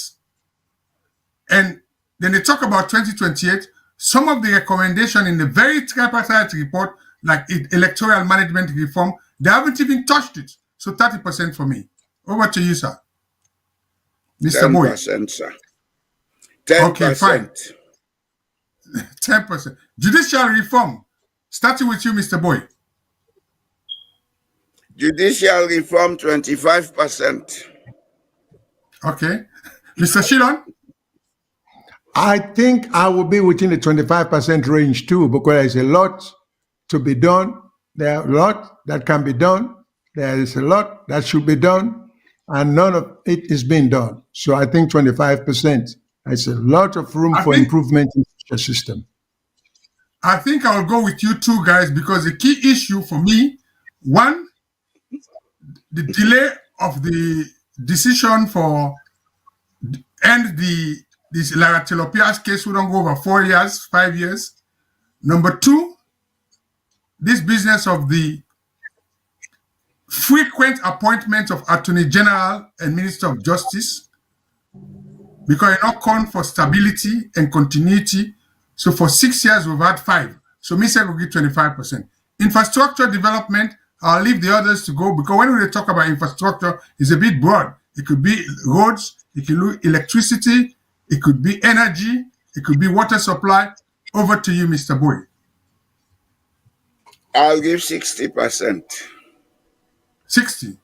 And then they talk about 2028. Some of the recommendation in the very tripartite report, like electoral management reform, they haven't even touched it. So 30% for me. Over to you, sir. Mr. Boye. 10%, sir. 10%. Okay, fine. 10%. Judicial reform. Starting with you, Mr. Boye. Judicial reform, 25%. Okay. Mr. Shilon? I think I will be within the 25% range too, because there's a lot to be done. There are a lot that can be done. There is a lot that should be done, and none of it is being done. So I think 25%. There's a lot of room for improvement in the system. I think I'll go with you two guys, because the key issue for me, one, the delay of the decision for end this Lara Tilopia's case wouldn't go over 4 years, 5 years. Number two, this business of the frequent appointment of Attorney General and Minister of Justice, because you're not calling for stability and continuity. So for 6 years, we've had 5. So me said we'll give 25%. Infrastructure development, I'll leave the others to go, because when we talk about infrastructure, it's a bit broad. It could be roads, it could be electricity, it could be energy, it could be water supply. Over to you, Mr. Boye. I'll give 60%. 60.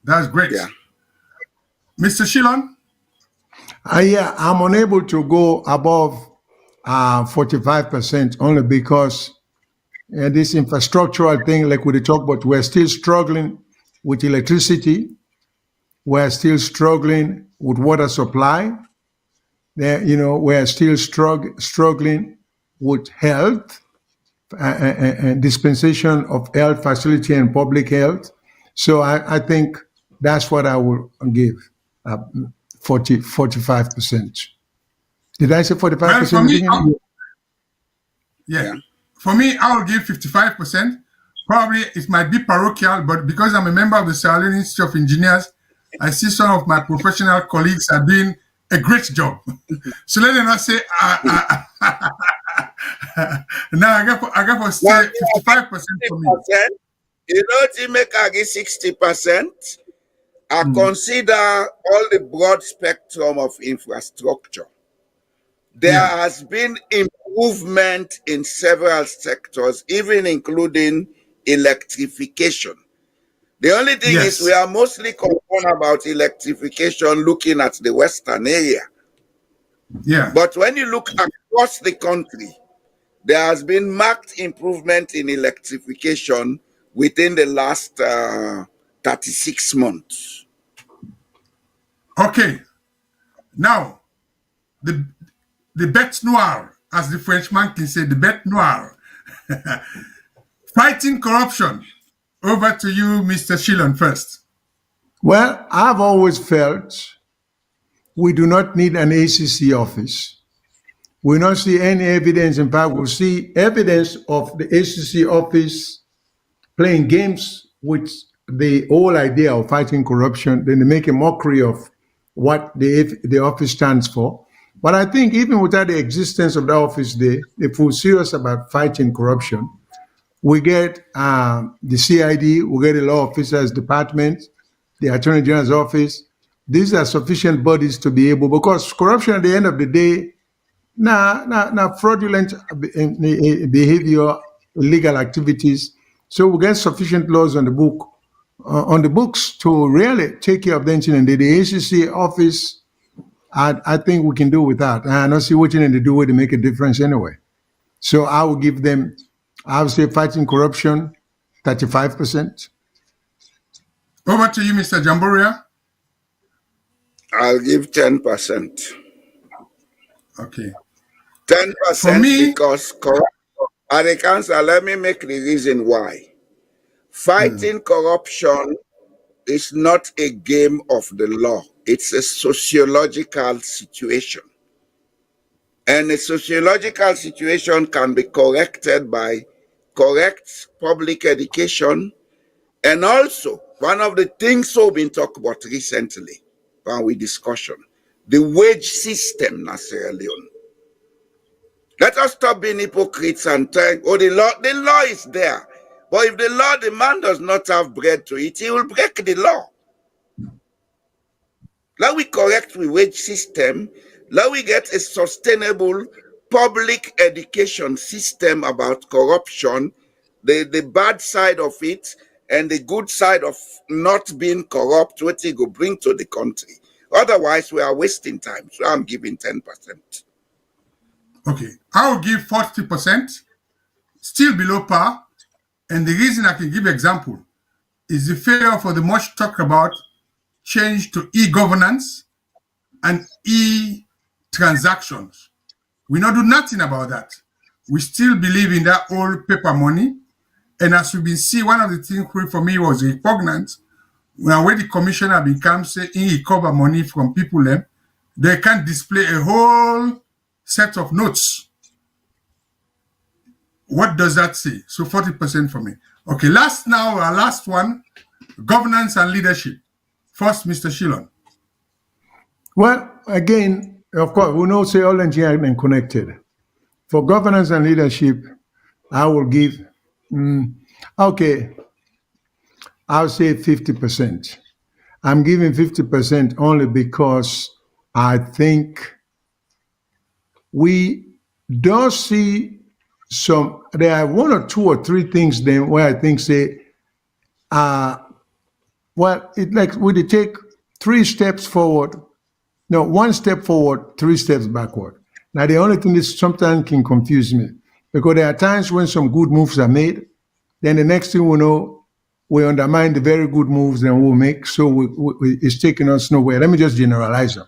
That's great. Yeah. Mr. Shilon? Yeah, I'm unable to go above 45% only because this infrastructural thing, like we talk about, we're still struggling with electricity. We're still struggling with water supply. We're still struggling with health and dispensation of health facility and public health. So I think that's what I will give, 45%. Did I say 45%? Well, for me, yeah. For me, I will give 55%. Probably it might be parochial, but because I'm a member of the Sierra Leone Institute of Engineers, I see some of my professional colleagues are doing a great job. So let them not say, now I got to say 55% for me. You know, to make I give 60%, I consider all the broad spectrum of infrastructure. There has been improvement in several sectors, even including electrification. The only thing is we are mostly concerned about electrification looking at the western area. Yeah. But when you look across the country, there has been marked improvement in electrification within the last 36 months. Okay. Now, the bête noire, as the Frenchman can say, the bête noire. Fighting corruption. Over to you, Mr. Shilon, first. Well, I've always felt we do not need an ACC office. We don't see any evidence. In fact, we'll see evidence of the ACC office playing games with the whole idea of fighting corruption. Then they make a mockery of what the office stands for. But I think even without the existence of the office, if we're serious about fighting corruption, we get the CID, we get the law officers department, the Attorney General's office. These are sufficient bodies to be able, because corruption at the end of the day, fraudulent behavior, illegal activities. So we get sufficient laws on the books to really take care of them. And the ACC office, I think we can do without. And I don't see what you need to do to make a difference anyway. So I will give them, I would say fighting corruption, 35%. Over to you, Mr. Jamboria. I'll give 10%. Okay. 10% For me, because at the council, let me make the reason why. Fighting corruption is not a game of the law. It's a sociological situation. And a sociological situation can be corrected by correct public education. And also, one of the things we've been talking about recently, when we discussion, the wage system in Sierra Leone. Let us stop being hypocrites and saying, oh, the law is there. But if the man does not have bread to eat, he will break the law. Let we correct the wage system. Let we get a sustainable public education system about corruption, the bad side of it, and the good side of not being corrupt, what it will bring to the country. Otherwise, we are wasting time. So I'm giving 10%. okay, I will give 40%, still below par. And the reason I can give example is the failure for the much talked about change to e-governance and e-transactions. We not do nothing about that. We still believe in that old paper money. And as we've been seeing, one of the things for me was repugnant when the commissioner becomes say he recover money from people, they can't display a whole set of notes. What does that say? So 40% for me. Okay, our last one, governance and leadership. First, Mr. Shillon. Well, again, of course, we know say all engineering are connected. For governance and leadership, I will give, okay, I'll say 50%. I'm giving 50% only because I think we don't see there are one or two or three things then where I think say, well, it like we take 3 steps forward, no, 1 step forward, 3 steps backward. Now, the only thing is sometimes can confuse me because there are times when some good moves are made, then the next thing we know, we undermine the very good moves that we make, so it's taking us nowhere. Let me just generalize them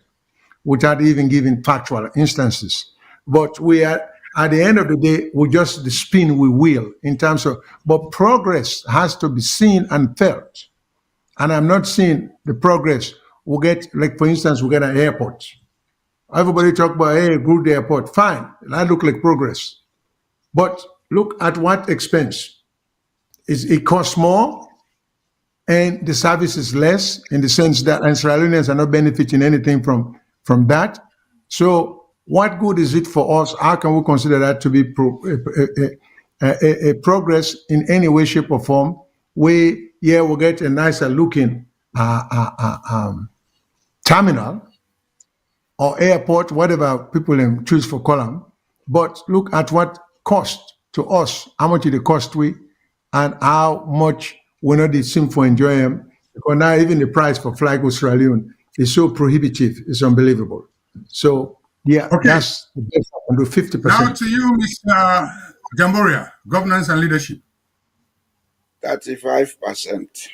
without even giving factual instances. But we are, at the end of the day, we just the spin we will in terms of, but progress has to be seen and felt. And I'm not seeing the progress we get, like for instance, we get an airport. Everybody talk about, hey, good airport, fine, that look like progress. But look at what expense. It costs more and the service is less in the sense that Sierra Leoneans are not benefiting anything from that. So what good is it for us? How can we consider that to be a progress in any way, shape, or form? We'll get a nicer looking terminal or airport, whatever people choose for column. But look at what cost to us, how much it cost we, and how much we not seem for enjoy them. Because now even the price for fly go Sierra Leone is so prohibitive, it's unbelievable. So yeah, okay. That's the best I can do, 50%. Now to you, Mr. Jamboria, governance and leadership. 35%.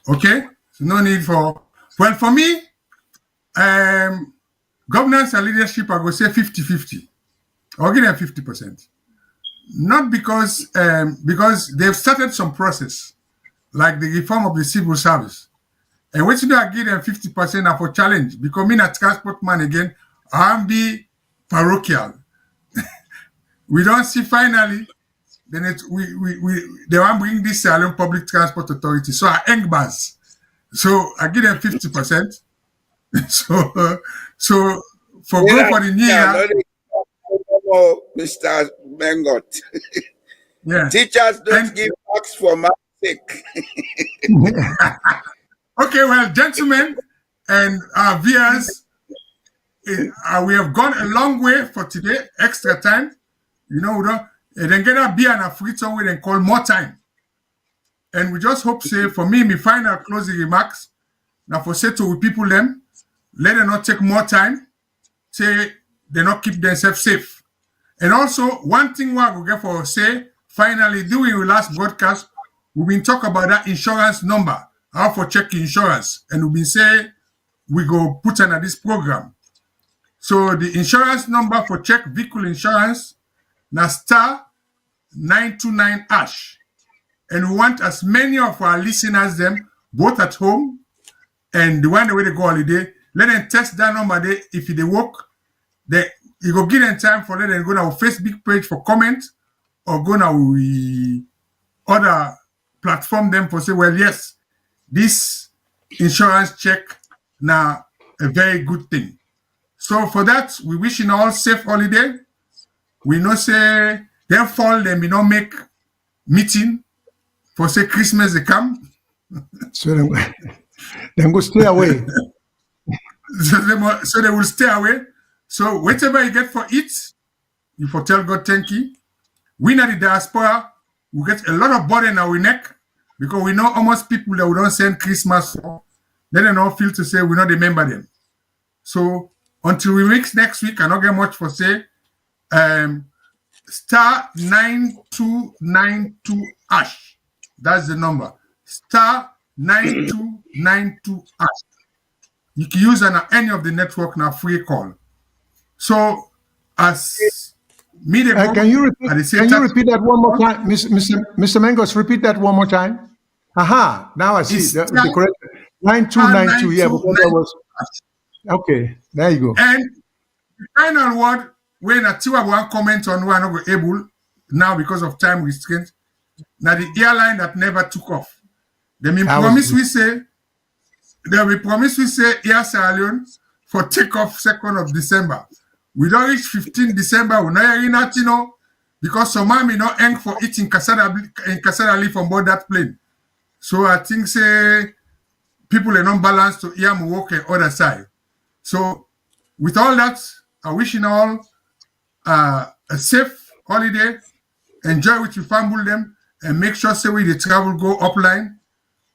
Okay, so no need for, well, for me, governance and leadership, I would say 50-50. I'll give them 50%. Not because they've started some process, like the reform of the civil service. And what you do, I give them 50% for challenge, because me a transport man again, I'm be parochial. We don't see finally, then they want to bring this Salone Public Transport Authority. So I engbas. So I give them 50%. so for go for the new year. Mr. Mengot. Yeah. Teachers don't give marks for my sake. Okay, well, gentlemen and our viewers, we have gone a long way for today, extra time. You know, we don't, then get a beer and a Freetown we then call more time. And we just hope, say, for me final closing remarks, now for say to people them, let them not take more time, say they not keep themselves safe. And also, one thing we will get for say, finally, during our last broadcast, we've been talking about that insurance number, how for check insurance, and we've been saying we go put under this program. So the insurance number for check vehicle insurance now star 929 hash. And we want as many of our listeners them, both at home and the one the way they go holiday, let them test that number there. If they work, they you go give them time for let them go to our Facebook page for comment or go now we other platform them for say, well, yes, this insurance check now a very good thing. So for that, we wish you all safe holiday. We know say them fall them we don't make meeting for say Christmas they come. So then go stay away. So they will stay away. So whatever you get for it, you for tell God thank you. We in the diaspora, we get a lot of burden in our neck because we know almost people that we don't send Christmas for. Then they don't feel to say we not remember them. So until we mix next week, I don't get much for say. Star 9292 hash. That's the number. Star 9292 hash. You can use any of the network now free call. So as me Can you repeat that one more time? Mr. Mengos, repeat that one more time. Aha, now I see the correct 9292. Yeah, because that was okay. There you go. And the final word, when I want comment on one not able now because of time restraint. Now the airline that never took off. They promise we say Air Sierra Leone for takeoff 2nd of December. We don't reach 15 December. We not hearing that, because some man may not hang for it in Kasada leave on board that plane. So I think say people are not balanced to hear me walk on other side. So with all that, I wish you all a safe holiday. Enjoy with your family them and make sure say when the travel go upline,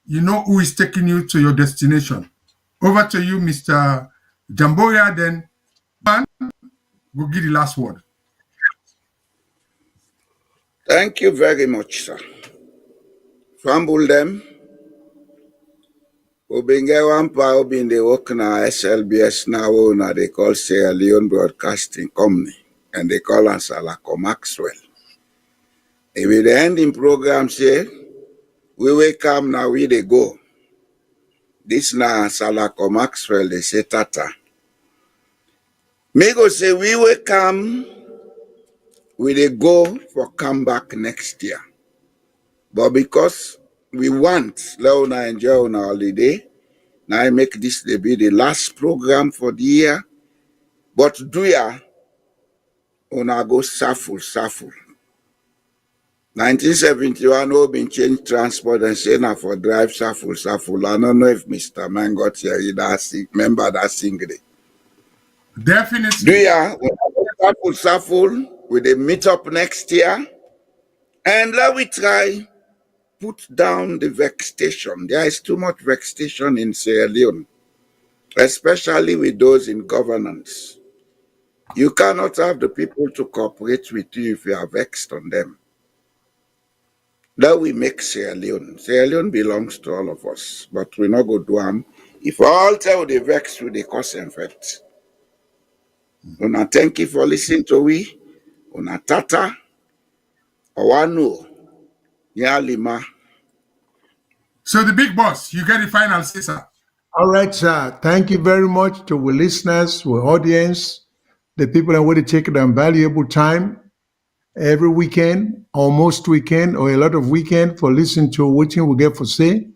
you know who is taking you to your destination. Over to you, Mr. Jamboria, then we'll give the last word. Thank you very much, sir. Fumble them. Ubinge wampa ubin they work na SLBS now they call Sierra Leone Broadcasting Company and they call us Salako Maxwell. If the ending program say we will come now we they go. This na Salako Maxwell they say tata. Me go say we will come we they go for come back next year. But because we want Leona enjoy on our holiday, now I make this to be the last program for the year. But do ya una go shuffle. 1971 we been change transport and say now for drive shuffle. I don't know if Mr. Man got here remember that single. Definitely. Do ya shuffle with a meet up next year? And let we try put down the vexation. There is too much vexation in Sierra Leone, especially with those in governance. You cannot have the people to cooperate with you if you are vexed on them. That we make Sierra Leone. Sierra Leone belongs to all of us, but we not go do them. If all tell the vex with the cause and effect. Una thank you for listening to we. Una tata. Owanu. Nyalima. So the big boss, you get the final say, sir. All right, sir. Thank you very much to our listeners, our audience, the people that want to take their valuable time every weekend, almost weekend, or a lot of weekend for listening to what we get for say.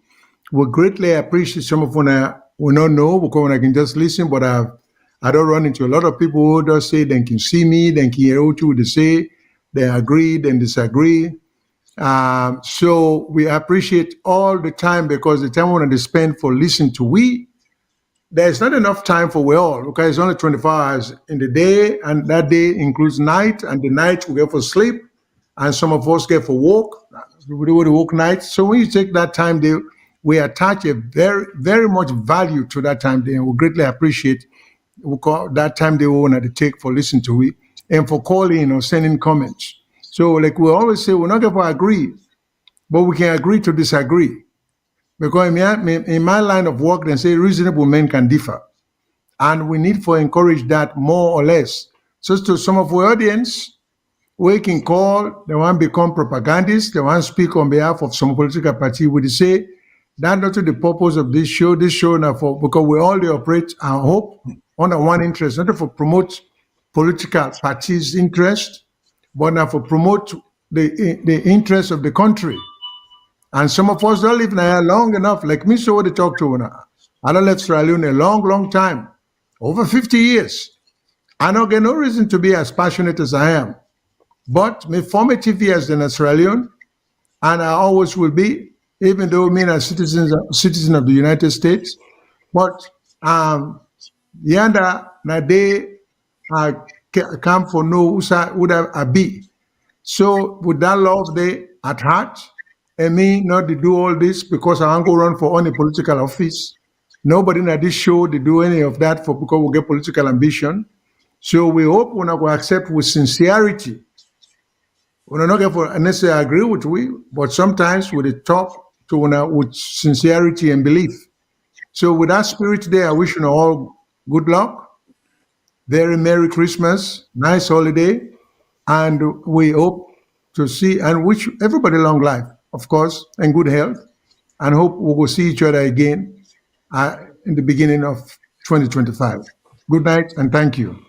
We greatly appreciate some of when we don't know because when I can just listen, but I don't run into a lot of people who just say they can see me, they can hear what they say, they agree, then disagree. So we appreciate all the time because the time we want to spend for listening to we, there's not enough time for we all because it's only 24 hours in the day and that day includes night and the night we get for sleep and some of us get for work. We do the work night. So when you take that time there, we attach a very, very much value to that time there and we greatly appreciate that time they want to take for listening to it and for calling or sending comments. So, like we always say, we're not going to agree, but we can agree to disagree. Because in my line of work, they say reasonable men can differ. And we need to encourage that more or less. So to some of our audience, we can call, they want to become propagandists, they want to speak on behalf of some political party. We say, that's not the purpose of this show. This show now for, because we all operate, I hope, under one interest, not for promote political parties' interest, but now for promote the interest of the country. And some of us don't live there long enough, like me, so what they talk to now. I don't left Sierra Leone a long, long time, over 50 years. I don't get no reason to be as passionate as I am. But my formative years in Sierra Leone, and I always will be, even though me as citizen of the United States. But yanda na day I come for no usa would I be. So with that love day at heart, and me not to do all this because I want to run for any political office. Nobody in this show to do any of that for because we get political ambition. So we hope we're not going to accept with sincerity. We're not going to necessarily agree with we, but sometimes we talk to with sincerity and belief. So with that spirit there, I wish you all good luck, very Merry Christmas, nice holiday, and we hope to see and wish everybody long life, of course, and good health, and hope we will see each other again in the beginning of 2025. Good night and thank you.